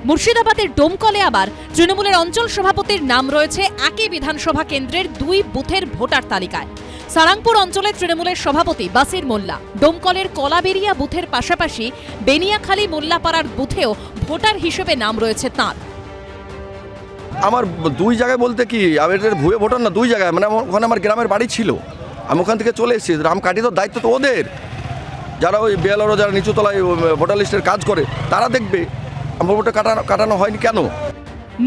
মুর্শিদাবাদের ডোমকলে আবার তৃণমূলের অঞ্চল সভাপতির নাম রয়েছে একই বিধানসভা কেন্দ্রের 2 বুথের ভোটার তালিকায়। সারাংপুর অঞ্চলের তৃণমূলের সভাপতি বাসির মোল্লা ডোমকলের কলাবেরিয়া বুথের পাশাপাশি বেনিয়াখালী মোল্লাপাড়ার বুথেও ভোটার হিসেবে নাম রয়েছে তাঁর। আমার 2 জায়গায় বলতে কি, আমি এর ভুয়ে ভোটার না, 2 জায়গায়, মানে ওখানে আমার গ্রামের বাড়ি ছিল, আমি ওখান থেকে চলে এসেছি। রামকাঠি তো দায়িত্ব তো ওদের, যারা ওই বিএলআরও যারা নিচুতলায় ভোটার লিস্টের কাজ করে তারা দেখবে আমার ভোটটা কাটানো হয়নি কেন।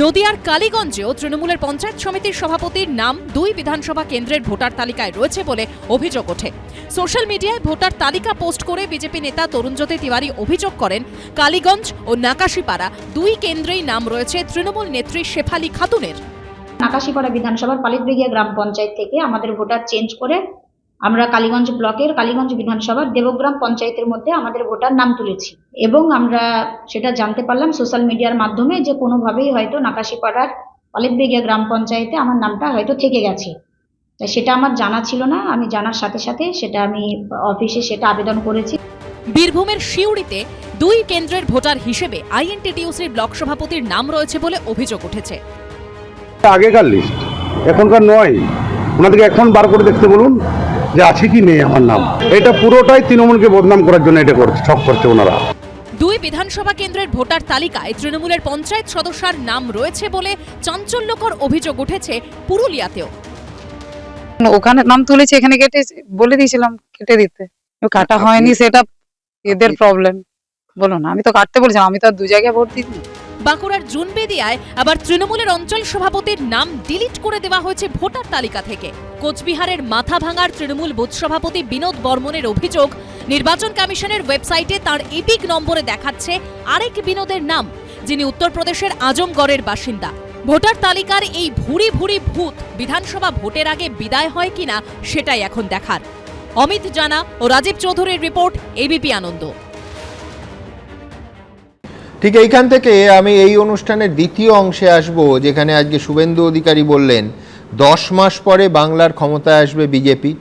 নদিয়ার কালীগঞ্জেও তৃণমূলের পঞ্চায়েত সমিতির সভাপতির নাম 2 বিধানসভা কেন্দ্রের ভোটার তালিকায় রয়েছে বলে অভিযোগ ওঠে। সোশ্যাল মিডিয়ায় ভোটার তালিকা পোস্ট করে বিজেপি নেতা তরুণজ্যোতি তিওয়ারি অভিযোগ করেন, কালীগঞ্জ ও নাকাশিপাড়া 2 কেন্দ্রেই নাম রয়েছে তৃণমূল নেত্রী শেফালী খাতুনের। নাকাশিপাড়া বিধানসভার পালিতবেগিয়া গ্রাম পঞ্চায়েত থেকে আমাদের ভোটার চেঞ্জ করে আমরা কালীগঞ্জ ব্লকের কালীগঞ্জ বিধানসভার দেবগ্রাম পঞ্চায়েতের মধ্যে আমাদের ভোটার নাম তুলেছি এবং আমরা সেটা জানতে পারলাম সোশ্যাল মিডিয়ার মাধ্যমে যে কোনোভাবেই হয়তো নাকাশিপাড়ার পালিতবেগিয়া গ্রাম পঞ্চায়েতে আমার নামটা হয়তো থেকে গেছে। তাই সেটা আমার জানা ছিল না, আমি জানার সাথে সাথে সেটা আমি অফিসে সেটা আবেদন করেছি। বীরভূমের শিউড়িতে 2 কেন্দ্রের ভোটার হিসেবে আইএনটিটিউসির ব্লক সভাপতির নাম রয়েছে বলে অভিযোগ উঠেছে। আগেকার লিস্ট, এখনকার নয়, ওনাদেরকে এখন বার করে দেখতে বলুন যে আছে কি নেই আমার নাম। এটা পুরোটাই তৃণমূলকে বদনাম করার জন্য এটা করছে, ছক করছে ওনারা। 2 বিধানসভা কেন্দ্রের ভোটার তালিকায় তৃণমূলের পঞ্চায়েত সদস্যের নাম রয়েছে বলে চাঞ্চল্যকর অভিযোগ উঠেছে পুরুলিয়াতেও। ওখানে নাম তুলেছে, এখানে কেটে বলে দিয়েছিলাম কেটে দিতে, কাটা হয়নি, সেটা এদের প্রবলেম। বলো না, আমি তো কাটতে বলেছিলাম, আমি তো আর 2 জায়গায় ভোট দিইনি। বাঁকুড়ার জুনবেদিয়ায় আবার তৃণমূলের অঞ্চল সভাপতির নাম ডিলিট করে দেওয়া হয়েছে ভোটার তালিকা থেকে। কোচবিহারের মাথাভাঙার তৃণমূল বুথ সভাপতি বিনোদ বর্মনের অভিযোগ, নির্বাচন কমিশনের ওয়েবসাইটে তার এপিক নম্বরে দেখাচ্ছে আরেক বিনোদের নাম, যিনি উত্তরপ্রদেশের আজমগড়ের বাসিন্দা। ভোটার তালিকার এই ভুরি ভুরি ভূত বিধানসভা ভোটের আগে বিদায় হয় কিনা সেটাই এখন দেখার। অমিত জানা ও রাজীব চৌধুরীর রিপোর্ট, এবিপি আনন্দ। ঠিক এইখান থেকে আমি এই অনুষ্ঠানের দ্বিতীয় অংশে আসব, যেখানে আজকে শুভেন্দু অধিকারী বললেন 10 মাস পরে বাংলার ক্ষমতায় আসবে বিজেপি।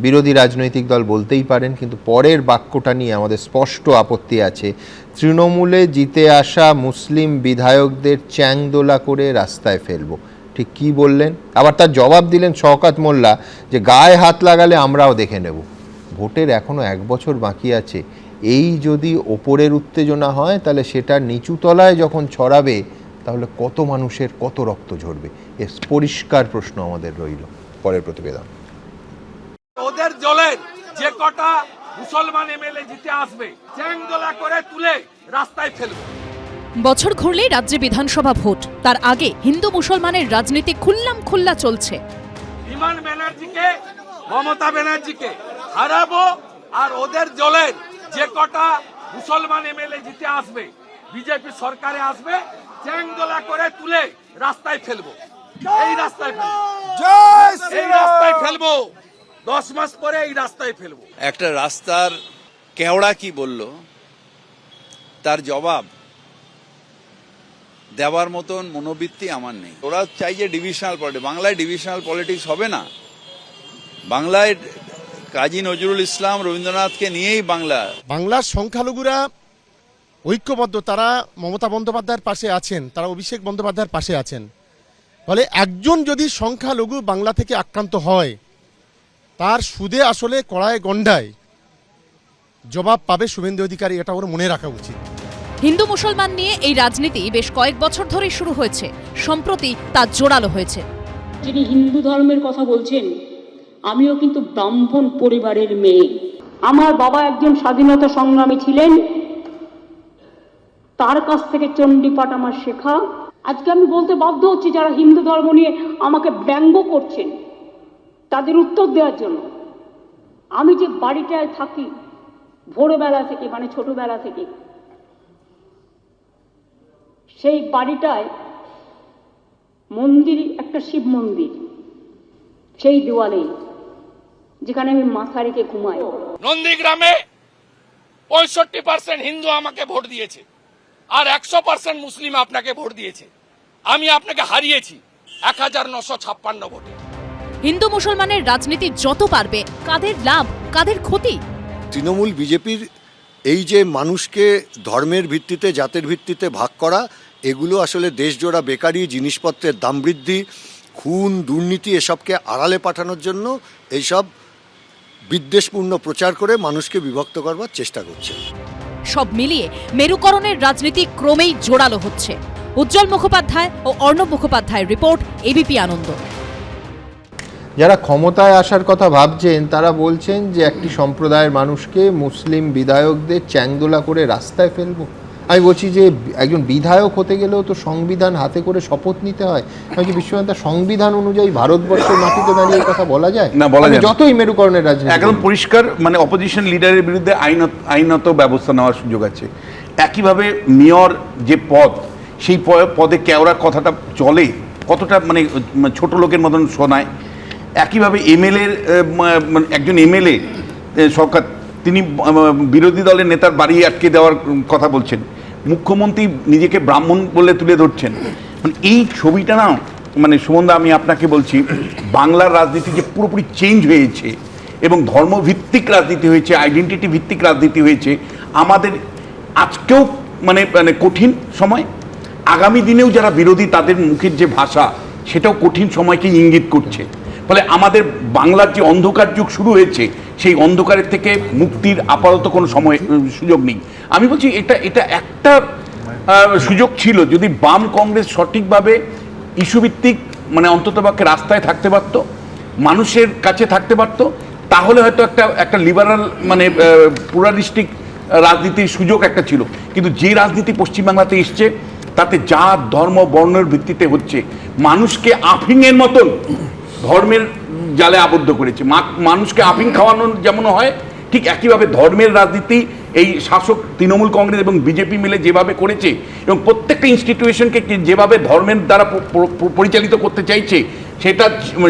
বিরোধী রাজনৈতিক দল বলতেই পারেন, কিন্তু পরের বাক্যটা নিয়ে আমাদের স্পষ্ট আপত্তি আছে। তৃণমূলে জিতে আসা মুসলিম বিধায়কদের চ্যাংদোলা করে রাস্তায় ফেলবো। ঠিক কি বললেন? আবার তার জবাব দিলেন শওকত মোল্লা যে গায়ে হাত লাগালে আমরাও দেখে নেব। ভোটের এখনো 1 বছর বাকি আছে। এই যদি ওপরের উত্তেজনা হয়, তাহলে সেটা নিচু তলায় যখন ছড়াবে, তাহলে কত মানুষের কত রক্ত ঝরবে, এর পরিষ্কার প্রশ্ন আমাদের রইল। পরের প্রতিবেদন। ওদের দলের যে কটা মুসলমান এমএলএ জিতে আসবে, চ্যাংদোলা করে তুলে রাস্তায় ফেলবে। বছর ঘুরলেই রাজ্যে বিধানসভা ভোট, তার আগে হিন্দু মুসলমানের রাজনীতি খুল্লা চলছে। বিমান ব্যানার্জিকে, মমতা ব্যানার্জিকে হারাবো, আর ওদের দলের যে কটা মুসলমান এমএলএ জিতে আসবে, বিজেপি সরকারে আসবে, চ্যাংদোলা করে তুলে রাস্তায় ফেলবো। এই রাস্তায় ফেলবো, এই রাস্তায় ফেলবো, 10 মাস পরে এই রাস্তায় ফেলবো। একটা রাস্তার কেওড়া কি বলল, তার জবাব দেওয়ার মতন মনোবৃত্তি আমার নেই। ওরা চাই যে ডিভিশনাল পলিটিক্স, বাংলায় ডিভিশনাল পলিটিক্স হবে না। বাংলায় কাজী নজরুল ইসলাম, রবীন্দ্রনাথকে নিয়েই বাংলার সংখ্যালঘুরা ঐক্যবদ্ধ, তারা মমতা বন্দ্যোপাধ্যায়ের পাশে আছেন, তারা অভিষেক বন্দ্যোপাধ্যায়ের পাশে আছেন। ফলে একজন যদি সংখ্যালঘু বাংলা থেকে আক্রান্ত হয়, তার সুদে আসলে কড়ায় গন্ডায় জবাব পাবে শুভেন্দু অধিকারী, এটা ওর মনে রাখা উচিত। হিন্দু মুসলমান নিয়ে এই রাজনীতি বেশ কয়েক বছর ধরেই শুরু হয়েছে, সম্প্রতি তা জোরালো হয়েছে। যিনি হিন্দু ধর্মের কথা বলছেন, আমিও কিন্তু ব্রাহ্মণ পরিবারের মেয়ে। আমার বাবা একজন স্বাধীনতা সংগ্রামী ছিলেন, তার কাছ থেকে চণ্ডীপাঠ আমার শেখা। আজকে আমি বলতে বাধ্য হচ্ছি, যারা হিন্দু ধর্ম নিয়ে আমাকে ব্যঙ্গ করছেন তাদের উত্তর দেওয়ার জন্য। আমি যে বাড়িটায় থাকি ভোরবেলা থেকে, মানে ছোটবেলা থেকে, সেই বাড়িটায় মন্দির, একটা শিব মন্দির, সেই দেওয়ালেই, যেখানে আমি মাথা রেখে ঘুমাই। নন্দীগ্রামে 65% হিন্দু আমাকে ভোট দিয়েছে, আর 100% মুসলিম আপনাকে ভোট দিয়েছে। আমি আপনাকে হারিয়েছি 1956 ভোটে। হিন্দু মুসলমানের রাজনীতি যত পারবে, কাদের লাভ কাদের ক্ষতি? তৃণমূল বিজেপির এই যে মানুষকে ধর্মের ভিত্তিতে, জাতের ভিত্তিতে ভাগ করা, এগুলো আসলে দেশজোড়া বেকারি, জিনিসপত্রের দাম বৃদ্ধি, খুন, দুর্নীতি এসবকে আড়ালে পাঠানোর জন্য এইসব বিদ্বেষপূর্ণ প্রচার করে মানুষকে বিভক্ত করবার চেষ্টা করছে। সব মিলিয়ে মেরুকরণের রাজনীতি ক্রমেই জোরালো হচ্ছে। উজ্জ্বল মুখোপাধ্যায় ও অর্ণব মুখোপাধ্যায়ের রিপোর্ট, এবিপি আনন্দ। যারা ক্ষমতায় আসার কথা ভাবছেন তারা বলছেন যে একটি সম্প্রদায়ের মানুষকে মুসলিম বিধায়কদের চ্যাংদোলা করে রাস্তায় ফেলবো। আমি বলছি যে একজন বিধায়ক হতে গেলেও তো সংবিধান হাতে করে শপথ নিতে হয়। আমি কি বিশ্বনাথ, সংবিধান অনুযায়ী ভারতবর্ষের মাটিতে দাঁড়িয়ে এই কথা বলা যায়? না, বলা যায় না। যতই মেরুকরণের রাজনীতি একদম পরিষ্কার, মানে অপোজিশন লিডারের বিরুদ্ধে আইনত ব্যবস্থা নেওয়ার সুযোগ আছে। একইভাবে মেয়র যে পদ, সেই পদে কেওড়ার কথাটা চলে, কতটা মানে ছোট লোকের মতন শোনায়। একইভাবে এমএলএর একজন এমএলএ সরকার, তিনি বিরোধী দলের নেতার বাড়ি আটকে দেওয়ার কথা বলছেন। মুখ্যমন্ত্রী নিজেকে ব্রাহ্মণ বলে তুলে ধরছেন। মানে এই ছবিটা না, মানে সুমনদা, আমি আপনাকে বলছি, বাংলার রাজনীতি যে পুরোপুরি চেঞ্জ হয়েছে এবং ধর্মভিত্তিক রাজনীতি হয়েছে, আইডেন্টিটি ভিত্তিক রাজনীতি হয়েছে। আমাদের আজকেও মানে মানে কঠিন সময়, আগামী দিনেও যারা বিরোধী তাদের মুখের যে ভাষা, সেটাও কঠিন সময়কে ইঙ্গিত করছে। ফলে আমাদের বাংলার যে অন্ধকার যুগ শুরু হয়েছে, সেই অন্ধকারের থেকে মুক্তির আপাতত কোনো সুযোগ নেই। আমি বলছি এটা একটা সুযোগ ছিল, যদি বাম কংগ্রেস সঠিকভাবে ইস্যুভিত্তিক মানে অন্ততপক্ষে রাস্তায় থাকতে পারত, মানুষের কাছে থাকতে পারত, তাহলে হয়তো একটা লিবারাল মানে প্লুরালিস্টিক রাজনীতির সুযোগ একটা ছিল। কিন্তু যে রাজনীতি পশ্চিমবাংলাতে এসছে, তাতে জাত, ধর্ম, বর্ণের ভিত্তিতে হচ্ছে। মানুষকে আফিংয়ের মতন ধর্মের জালে আবদ্ধ করেছে। মানুষকে আফিং খাওয়ানো যেমন হয়, ঠিক একইভাবে ধর্মের রাজনীতি এই শাসক তৃণমূল কংগ্রেস এবং বিজেপি মিলে যেভাবে করেছে, এবং প্রত্যেকটা ইনস্টিটিউশনকে যেভাবে ধর্মের দ্বারা পরিচালিত করতে চাইছে, সেটা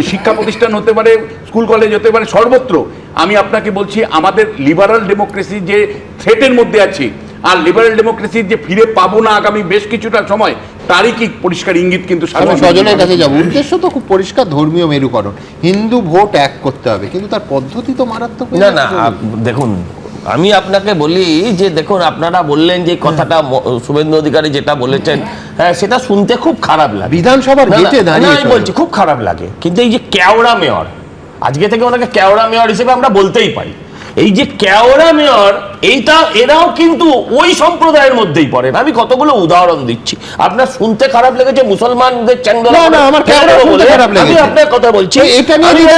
শিক্ষা প্রতিষ্ঠান হতে পারে, স্কুল কলেজ হতে পারে, সর্বত্র। আমি আপনাকে বলছি, আমাদের লিবারাল ডেমোক্রেসি যে থ্রেটের মধ্যে আছে, আর লিবারাল ডেমোক্রেসির যে ফিরে পাবো না আগামী বেশ কিছুটা সময়, তারই কি পরিষ্কার ইঙ্গিত কিন্তু স্বজনের কাছে যাবো। উদ্দেশ্য তো খুব পরিষ্কার, ধর্মীয় মেরুকরণ, হিন্দু ভোট এক করতে হবে, কিন্তু তার পদ্ধতি তো মারাত্মক। না না, দেখুন, আমি আপনাকে বলি যে দেখুন, আপনারা বললেন যে কথাটা শুভেন্দু অধিকারী যেটা বলেছেন, হ্যাঁ, সেটা শুনতে খুব খারাপ লাগে। বিধানসভার গেটে দাঁড়িয়ে আমি বলছি খুব খারাপ লাগে, কিন্তু এই যে কেওড়া মেয়র, আজকে থেকে ওনাকে কেওড়া মেয়র হিসেবে আমরা বলতেই পারি। এই যে কেওড়া মেয়র, এইটা এরাও কিন্তু ওই সম্প্রদায়ের মধ্যেই পড়েন। আমি কতগুলো উদাহরণ দিচ্ছি, আপনার শুনতে খারাপ লেগেছে মুসলমানদের চ্যাংদোলা। না, আমার কেওড়া শুনতে খারাপ লেগেছে। আমি আপনার কথা বলছি, এটা নিয়ে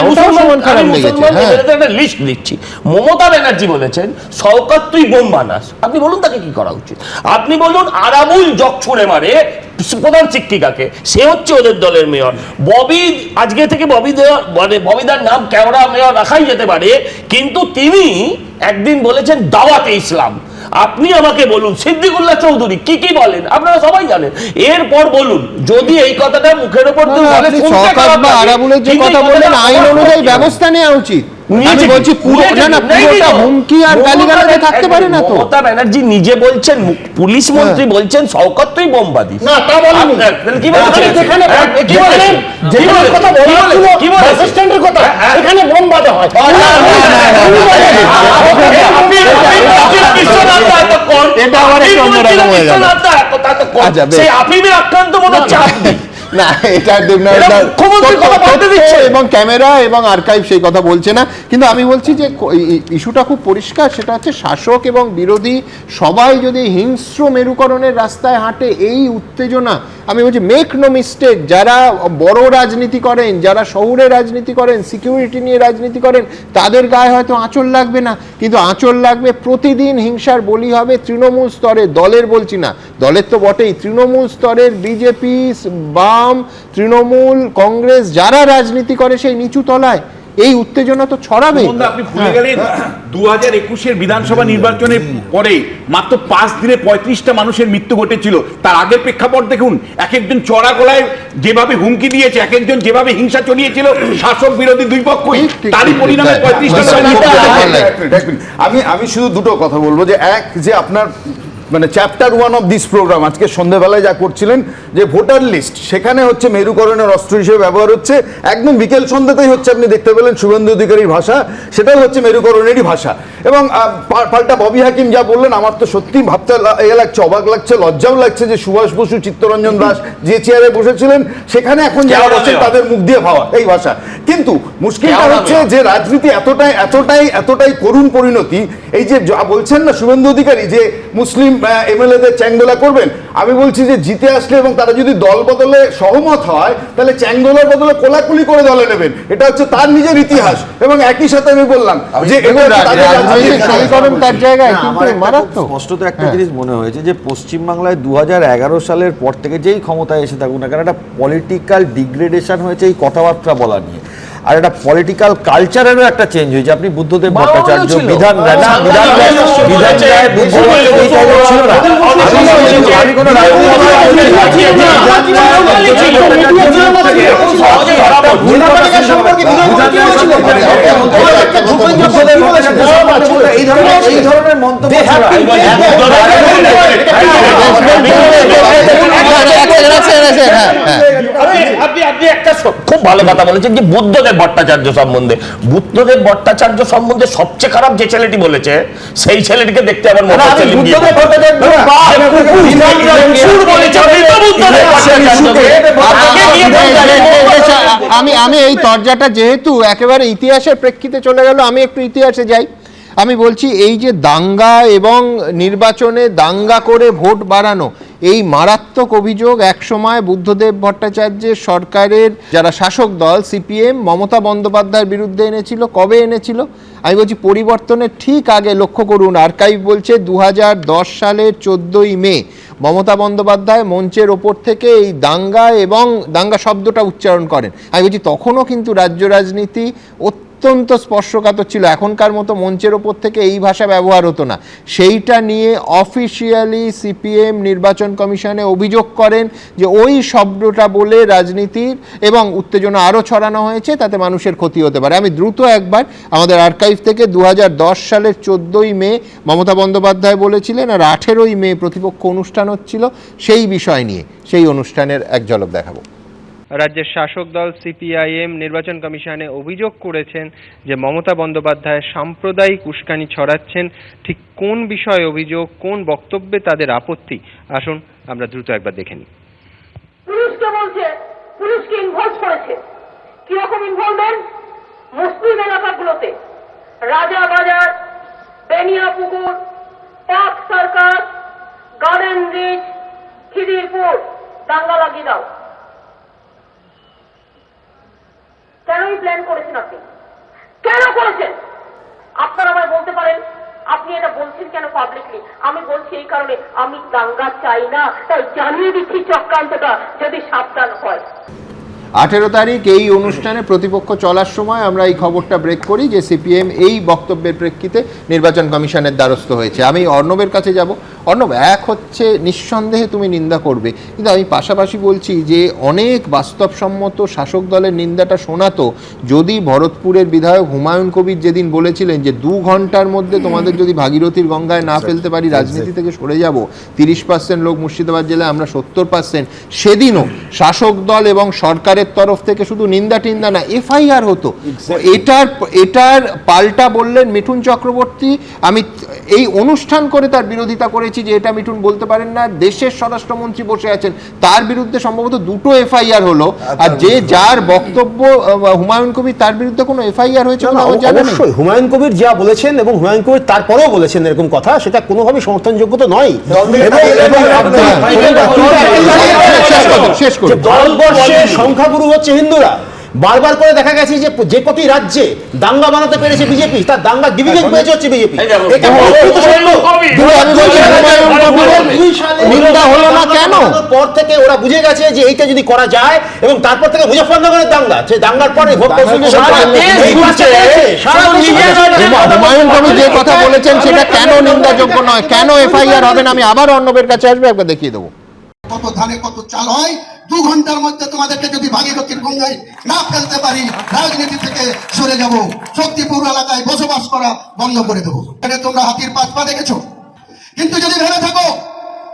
মুসলমানদের একটা লিস্ট দিচ্ছি। মমতা ব্যানার্জি বলেছেন, শওকত তুই বোম বানাস। আপনি বলুন তাকে কি করা উচিত? আপনি বলুন আরাবুল জগ ছুঁড়ে মারে প্রধান শিক্ষিকাকে, সে হচ্ছে ওদের দলের মেয়র। ববি, আজকে থেকে ববিদার নাম কেওড়া মেয়র রাখাই যেতে পারে, কিন্তু তিনি একদিন বলেছেন দাওয়াতে ইসলাম। আপনি আমাকে বলুন সিদ্দিকুল্লাহ চৌধুরী কি কি বলেন, আপনারা সবাই জানেন। এরপর বলুন, যদি এই কথাটা মুখের উপর আরাবুলের যে কথা বললেন, আইন অনুযায়ী ব্যবস্থা নেওয়া উচিত। আমি বলছি পুরোটা হুমকি আর গালিগালাজে থাকতে পারে না তো। মমতা ব্যানার্জি নিজে বলছেন, পুলিশ মন্ত্রী বলছেন শওকত তুই বোম বাঁধিস। না, তা বলেনি। কি বলছেন? কি বলছেন? এখানে বোম বাঁধা হয়। এটা আবার একটু অন্যরকম হয়ে গেল। সেই আফিমের আক্রান্ত মনে হচ্ছে আপনি। না, এটা এবং ক্যামেরা এবং আর্কাইভ সেই কথা বলছে না। কিন্তু আমি বলছি যে ইস্যুটা খুব পরিষ্কার, সেটা হচ্ছে শাসক এবং বিরোধী সবাই যদি হিংস্র মেরুকরণের রাস্তায় হাঁটে, এই উত্তেজনা, আমি বলছি মেক নো মিস্টেক, যারা বড় রাজনীতি করেন, যারা শহুরে রাজনীতি করেন, সিকিউরিটি নিয়ে রাজনীতি করেন, তাদের গায়ে হয়তো আঁচল লাগবে না, কিন্তু আঁচল লাগবে প্রতিদিন হিংসার বলি হবে তৃণমূল স্তরে। দলের বলছি না, দলের তো বটেই, তৃণমূল স্তরের বিজেপি, বাম, তৃণমূল, কংগ্রেস যারা রাজনীতি করে সেই নিচু তলায় এই উত্তেজনা তো ছড়াবে। আপনি ভুলে গেলেন 2021-এর বিধানসভা নির্বাচনের পরে মাত্র 5 দিনে 35টা মানুষের মৃত্যু ঘটেছিল। তার আগের প্রেক্ষাপট দেখুন, এক একজন চড়া গলায় যেভাবে হুমকি দিয়েছে, এক একজন যেভাবে হিংসা চলিয়েছিল, শাসক বিরোধী দুই পক্ষই, তারই পরিণামে 35টা। আমি শুধু দুটো কথা বলবো, যে এক, যে আপনার মানে চ্যাপ্টার 1 অফ দিস প্রোগ্রাম আজকে সন্ধ্যাবেলায় যা করছিলেন যে ভোটার লিস্ট, সেখানে হচ্ছে মেরুকরণের অস্ত্র হিসেবে ব্যবহার হচ্ছে। একদম বিকেল সন্ধ্যাতেই হচ্ছে আপনি দেখতে পেলেন শুভেন্দু অধিকারীর ভাষা, সেটাই হচ্ছে মেরুকরণেরই ভাষা। এবং পাল্টা ববি হাকিম যা বললেন, আমার তো সত্যি ভাবতে লাগছে, অবাক লাগছে, লজ্জাও লাগছে যে সুভাষ বসু, চিত্তরঞ্জন দাস যে চেয়ারে বসেছিলেন সেখানে এখন যারা বসে তাদের মুখ দিয়ে ভাবা এই ভাষা। কিন্তু মুশকিলটা হচ্ছে যে রাজনীতি এতটাই করুণ পরিণতি। এই যে বলছেন না শুভেন্দু অধিকারী যে মুসলিম এমএলএদের চ্যাংদোলা করবেন, আমি বলছি যে জিতে আসলে এবং তারা যদি দল বদলে সহমত হয় তাহলে চ্যাংদোলার বদলে কোলাকুলি করে দলে নেবেন, এটা হচ্ছে তার নিজের ইতিহাস। এবং একই সাথে আমি বললাম যে সমীকরণ তার জায়গায়, কিন্তু মারাত্মক স্পষ্টত একটা জিনিস মনে হয়েছে যে পশ্চিমবাংলায় 2011 সালের পর থেকে যেই ক্ষমতায় এসে থাকুক না কেন, একটা পলিটিক্যাল ডিগ্রেডেশন হয়েছে এই কথাবার্তা বলা নিয়ে, আর একটা পলিটিক্যাল কালচারেরও একটা চেঞ্জ হয়েছে। আপনি বুদ্ধদেব ভট্টাচার্য বিধান এই ধরনের মন্তব্য আপনি একটা খুব ভালো কথা বলেছেন যে বুদ্ধদেব ভট্টাচার্য সম্বন্ধে। বুদ্ধদেব ভট্টাচার্য সম্বন্ধে সবচেয়ে খারাপ যে ছেলেটি বলেছে সেই ছেলেটিকে দেখতে আবার মনে হচ্ছে আমি এই তরজাটা যেহেতু একেবারে ইতিহাসের প্রেক্ষিতে চলে গেল, আমি একটু ইতিহাসে যাই। আমি বলছি এই যে দাঙ্গা এবং নির্বাচনে দাঙ্গা করে ভোট বাড়ানো, এই মারাত্মক অভিযোগ একসময় বুদ্ধদেব ভট্টাচার্যের সরকারের যারা শাসক দল সিপিএম মমতা বন্দ্যোপাধ্যায়ের বিরুদ্ধে এনেছিল। কবে এনেছিল? আমি বলছি পরিবর্তনের ঠিক আগে। লক্ষ্য করুন, আর্কাইভ বলছে 2010 সালের 14ই মে মমতা বন্দ্যোপাধ্যায় মঞ্চের ওপর থেকে এই দাঙ্গা এবং দাঙ্গা শব্দটা উচ্চারণ করেন। আমি বলছি তখনও কিন্তু রাজ্য রাজনীতি অত্যন্ত স্পর্শকাতর ছিল, এখনকার মতো মঞ্চের ওপর থেকে এই ভাষা ব্যবহার হতো না। সেইটা নিয়ে অফিসিয়ালি সিপিএম নির্বাচন কমিশনে অভিযোগ করেন যে ওই শব্দটা বলে রাজনীতির এবং উত্তেজনা আরও ছড়ানো হয়েছে, তাতে মানুষের ক্ষতি হতে পারে। আমি দ্রুত একবার আমাদের আর্কাইভ থেকে 2010 সালের 14ই মে মমতা বন্দ্যোপাধ্যায় বলেছিলেন, আর 18ই মে প্রতিপক্ষ অনুষ্ঠান হচ্ছিল সেই বিষয় নিয়ে, সেই অনুষ্ঠানের এক ঝলক দেখাবো। রাজ্যের শাসক দল সিপিআইএম নির্বাচন কমিশনে অভিযোগ করেছেন যে মমতা বন্দ্যোপাধ্যায় সাম্প্রদায়িক উস্কানি ছড়াচ্ছেন। ঠিক কোন বিষয়ে অভিযোগ, কোন বক্তব্যে তাদের আপত্তি, আসুন আমরা দ্রুত একবার দেখে নিই। পুলিশকে বলছে, পুলিশকে ইনভলভ করেছে। কিরকম ইনভলভমেন্ট? মুসলিম এলাকাগুলোতে Raja Bazar, Beniapukur, park circus, garden reach, Khidirpur দাঙ্গা লাগিয়ে দাও। কেনই প্ল্যান করেছেন আপনি? কেন করেছেন? আপনারা আমায় বলতে পারেন আপনি এটা বলছেন কেন পাবলিকলি? আমি বলছি এই কারণে, আমি দাঙ্গা চাই না, তাই জানিয়ে দিচ্ছি চক্রান্তটা যদি সাবধান হয়। 18 তারিখ এই অনুষ্ঠানে প্রতিপক্ষ চলার সময় আমরা এই খবরটা ব্রেক করি যে সিপিএম এই বক্তব্যের প্রেক্ষিতে নির্বাচন কমিশনের দ্বারস্থ হয়েছে। আমি অর্ণবের কাছে যাব। অর্ণব, এক হচ্ছে নিঃসন্দেহে তুমি নিন্দা করবে, কিন্তু আমি পাশাপাশি বলছি যে অনেক বাস্তবসম্মত শাসক দলের নিন্দাটা শোনাতো যদি ভরতপুরের বিধায়ক হুমায়ুন কবির যেদিন বলেছিলেন যে 2 ঘন্টার মধ্যে তোমাদের যদি ভাগীরথীর গঙ্গায় না ফেলতে পারি রাজনীতি থেকে সরে যাব, 30% লোক মুর্শিদাবাদ জেলায়, আমরা 70%। সেদিনও শাসক দল এবং সরকারের তরফ থেকে শুধু নিন্দা টিন্দা না, এফআইআর হতো। এটার পাল্টা বললেন মিঠুন চক্রবর্তী। আমি এই অনুষ্ঠান করে তার বিরোধিতা করেছি যে এটা মিঠুন বলতে পারেন না, দেশের স্বরাষ্ট্রমন্ত্রী বসে আছেন, তার বিরুদ্ধে সম্ভবত 2টো এফআইআর হলো, আর যে যার বক্তব্য হুমায়ুন কবির তার বিরুদ্ধে কোনো এফআইআর হয়েছে না? অবশ্যই হুমায়ুন কবির যা বলেছেন এবং হুমায়ুন কবির তারপরেও বলেছেন এরকম কথা, সেটা কোনোভাবেই সমর্থনযোগ্য তো নয়। দলবর্ষের সংখ্যাগুরু হচ্ছে হিন্দুরা। বারবার করে দেখা গেছে যে যে কটি রাজ্যে দাঙ্গা বানাতে পেরেছে বিজেপি, তার দাঙ্গা ডিভিশন পেয়েছে হচ্ছে বিজেপি। পর থেকে ওরা বুঝে গেছে যে এইটা যদি করা যায়, এবং তারপর থেকে মুজফফরনগরের দাঙ্গা, যে দাঙ্গার পরে হুমায়ুন কবির যে কথা বলেছেন সেটা কেন নিন্দাযোগ্য নয়, কেন এফআইআর হবে না? আমি আবার অর্ণবের কাছে আসবো, একবার দেখিয়ে দেবো। কত ধানে কত চাল হয়, 2 ঘন্টার মধ্যে তোমাদেরকে যদি ভাগীরথীর গঙ্গায় না ফেলতে পারি রাজনীতি থেকে সরে যাব, শক্তিপুর এলাকায় বসবাস করা বন্ধ করে দেবো। তোমরা হাতির 5 পা দেখেছো, কিন্তু যদি ভেবে থাকো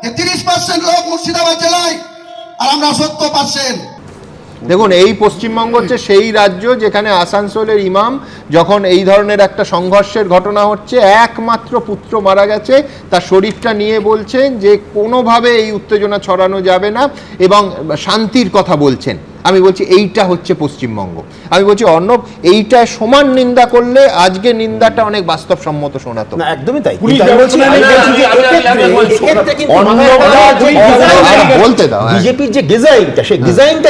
যে 30% লোক মুর্শিদাবাদ জেলায় আর আমরা 70%, দেখুন এই পশ্চিমবঙ্গ হচ্ছে সেই রাজ্য যেখানে আসানসোলের ইমাম যখন এই ধরনের একটা সংঘর্ষের ঘটনা হচ্ছে, একমাত্র পুত্র মারা গেছে, তার শরীরটা নিয়ে বলছেন যে কোনোভাবে এই উত্তেজনা ছড়ানো যাবে না এবং শান্তির কথা বলছেন। আমি বলছি এইটা হচ্ছে পশ্চিমবঙ্গ। আমি বলছি অর্ণব, এইটা সমান নিন্দা করলে আজকে নিন্দাটা অনেক বাস্তবসম্মত শোনাতো। একদমই তাই। বলতে দাও, বিজেপির যে ডিজাইনটা, সেই ডিজাইনটা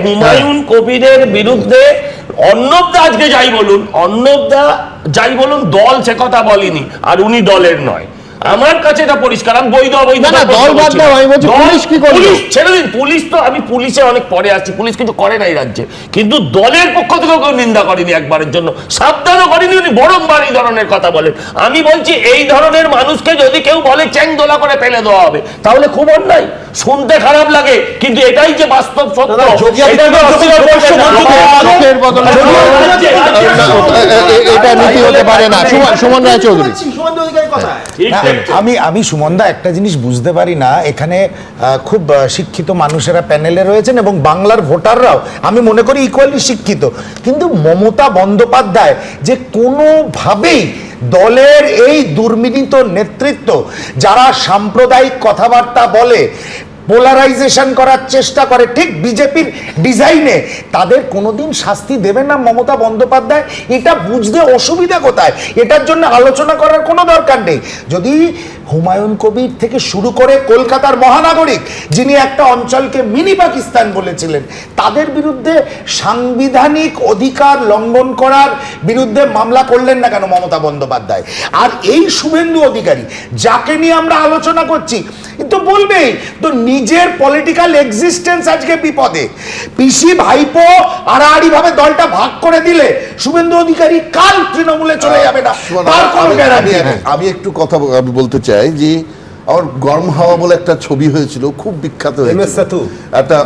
হুমায়ুন কবিরের বিরুদ্ধে অর্ণব দা আজকে যাই বলুন, অর্ণব দা যাই বলুন, দল সে কথা বলেনি, আর উনি দলের নয়। আমার কাছে এটা পরিষ্কার। আমি বৈধ অবৈধ পুলিশ ছেড়ে দিন, পুলিশ তো আমি পুলিশে অনেক পরে আসছি, পুলিশ কিছু করে না এই রাজ্যে, কিন্তু দলের পক্ষ থেকে কেউ নিন্দা করেনি একবারের জন্য, সাবধানও করেনি উনি, বরংবার এই ধরনের কথা বলেন। আমি বলছি এই ধরনের মানুষকে যদি কেউ বলে চ্যাং দোলা করে ফেলে দেওয়া হবে, তাহলে খুব অন্যায়, শুনতে খারাপ লাগে, কিন্তু এটাই যে বাস্তব সত্য। এটা নীতি হতে পারে না। সুমন রায়চৌধুরী, আমি সুমনদা একটা জিনিস বুঝতে পারি না, এখানে খুব শিক্ষিত মানুষেরা প্যানেলে রয়েছেন এবং বাংলার ভোটাররাও আমি মনে করি ইকুয়ালি শিক্ষিত, কিন্তু মমতা বন্দ্যোপাধ্যায় যে কোনোভাবেই দলের এই দুর্বিনীত নেতৃত্ব যারা সাম্প্রদায়িক কথাবার্তা বলে, পোলারাইজেশন করার চেষ্টা করে ঠিক বিজেপির ডিজাইনে, তাদের কোনোদিন শাস্তি দেবে না মমতা বন্দ্যোপাধ্যায়। এটা বুঝতে অসুবিধা কোথায়? এটার জন্য আলোচনা করার কোনো দরকার নেই। যদি হুমায়ুন কবির থেকে শুরু করে কলকাতার মহানাগরিক, যিনি একটা অঞ্চলকে মিনি পাকিস্তান বলেছিলেন, তাদের বিরুদ্ধে সাংবিধানিক অধিকার লঙ্ঘন করার বিরুদ্ধে মামলা করলেন না কেন মমতা বন্দ্যোপাধ্যায়? আর এই শুভেন্দু অধিকারী যাকে নিয়ে আমরা আলোচনা করছি, তো বলবেই তো নিজের পলিটিক্যাল এক্সিস্টেন্স আজকে বিপদে। পিসি ভাইপো আড়াআড়ি ভাবে দলটা ভাগ করে দিলে শুভেন্দু অধিকারী কাল তৃণমূলে চলে যাবে না, তার কোনো গ্যারান্টি নেই। আমি একটু কথা বলতে চাই যে আমার গরম হাওয়া বলে একটা ছবি হয়েছিল, খুব বিখ্যাত হয়েছিল, একটা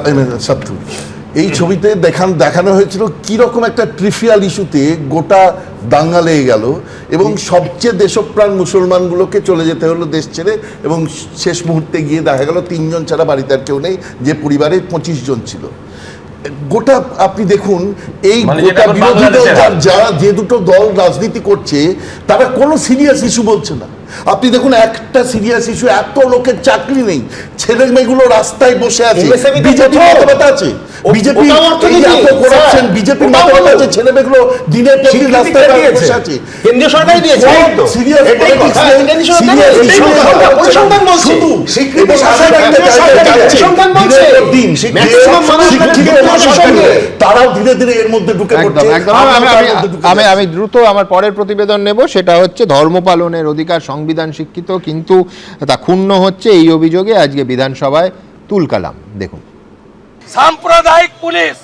সাথু। এই ছবিতে দেখানো হয়েছিল কিরকম একটা ট্রিফিয়াল ইস্যুতে গোটা দাঙ্গা লেগে গেল এবং সবচেয়ে দেশপ্রাণ মুসলমানগুলোকে চলে যেতে হলো দেশ ছেড়ে, এবং শেষ মুহূর্তে গিয়ে দেখা গেল 3 জন ছাড়া বাড়িতে আর কেউ নেই, যে পরিবারে 25 জন ছিল। গোটা আপনি দেখুন এই গোটা বিরোধী দল যারা যে দুটো দল রাজনীতি করছে, তারা কোনো সিরিয়াস ইস্যু বলছে না। আপনি দেখুন একটা সিরিয়াস ইস্যু, এত লোকের চাকরি নেই, ছেলে মেয়েগুলো রাস্তায় বসে আছে, বিজেপি মাথাব্যথা আছে, বিজেপি করাচ্ছেন, বিজেপি মাথাব্যথা আছে, ছেলে মেয়েগুলো দিনের পর দিন রাস্তায় বসে আছে। কেন্দ্রীয় সরকার দিয়েছে সিরিয়াস পলিটিক্স নেই, সিরিয়াস ইস্যু শুধু স্বীকৃতি তারাও ধীরে ধীরে এর মধ্যে ঢুকে পড়ছে। আমি দ্রুত আমার পরের প্রতিবেদন নেব, সেটা হচ্ছে ধর্ম পালনের অধিকার সংবিধান স্বীকৃত, কিন্তু তা ক্ষুণ্ণ হচ্ছে, এই অভিযোগে আজকে বিধানসভায় তুলকালাম। দেখুন, সাম্প্রদায়িক পুলিশ,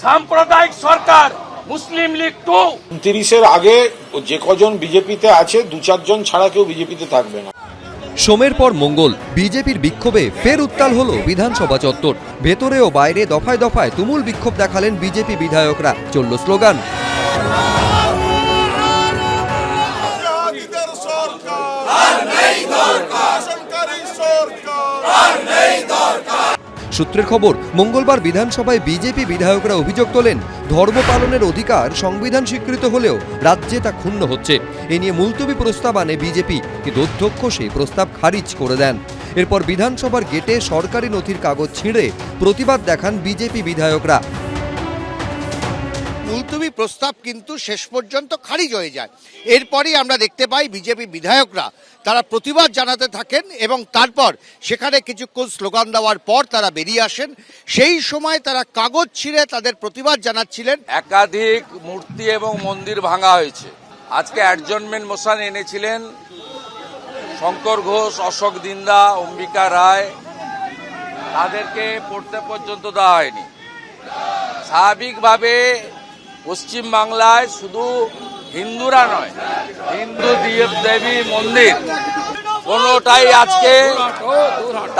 সাম্প্রদায়িক সরকার, মুসলিম লীগ 29-এর আগে যে কজন বিজেপিতে আছে 2-4 জন ছাড়া কেউ বিজেপিতে থাকবে না। সোমের পর মঙ্গল, বিজেপির বিক্ষোভে ফের উত্তাল হলো বিধানসভা চত্বর। ভেতরে ও বাইরে দফায় দফায় তুমুল বিক্ষোভ দেখালেন বিজেপি বিধায়করা। চলল স্লোগান, সূত্রের খবর, মঙ্গলবার বিধানসভায় বিজেপি বিধায়করা অভিযোগ তোলেন, ধর্ম পালনের অধিকার সংবিধান স্বীকৃত হলেও রাজ্যে তা ক্ষুণ্ণ হচ্ছে। এ নিয়ে মুলতবি প্রস্তাব আনে বিজেপি, কিন্তু অধ্যক্ষ সেই প্রস্তাব খারিজ করে দেন। এরপর বিধানসভার গেটে সরকারি নথির কাগজ ছিঁড়ে প্রতিবাদ দেখান বিজেপি বিধায়করা। মুলতবি প্রস্তাব কিন্তু শেষ পর্যন্ত খারিজ হয়ে যায়। এরপরই আমরা দেখতে পাই বিজেপি বিধায়করা তারা প্রতিবাদ জানাতে থাকেন এবং তারপর সেখানে কিছুক্ষণ স্লোগান দেওয়ার পর তারা বেরিয়ে আসেন। সেই সময় তারা কাগজ ছিঁড়ে তাদের প্রতিবাদ জানাচ্ছিলেন। একাধিক মূর্তি এবং মন্দির ভাঙা হয়েছে। আজকে অ্যাডজর্নমেন্ট মোশন এনেছিলেন শঙ্কর ঘোষ, অশোক দিন্দা, অম্বিকা রায়, তাদেরকে পড়তে পর্যন্ত দেওয়া হয়নি। স্বাভাবিকভাবে পশ্চিমবাংলায় শুধু হিন্দুরা নয়, হিন্দু দেবী মন্দির কোনোটাই আজকে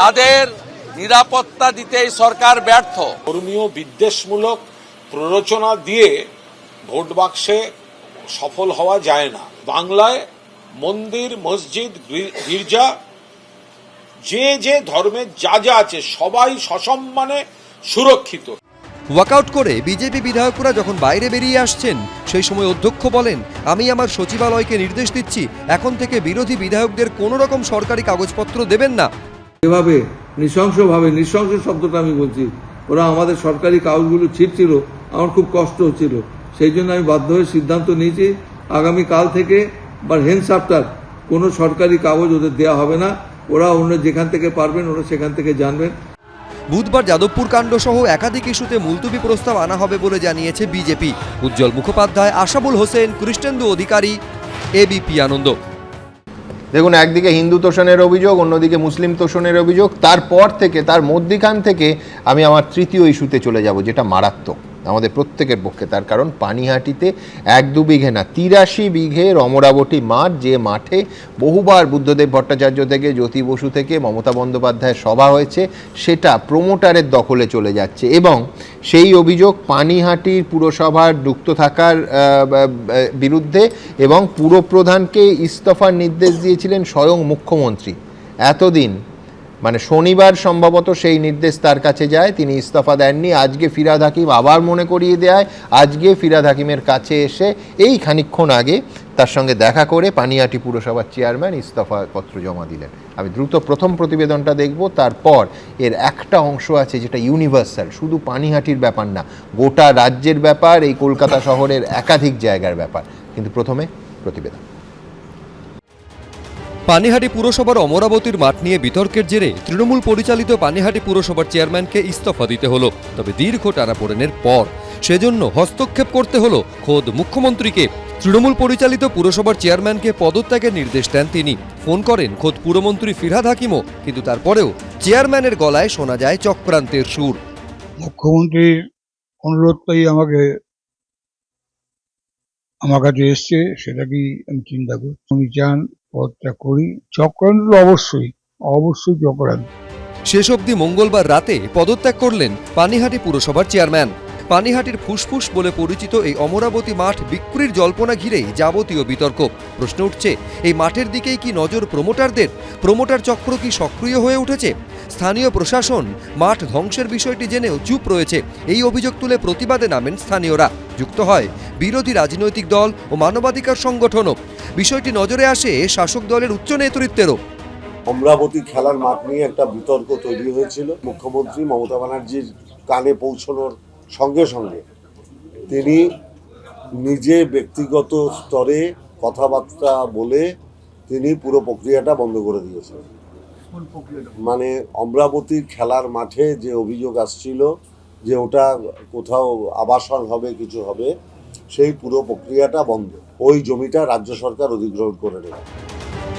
তাদের নিরাপত্তা দিতে এই সরকার ব্যর্থ। ধর্মীয় বিদ্বেষমূলক প্ররোচনা দিয়ে ভোট বাক্সে সফল হওয়া যায় না। বাংলায় মন্দির, মসজিদ, গির্জা, যে যে ধর্মের যা যা আছে সবাই সসম্মানে সুরক্ষিত। ওয়াকআউট করে বিজেপি বিধায়করা যখন বাইরে বেরিয়ে আসছেন সেই সময় অধ্যক্ষ বলেন, আমি আমার সচিবালয়কে নির্দেশ দিচ্ছি এখন থেকে বিরোধী বিধায়কদের কোনো রকম সরকারি কাগজপত্র দেবেন না। এভাবে নৃশংসভাবে, নৃশংস শব্দটা আমি বলছি, ওরা আমাদের সরকারি কাগজগুলো ছিঁড়ছিল, আমার খুব কষ্ট হচ্ছিল। সেই জন্য আমি বাধ্য হয়ে সিদ্ধান্ত নিয়েছি আগামী কাল থেকে বা হেন্স আফটার কোনো সরকারি কাগজ ওদের দেওয়া হবে না। ওরা অন্য যেখান থেকে পারবেন ওরা সেখান থেকে জানবেন। বুধবার যাদবপুর কাণ্ড সহ একাধিক ইস্যুতে মুলতবি প্রস্তাব আনা হবে বলে জানিয়েছে বিজেপি। উজ্জ্বল মুখোপাধ্যায়, আশাবুল হোসেন, কৃষ্ণেন্দু অধিকারী, এবিপি আনন্দ। দেখুন, একদিকে হিন্দু তোষণের অভিযোগ, অন্যদিকে মুসলিম তোষণের অভিযোগ, তারপর থেকে তার মধ্যিখান থেকে আমি আমার তৃতীয় ইস্যুতে চলে যাব, যেটা মারাত্মক আমাদের প্রত্যেকের পক্ষে। তার কারণ পানিহাটিতে 1-2 বিঘে না 83 বিঘের অমরাবতী মাঠ, যে মাঠে বহুবার বুদ্ধদেব ভট্টাচার্য থেকে, জ্যোতি বসু থেকে, মমতা বন্দ্যোপাধ্যায়ের সভা হয়েছে, সেটা প্রমোটারের দখলে চলে যাচ্ছে। এবং সেই অভিযোগ পানিহাটির পুরসভার যুক্ত থাকার বিরুদ্ধে, এবং পুরপ্রধানকে ইস্তফার নির্দেশ দিয়েছিলেন স্বয়ং মুখ্যমন্ত্রী। এতদিন মানে শনিবার সম্ভবত সেই নির্দেশ তার কাছে যায়, তিনি ইস্তফা দেননি। আজকে ফিরহাদ হাকিম আবার মনে করিয়ে দেয়, আজকে ফিরহাদ হাকিমের কাছে এসে এই খানিকক্ষণ আগে তার সঙ্গে দেখা করে পানিহাটি পুরসভার চেয়ারম্যান ইস্তফা পত্র জমা দিলেন। আমি দ্রুত প্রথম প্রতিবেদনটা দেখব, তারপর এর একটা অংশ আছে যেটা ইউনিভার্সাল, শুধু পানিহাটির ব্যাপার না, গোটা রাজ্যের ব্যাপার, এই কলকাতা শহরের একাধিক জায়গার ব্যাপার। কিন্তু প্রথমে প্রতিবেদন। পানিহাটি পুরসভার অমরাবতীর মাঠ নিয়ে বিতর্কের জেরে তৃণমূল পরিচালিত পানিহাটি পুরসভার চেয়ারম্যানকে ইস্তফা দিতে হলো। তবে দীর্ঘ টানাপোড়েনের পর সেজন্য হস্তক্ষেপ করতে হলো খোদ মুখ্যমন্ত্রীকে। তৃণমূল পরিচালিত পুরসভার চেয়ারম্যানকে পদত্যাগের নির্দেশ দেন তিনি। ফোন করেন খোদ পুরমন্ত্রী ফিরহাদ হাকিমও, কিন্তু তারপরেও চেয়ারম্যানের গলায় শোনা যায় চক্রান্তের সুর। মুখ্যমন্ত্রীর অনুরোধটাই আমার কাছে এসছে, সেটাকেই আমি চিন্তা করি। উনি চান পদত্যাগ করি, চক্রান্ত অবশ্যই চক্রান্ত। শেষ অবধি মঙ্গলবার রাতে পদত্যাগ করলেন পানিহাটি পুরসভার চেয়ারম্যান। পানিহাটির ফুসফুস বলে পরিচিত এই অমরাবতী মাঠ বিক্রির জল্পনা ঘিরেই যাবতীয় বিতর্ক। প্রশ্ন উঠছে, এই মাঠের দিকেই কি নজর প্রমোটারদের? প্রমোটার চক্র কি সক্রিয় হয়ে উঠেছে? স্থানীয় প্রশাসন মাঠ ধ্বংসের বিষয়টি জেনেও চুপ রয়েছে। এই অভিযোগ তুলে প্রতিবাদে নামেন স্থানীয়রা। যুক্ত হয় বিরোধী রাজনৈতিক দল ও মানবাধিকার সংগঠনও। বিষয়টি নজরে আসে শাসক দলের উচ্চ নেতৃত্বেরও। অমরাবতী খেলার মাঠ নিয়ে একটা বিতর্ক তৈরি হয়েছিল। মুখ্যমন্ত্রী মমতা ব্যানার্জির কানে পৌঁছানোর সঙ্গে সঙ্গে তিনি নিজে ব্যক্তিগত স্তরে কথাবার্তা বলে তিনি পুরো প্রক্রিয়াটা বন্ধ করে দিয়েছেন। মানে অমরাবতীর খেলার মাঠে যে অভিযোগ আসছিল যে ওটা কোথাও আবাসন হবে, কিছু হবে, সেই পুরো প্রক্রিয়াটা বন্ধ। ওই জমিটা রাজ্য সরকার অধিগ্রহণ করে নেবে।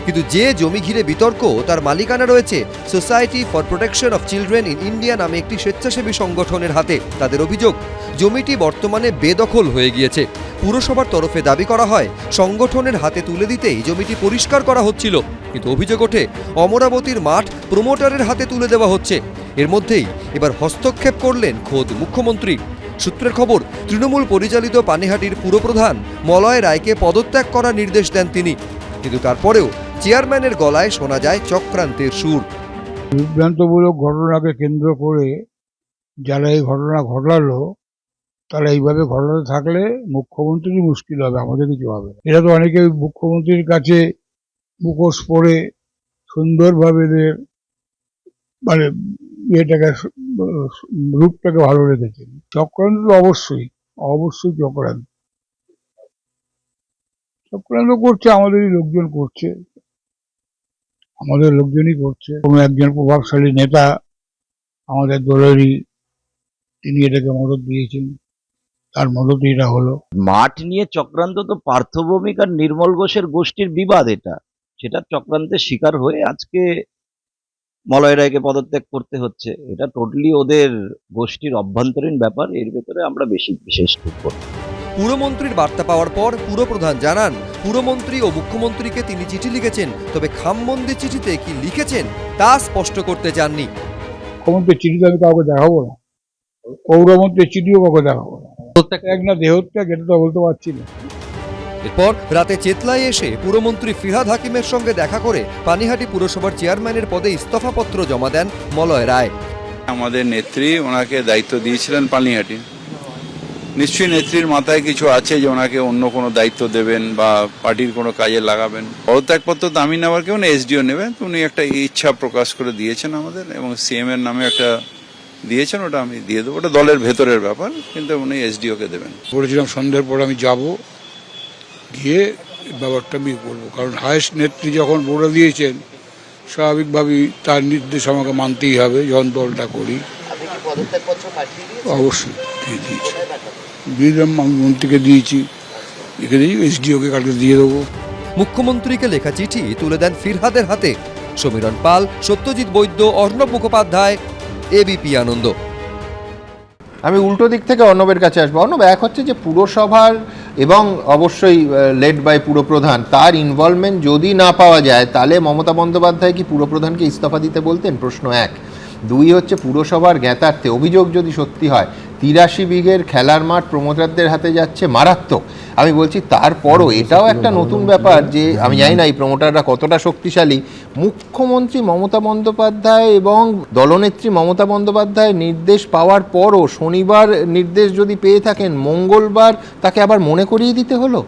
কিন্তু যে জমি ঘিরে বিতর্ক, তার মালিকানা রয়েছে society for protection of children in India নামে একটি স্বেচ্ছাসেবী সংগঠনের হাতে। তাদের অভিযোগ, জমিটি বর্তমানে বেদখল হয়ে গিয়েছে। পুরসভার তরফে দাবি করা হয় সংগঠনের হাতে তুলে দিতেই জমিটি পরিষ্কার করা হচ্ছিল। কিন্তু অভিযোগ ওঠে অমরাবতীর মাঠ প্রমোটারের হাতে তুলে দেওয়া হচ্ছে। এর মধ্যেই এবার হস্তক্ষেপ করলেন খোদ মুখ্যমন্ত্রী। সূত্রের খবর, তৃণমূল পরিচালিত পানিহাটির পুরপ্রধান মলয় রায়কে পদত্যাগ করার নির্দেশ দেন তিনি। কিন্তু তারপরেও চেয়ারম্যানের গলায় শোনা যায় চক্রান্তের সুর। বিভ্রান্তমূলক ঘটনাকে কেন্দ্র করে যারা এই ঘটনা ঘটালো, তারা এইভাবে ঘটাতে থাকলে মুখ্যমন্ত্রী মুশকিল হবে, আমাদের কিছু হবে না। এটা তো অনেকে মুখ্যমন্ত্রীর কাছে মুখোশ পরে সুন্দরভাবে মানে এটাকে রূপটাকে ভালো রেখেছেন। চক্রান্ত তো অবশ্যই চক্রান্ত করছে, আমাদেরই লোকজন করছে, আমাদের লোকজনই করছে। কোনো একজন প্রভাবশালী নেতা আমাদের দলেরই, তিনি এটাকে মদত দিয়েছেন, তার মদতে এটা হলো। মাঠ নিয়ে চক্রান্ত তো পার্থভৌমিক আর নির্মল ঘোষের গোষ্ঠীর বিবাদ, সেটা চক্রান্তের শিকার হয়ে আজকে মলয় রায়কে পদত্যাগ করতে হচ্ছে। এটা টোটালি ওদের গোষ্ঠীর অভ্যন্তরীণ ব্যাপার, এর ভেতরে আমরা বেশি বিশেষ করব। পুরমন্ত্রীর বার্তা পাওয়ার পর পুরপ্রধান জানান পুরমন্ত্রী ও মুখ্যমন্ত্রীকে তিনি চিঠি লিখেছেন, তবে খামবন্দি চিঠিতে কি লিখেছেন তা স্পষ্ট করতে চাননি। মুখ্যমন্ত্রীর চিঠি তো আমি কাউকে দেখাবো না, পৌরমন্ত্রীর চিঠিও কাউকে দেখাবো না। এক না দেহত্যাগ, এটা তো বলতে পারছি না। এরপর রাতে চেতলায় এসে পুরমন্ত্রী ফিরহাদ হাকিমের সঙ্গে দেখা করে পানিহাটি পুরসভার চেয়ারম্যানের পদে ইস্তফাপত্র জমা দেন মলয় রায়। আমাদের নেত্রী ওনাকে দায়িত্ব দিয়েছিলেন পানিহাটি, নিশ্চয়ই নেত্রীর মাথায় কিছু আছে যে ওনাকে অন্য কোনো দায়িত্ব দেবেন বা পার্টির কোনো কাজে লাগাবেন। পদত্যাগপত্র তো আমি নেওয়ার কেউ না, এসডিও নেবেন। তো উনি একটা ইচ্ছা প্রকাশ করে দিয়েছেন আমাদের, এবং সিএম এর নামে একটা দিয়েছেন, ওটা আমি দিয়ে দেবো। ওটা দলের ভেতরের ব্যাপার, কিন্তু উনি এসডিওকে দেবেন। বলেছিলাম সন্ধ্যের পর আমি যাব, গিয়ে ব্যাপারটা আমি করবো, কারণ হায়েস্ট নেত্রী যখন বলে দিয়েছেন স্বাভাবিকভাবেই তার নির্দেশ আমাকে মানতেই হবে। যখন দলটা করি অবশ্যই দিয়ে দিয়েছি, আমি মন্ত্রীকে দিয়েছি, লিখে দিয়েছি, এসডিওকে কালকে দিয়ে দেবো। মুখ্যমন্ত্রীকে লেখা চিঠি তুলে দেন ফিরহাদের হাতে। সমীরণ পাল, সত্যজিৎ বৈদ্য, অর্ণব মুখোপাধ্যায়, এবিপি আনন্দ। আমি উল্টো দিক থেকে অর্ণবের কাছে আসবো। অর্ণব, এক হচ্ছে যে পুরসভার এবং অবশ্যই লেড বাই পুরপ্রধান, তার ইনভলভমেন্ট যদি না পাওয়া যায় তাহলে মমতা বন্দ্যোপাধ্যায় কি পুরপ্রধানকে ইস্তফা দিতে বলতেন? প্রশ্ন এক। দুই হচ্ছে পুরসভার জ্ঞাতার্থে অভিযোগ যদি সত্যি হয় 83 বিঘের খেলার মাঠ প্রমোটারদের হাতে যাচ্ছে, মারাত্মক। আমি বলছি তারপরও এটাও একটা নতুন ব্যাপার যে আমি জানি না এই প্রমোটাররা কতটা শক্তিশালী। মুখ্যমন্ত্রী মমতা বন্দ্যোপাধ্যায় এবং দলনেত্রী মমতা বন্দ্যোপাধ্যায় নির্দেশ পাওয়ার পরও শনিবার নির্দেশ যদি পেয়ে থাকেন, মঙ্গলবার তাকে আবার মনে করিয়ে দিতে হলো।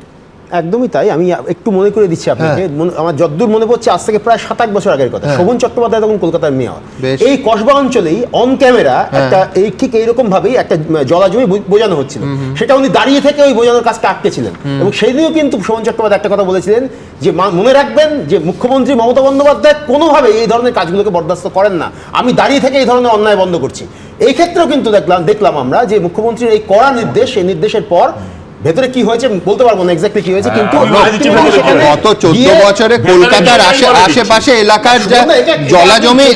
একদমই তাই। আমি একটু মনে করে দিচ্ছি আপনাকে, আমার যতদূর মনে পড়ছে আজ থেকে প্রায় 7-8 বছর আগের কথা। শোভন চট্টোপাধ্যায় তখন কলকাতার মেয়র, এই কসবা অঞ্চলেই অন ক্যামেরা একটা ঠিক এইরকম ভাবেই একটা জলা জমি বোঝানো হচ্ছিল, সেটা উনি দাঁড়িয়ে থেকে ওই বোঝানোর কাজটা আটকেছিলেন। এবং সেই দিনও কিন্তু শোভন চট্টোপাধ্যায় একটা কথা বলেছিলেন যে মনে রাখবেন যে মুখ্যমন্ত্রী মমতা বন্দ্যোপাধ্যায় কোনোভাবে এই ধরনের কাজগুলোকে বরদাস্ত করেন না, আমি দাঁড়িয়ে থেকে এই ধরনের অন্যায় বন্ধ করছি। এই ক্ষেত্রেও কিন্তু দেখলাম আমরা যে মুখ্যমন্ত্রীর এই কড়া নির্দেশ, এই নির্দেশের পর ভেতরে কি হয়েছে বলতে পারবো না এক্স্যাক্টলি কি হয়েছে, কিন্তু গত 14 বছরে কলকাতার আশেপাশে এলাকার যা জলা জমি,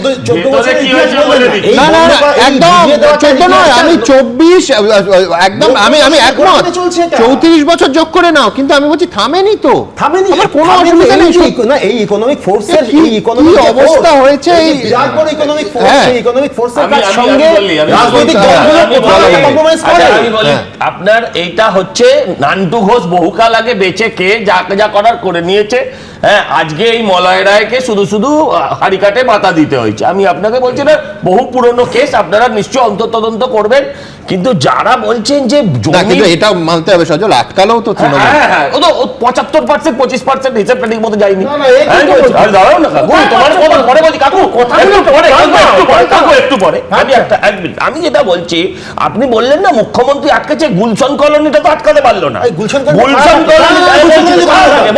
না না একদম 14 নয়, আমি 24, একদম আমি একমত। 34 বছর যোগ করে নাও, কিন্তু আমি বলছি থামেনি তো, থামেনি। আমার কোনো অসুবিধা নেই না, এই ইকোনমিক ফোর্সের কি অবস্থা হয়েছে, এই বিরাট বড় ইকোনমিক ফোর্স, এই ইকোনমিক ফোর্সের সঙ্গে রাজনৈতিক দলগুলো কম্প্রোমাইজ করে। আপনার এইটা হচ্ছে নান্টু ঘোষ বহুকাল আগে বেঁচে কে যা করার করে নিয়েছে। হ্যাঁ, আজকে এই মলয় রায়কে শুধু শুধু হারিকাটে মাথা দিতে হয়েছে। আমি আপনাকে বলছি না, বহু পুরনো কেস, আপনারা নিশ্চয় অন্তর্তদন্ত করবেন। কিন্তু যারা বলছেন যে এটা মানতে হবে সজল, আটকালেও তো হ্যাঁ ও তো 75% 25% হিসাবটা ঠিক মতো যায়নি। দাঁড়াও না কাকু, তোমার কথা পরে বলছি কাকু, একটু পরে আমি একটা আমি যেটা বলছি, আপনি বললেন না মুখ্যমন্ত্রী আটকেছে, গুলশন কলোনিটা তো আটকাতে পারলো না। গুলশন কলোনি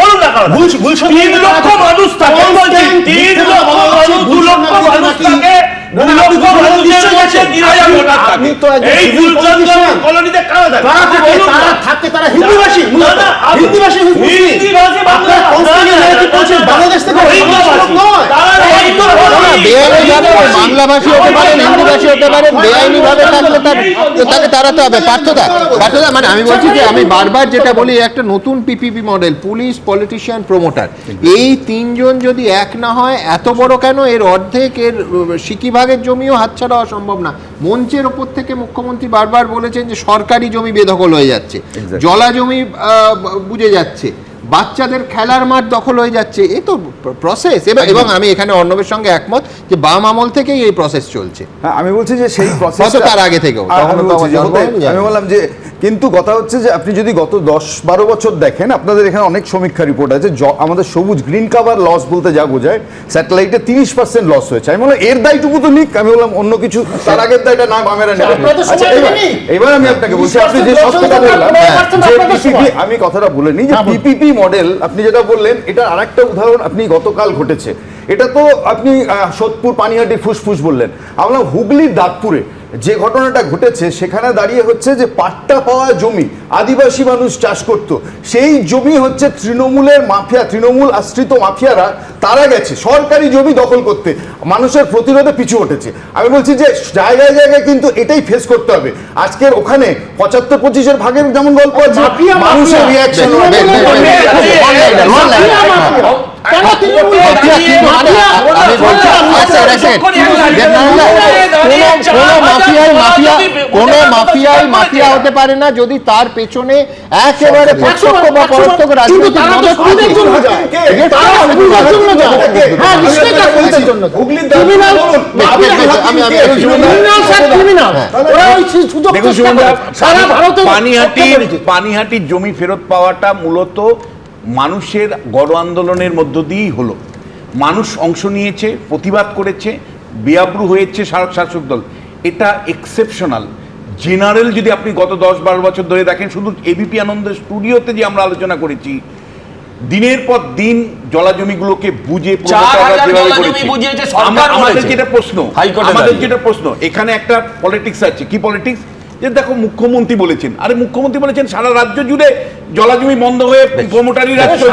বলুন না, কারণ 3 লক্ষ মানুষ থাকে, 3 লক্ষ মানুষ, 2 লক্ষ মানুষ থাকে, বাংলাভাষী হতে পারেন, হিন্দিভাষী হতে পারেন, বেআইনি ভাবে থাকলে তাকে তাড়াতে হবে। পার্থদা মানে আমি বলছি যে আমি বারবার যেটা বলি, একটা নতুন PPP model, police, politician, promoter, এই 3 জন যদি এক না হয়, এত বড় কেন, এর অর্ধেক, এর সিকিভাগের জমিও হাতছাড়া সম্ভব না। মঞ্চের ওপর থেকে মুখ্যমন্ত্রী বারবার বলেছেন যে সরকারি জমি বেদখল হয়ে যাচ্ছে, জলা জমি বুঝে যাচ্ছে, বাচ্চাদের খেলার মাঠ দখল হয়ে যাচ্ছে। এই তো প্রসেস। এবং আমি এখানে অর্ণবের সঙ্গে একমত যে বাম আমল থেকেই এই প্রসেস চলছে। হ্যাঁ, আমি বলছি যে সেই প্রসেস তার আগে থেকেও আমি বললাম যে, কিন্তু কথা হচ্ছে যে আপনি যদি গত 10-12 বছর দেখেন, আপনাদের এখানে অনেক সমীক্ষা রিপোর্ট আছে, আমাদের সবুজ গ্রিন কাভার লস বলতে যা বোঝায়, স্যাটেলাইটে 30% লস হয়েছে। আমি বললাম এর দায়টুকু তো নিক, আমি বললাম অন্য কিছু তার আগের দায়টা না বামেরা নেবে। আচ্ছা, এবার আমি আপনাকে বলছি, আপনি যে সত্যটা বললাম, আমি কথাটা বলে নিই যে পিপিপি মডেল আপনি যেটা বললেন, এটা আরেকটা উদাহরণ আপনি গতকাল ঘটেছে। এটা তো আপনি সোদপুর পানিহাটির ফুসফুস বললেন, আমরা হুগলির দাঁতপুরে যে ঘটনাটা ঘটেছে সেখানে দাঁড়িয়ে হচ্ছে যে পাট্টা পাওয়া জমি আদিবাসী মানুষ চাষ করত, সেই জমি হচ্ছে তৃণমূলের মাফিয়া, তৃণমূল আশ্রিত মাফিয়ারা তারা গেছে সরকারি জমি দখল করতে, মানুষের প্রতিরোধে পিছু উঠেছে। আমি বলছি যে জায়গায় জায়গায় কিন্তু এটাই ফেস করতে হবে। আজকের ওখানে 75-25 ভাগের যেমন গল্প আছে, মানুষের রিয়াকশন মাফিয়া হতে পারে না যদি তার পেছনে একেবারে প্রত্যক্ষ বা পরোক্ষ রাজনৈতিক মদত পানিহাটির জমি ফেরত পাওয়াটা মূলত মানুষের গণ আন্দোলনের মধ্য দিয়েই হলো। মানুষ অংশ নিয়েছে, প্রতিবাদ করেছে, বেআব্রু হয়েছে শাসক দল, এটা এক্সেপশনাল। জেনারেল যদি আপনি গত 10-12 বছর ধরে দেখেন, শুধু এবিপি আনন্দের স্টুডিওতে যে আমরা আলোচনা করেছি, দিনের পর দিন জলাজমিগুলোকে বুঝে আমাদের যেটা প্রশ্ন এখানে একটা পলিটিক্স আছে। কি পলিটিক্স? যে দেখো মুখ্যমন্ত্রী বলেছেন, আরে মুখ্যমন্ত্রী বলেছেন সারা রাজ্য জুড়ে জলাজমি বন্ধ হয়ে প্রমোটারি রাজ্য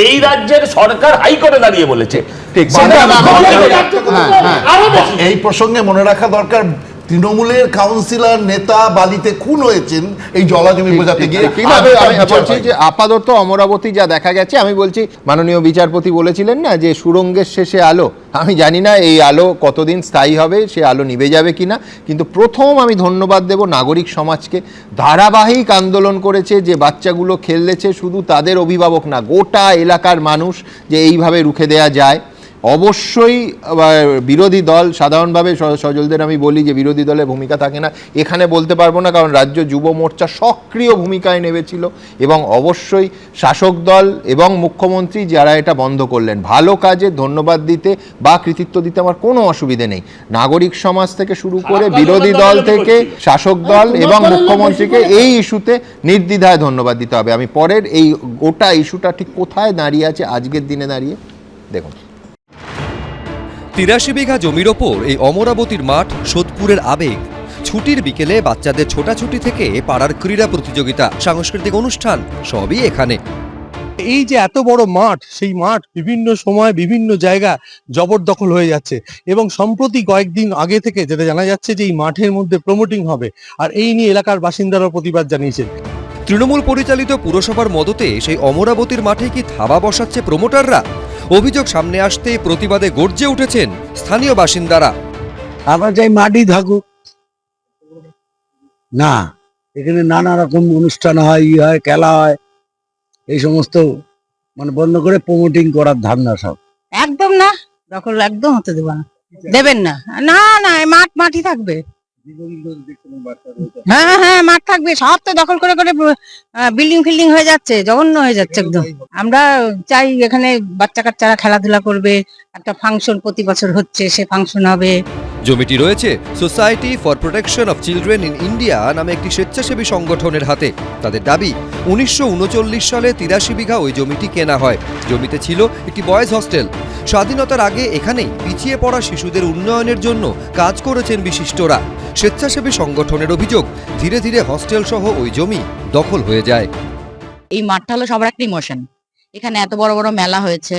এই রাজ্যের সরকার হাইকোর্টে দাঁড়িয়ে বলেছে। এই প্রসঙ্গে মনে রাখা দরকার, তৃণমূলের কাউন্সিলর নেতা বালিতে খুন হয়েছেন এই জলাজমি বোঝাতে গিয়ে। কিভাবে আমি বলছি যে আপাতত অমরাবতী যা দেখা গেছে, আমি বলছি মাননীয় বিচারপতি বলেছিলেন না যে সুরঙ্গের শেষে আলো, আমি জানি না এই আলো কতদিন স্থায়ী হবে, সে আলো নিভে যাবে কিনা, কিন্তু প্রথম আমি ধন্যবাদ দেব নাগরিক সমাজকে। ধারাবাহিক আন্দোলন করেছে, যে বাচ্চাগুলো খেলেছে শুধু তাদের অভিভাবক না, গোটা এলাকার মানুষ, যে এইভাবে রুখে দেয়া যায়। অবশ্যই বিরোধী দল, সাধারণভাবে সজলদের আমি বলি যে বিরোধী দলের ভূমিকা থাকে না, এখানে বলতে পারবো না, কারণ রাজ্য যুব মোর্চা সক্রিয় ভূমিকায় নেমেছিল, এবং অবশ্যই শাসক দল এবং মুখ্যমন্ত্রী যারা এটা বন্ধ করলেন, ভালো কাজে ধন্যবাদ দিতে বা কৃতিত্ব দিতে আমার কোনো অসুবিধে নেই। নাগরিক সমাজ থেকে শুরু করে বিরোধী দল থেকে শাসক দল এবং মুখ্যমন্ত্রীকে এই ইস্যুতে নির্দ্বিধায় ধন্যবাদ দিতে হবে। আমি পরের এই গোটা ইস্যুটা ঠিক কোথায় দাঁড়িয়ে আছে আজকের দিনে দাঁড়িয়ে দেখুন। 83 বিঘা জমির ওপর এই অমরাবতীর মাঠ সোদপুরের আবেগ। ছুটির বিকেলে বাচ্চাদের ছোটাছুটি থেকে পাড়ার ক্রীড়া প্রতিযোগিতা, সাংস্কৃতিক অনুষ্ঠান সবই এখানে। এই যে এত বড় মাঠ, সেই মাঠ বিভিন্ন সময় বিভিন্ন জায়গা জবরদখল হয়ে যাচ্ছে, এবং সম্প্রতি কয়েকদিন আগে থেকে যেটা জানা যাচ্ছে যে এই মাঠের মধ্যে প্রমোটিং হবে, আর এই নিয়ে এলাকার বাসিন্দারা প্রতিবাদ জানিয়েছেন। তৃণমূল পরিচালিত পুরসভার মদতে সেই অমরাবতীর মাঠে কি থাবা বসাচ্ছে প্রমোটাররা? অভিযোগ সামনে আসতে প্রতিবাদে গর্জে উঠেছেন স্থানীয় বাসিন্দারা। আমরা চাই মাটি থাকুক না, এখানে নানা রকম অনুষ্ঠান হয়, খেলা হয়, এই সমস্ত মানে বন্ধ করে প্রমোটিং করার ধারণা সব। একদম না, দখল একদম হতে দেব না, দেবেন না, না না, মাঠই থাকবে। হ্যাঁ হ্যাঁ, মাঠ থাকবে, সব তো দখল করে করে বিল্ডিং ফিল্ডিং হয়ে যাচ্ছে, জঘন্য হয়ে যাচ্ছে একদম। আমরা চাই এখানে বাচ্চা কাচ্চারা খেলাধুলা করবে, একটা ফাংশন প্রতি বছর হচ্ছে, সে ফাংশন হবে। জমিটি রয়েছে society for protection of children in India নামে একটি স্বেচ্ছাসেবী সংগঠনের হাতে। তাদের দাবি 1939 সালে 83 বিঘা ওই জমিটি কেনা হয়। জমিতে ছিল একটি বয়েজ হস্টেল। স্বাধীনতার আগে এখানেই পিছিয়ে পড়া শিশুদের উন্নয়নের জন্য কাজ করেছেন বিশিষ্টরা। স্বেচ্ছাসেবী সংগঠনের অভিযোগ, ধীরে ধীরে হস্টেল সহ ওই জমি দখল হয়ে যায়। এই মাঠটা হলো সবার একটা ইমোশন, এখানে এত বড় বড় মেলা হয়েছে,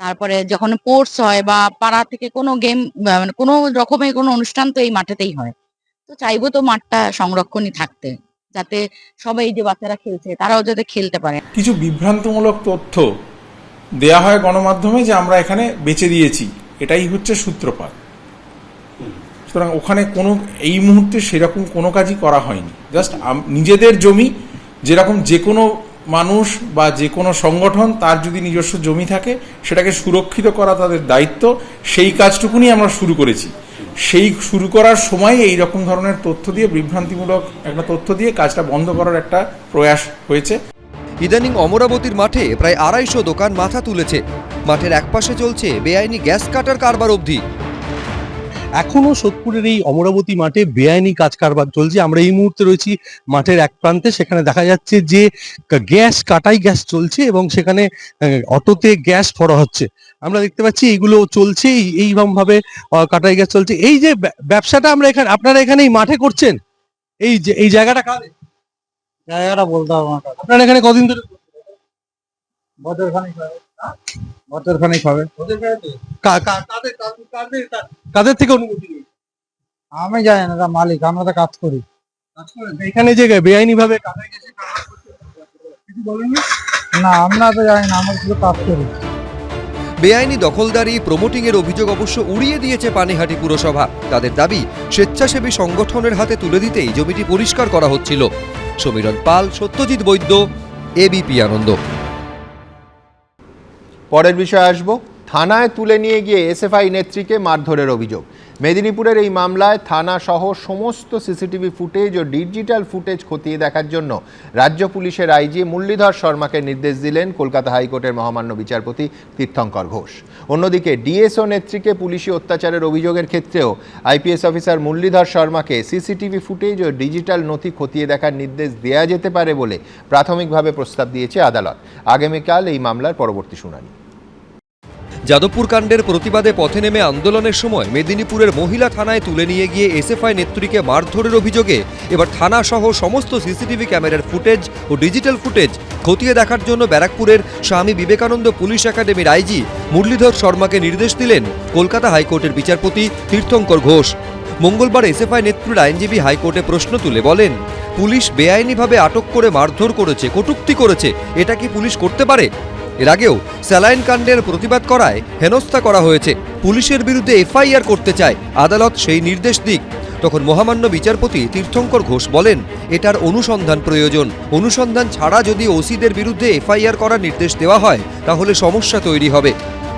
তারপরে যখন স্পোর্টস হয় বা পাড়া থেকে কোনো গেম, মানে কোনো রকমের কোনো অনুষ্ঠান তো এই মাঠেতেই হয়। তো চাইবো তো মাঠটা সংরক্ষণই থাকতে, যাতে সবাই যে বাচ্চারা খেলছে তারাও যাতে খেলতে পারে। কিছু বিভ্রান্তমূলক তথ্য দেয়া হয় গণমাধ্যমে যে আমরা এখানে বেচে দিয়েছি, এটাই হচ্ছে সূত্রপাত। সুতরাং ওখানে কোনো এই মুহূর্তে সেরকম কোনো কাজই করা হয়নি, জাস্ট নিজেদের জমি, যেরকম যে কোনো মানুষ বা যে কোনো সংগঠন তার যদি নিজস্ব জমি থাকে সেটাকে সুরক্ষিত করা তাদের দায়িত্ব, সেই কাজটুকুনি আমরা শুরু করেছি। সেই শুরু করার সময় এই রকম ধরনের তথ্য দিয়ে, বিভ্রান্তিমূলক একটা তথ্য দিয়ে কাজটা বন্ধ করার একটা প্রয়াস হয়েছে। ইদানিং অমরাবতীর মাঠে প্রায় 250 দোকান মাথা তুলেছে। মাঠের একপাশে চলছে বেআইনি গ্যাস কাটার কারবার অবধি। এখনো সোদপুরের এই অমরাবতী মাঠে বেআইনি কাজ কারবার চলছে। আমরা এই মুহূর্তে রয়েছি মাঠের এক প্রান্তে, সেখানে দেখা যাচ্ছে যে কাটাই গ্যাস চলছে এবং সেখানে অটোতে গ্যাস ভরা হচ্ছে। আমরা দেখতে পাচ্ছি এইগুলো চলছে, এইরকম ভাবে কাটাই গ্যাস চলছে। এই যে ব্যবসাটা আপনারা এখানে এই মাঠে করছেন, এই জায়গাটা কাদের? জায়গাটা বলতে হবে না। আপনারা এখানে কদিন ধরে? বছরখানেক হবে। কাদের থেকে অনুমতি নেই? আমি জানি না, মালিক, আমরা তো কাজ করি। এখানে যে বেআইনি ভাবে না, আমরা তো জানি না, আমরা শুধু কাজ করি। বেআইনি দখলদারি প্রমোটিং এর অভিযোগ অবশ্য উড়িয়ে দিয়েছে পানিহাটি পুরসভা। তাদের দাবি স্বেচ্ছাসেবী সংগঠনের হাতে তুলে দিতেই জমিটি পরিষ্কার করা হচ্ছিল। সমীরণ পাল, সত্যজিৎ বৈদ্য, এবিপি আনন্দ। পরের বিষয়ে আসবো। থানায় তুলে নিয়ে গিয়ে এসএফআই নেত্রীকে মারধরের অভিযোগ। মেদিনীপুরের এই মামলায় থানা সহ সমস্ত সিসিটিভি ফুটেজ ও ডিজিটাল ফুটেজ খতিয়ে দেখার জন্য রাজ্য পুলিশের আইজি মুরলীধর শর্মাকে নির্দেশ দিলেন কলকাতা হাইকোর্টের মহামান্য বিচারপতি তীর্থঙ্কর ঘোষ। অন্যদিকে ডিএসও নেত্রীকে পুলিশি অত্যাচারের অভিযোগের ক্ষেত্রেও আইপিএস অফিসার মুরলীধর শর্মাকে সিসিটিভি ফুটেজ ও ডিজিটাল নথি খতিয়ে দেখার নির্দেশ দেওয়া যেতে পারে বলে প্রাথমিকভাবে প্রস্তাব দিয়েছে আদালত। আগামীকাল এই মামলার পরবর্তী শুনানি। যাদবপুর কাণ্ডের প্রতিবাদে পথে নেমে আন্দোলনের সময় মেদিনীপুরের মহিলা থানায় তুলে নিয়ে গিয়ে এসএফআই নেত্রীকে মারধরের অভিযোগে এবার থানা সহ সমস্ত সিসিটিভি ক্যামেরার ফুটেজ ও ডিজিটাল ফুটেজ খতিয়ে দেখার জন্য ব্যারাকপুরের স্বামী বিবেকানন্দ পুলিশ একাডেমির আইজি মুরলীধর শর্মাকে নির্দেশ দিলেন কলকাতা হাইকোর্টের বিচারপতি তীর্থঙ্কর ঘোষ। মঙ্গলবার এসএফআই নেত্রীর আইনজীবী হাইকোর্টে প্রশ্ন তুলে বলেন, পুলিশ বেআইনিভাবে আটক করে মারধর করেছে, কটূক্তি করেছে, এটা কি পুলিশ করতে পারে? এর আগেও স্যালাইন কাণ্ডের প্রতিবাদ করায় হেনস্থা করা হয়েছে। পুলিশের বিরুদ্ধে এফআইআর করতে চায় আদালত, সেই নির্দেশ দিক। তখন মহামান্য বিচারপতি তীর্থঙ্কর ঘোষ বলেন, এটার অনুসন্ধান প্রয়োজন। অনুসন্ধান ছাড়া যদি ওসিদের বিরুদ্ধে এফআইআর করার নির্দেশ দেওয়া হয় তাহলে সমস্যা তৈরি হবে।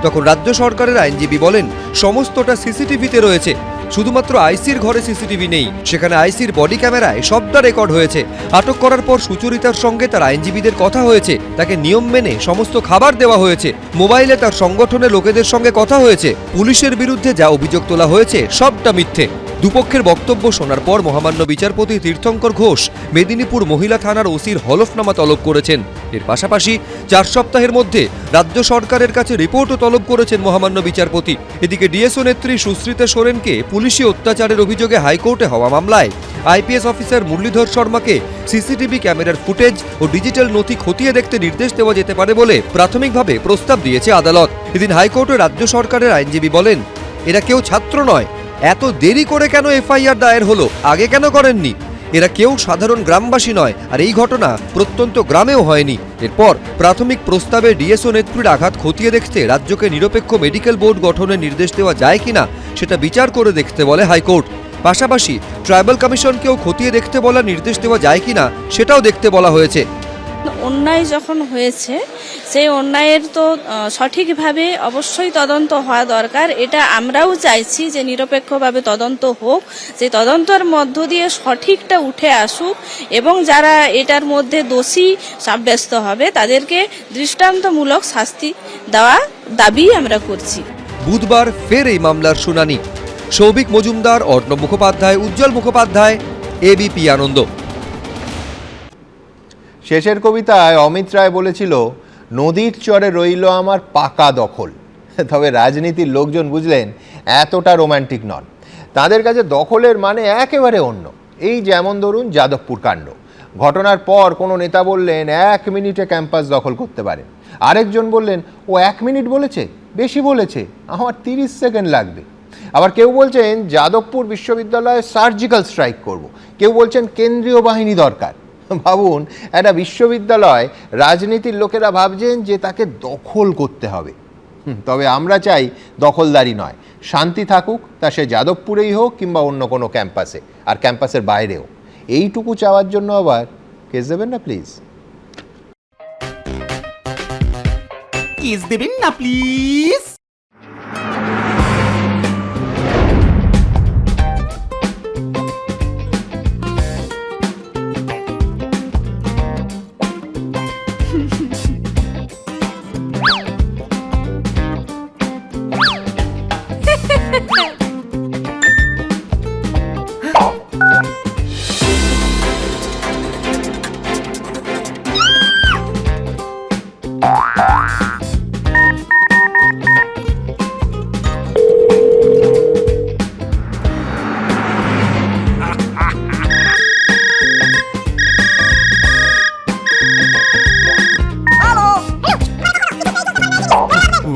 তখন রাজ্য সরকারের আইনজীবী বলেন, সমস্তটা সিসিটিভিতে রয়েছে, শুধুমাত্র আইসির ঘরে সিসিটিভি নেই, সেখানে আইসির বডি ক্যামেরায় সবটা রেকর্ড হয়েছে। আটক করার পর সুচরিতার সঙ্গে তার আইনজীবীদের কথা হয়েছে, তাকে নিয়ম মেনে সমস্ত খাবার দেওয়া হয়েছে, মোবাইলে তার সংগঠনের লোকেদের সঙ্গে কথা হয়েছে। পুলিশের বিরুদ্ধে যা অভিযোগ তোলা হয়েছে সবটা মিথ্যে। দুপক্ষের বক্তব্য শোনার পর মহামান্য বিচারপতি তীর্থঙ্কর ঘোষ মেদিনীপুর মহিলা থানার ওসির হলফনামা তলব করেছেন। এর পাশাপাশি 4 সপ্তাহের মধ্যে রাজ্য সরকারের কাছে রিপোর্টও তলব করেছেন মহামান্য বিচারপতি। এদিকে ডিএসও নেত্রী সুশ্রিতা সোরেনকে পুলিশি অত্যাচারের অভিযোগে হাইকোর্টে হওয়া মামলায় আইপিএস অফিসার মুরলীধর শর্মাকে সিসিটিভি ক্যামেরার ফুটেজ ও ডিজিটাল নথি খতিয়ে দেখতে নির্দেশ দেওয়া যেতে পারে বলে প্রাথমিকভাবে প্রস্তাব দিয়েছে আদালত। এদিন হাইকোর্টে রাজ্য সরকারের আইনজীবী বলেন, এরা কেউ ছাত্র নয়, এত দেরি করে কেন এফআইআর দায়ের হলো, আগে কেন করেননি? এরা কেউ সাধারণ গ্রামবাসী নয়, আর এই ঘটনা প্রত্যন্ত গ্রামেও হয়নি। এরপর প্রাথমিক প্রস্তাবে ডিএসও নেত্রীর আঘাত খতিয়ে দেখতে রাজ্যকে নিরপেক্ষ মেডিকেল বোর্ড গঠনের নির্দেশ দেওয়া যায় কিনা সেটা বিচার করে দেখতে বলে হাইকোর্ট। পাশাপাশি ট্রাইবাল কমিশনকেও খতিয়ে দেখতে বলার নির্দেশ দেওয়া যায় কিনা সেটাও দেখতে বলা হয়েছে। অন্যায় যখন হয়েছে সেই অন্যায়ের তো সঠিকভাবে অবশ্যই তদন্ত হওয়া দরকার। এটা আমরাও চাইছি যে নিরপেক্ষভাবে তদন্ত হোক, যে তদন্তের মধ্য দিয়ে সঠিকটা উঠে আসুক এবং যারা এটার মধ্যে দোষী সাব্যস্ত হবে তাদেরকে দৃষ্টান্তমূলক শাস্তি দেওয়া দাবি আমরা করছি। বুধবার ফের এই মামলার শুনানি। সৌভিক মজুমদার, অর্ণব মুখোপাধ্যায়, উজ্জ্বল মুখোপাধ্যায়, এবিপি আনন্দ। শেষের কবিতায় অমিত রায় বলেছিল, নদীর চরে রইল আমার পাকা দখল। তবে রাজনীতির লোকজন বুঝলেন এতটা রোম্যান্টিক নন। তাদের কাছে দখলের মানে একেবারে অন্য। এই যেমন ধরুন যাদবপুর কাণ্ড। ঘটনার পর কোনো নেতা বললেন 1 মিনিটে ক্যাম্পাস দখল করতে পারেন, আরেকজন বললেন ও 1 মিনিট বলেছে, বেশি বলেছে, আমার 30 সেকেন্ড লাগবে। আবার কেউ বলছেন যাদবপুর বিশ্ববিদ্যালয়ে সার্জিক্যাল স্ট্রাইক করব, কেউ বলছেন কেন্দ্রীয় বাহিনী দরকার। ভাবুন, একটা বিশ্ববিদ্যালয় রাজনীতির লোকেরা ভাবছেন যে তাকে দখল করতে হবে। তবে আমরা চাই দখলদারি নয়, শান্তি থাকুক, তা সে যাদবপুরেই হোক কিংবা অন্য কোনো ক্যাম্পাসে, আর ক্যাম্পাসের বাইরেও। এইটুকু চাওয়ার জন্য আবার কেস দেবেন না প্লিজ। কেস দেবেন না please.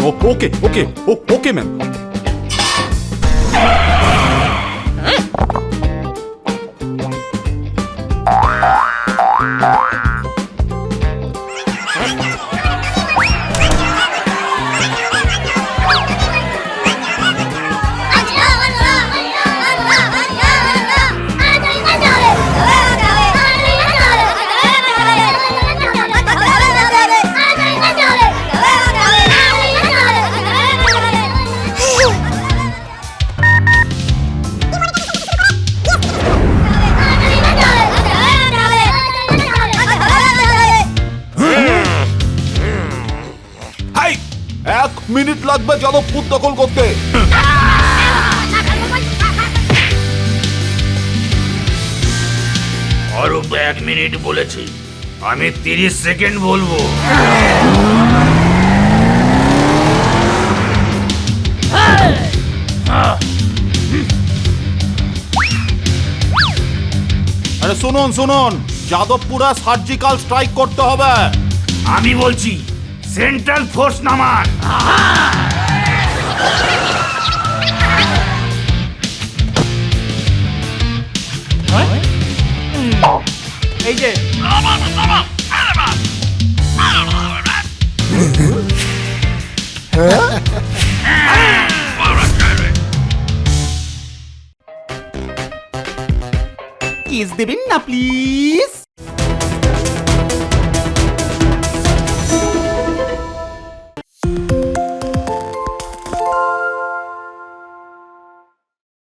Okay okay okay ma'am. এক মিনিট লাগবে যাদবপুর দখল করতে। অরূপ 1 মিনিট বলেছি, আমি 30 সেকেন্ড বলবো। আরে শুনুন শুনুন, যাদবপুরে সার্জিক্যাল স্ট্রাইক করতে হবে। আমি বলছি সেন্ট্রাল ফোর্স নামান। এই যে কিস দেবেন না প্লিজ?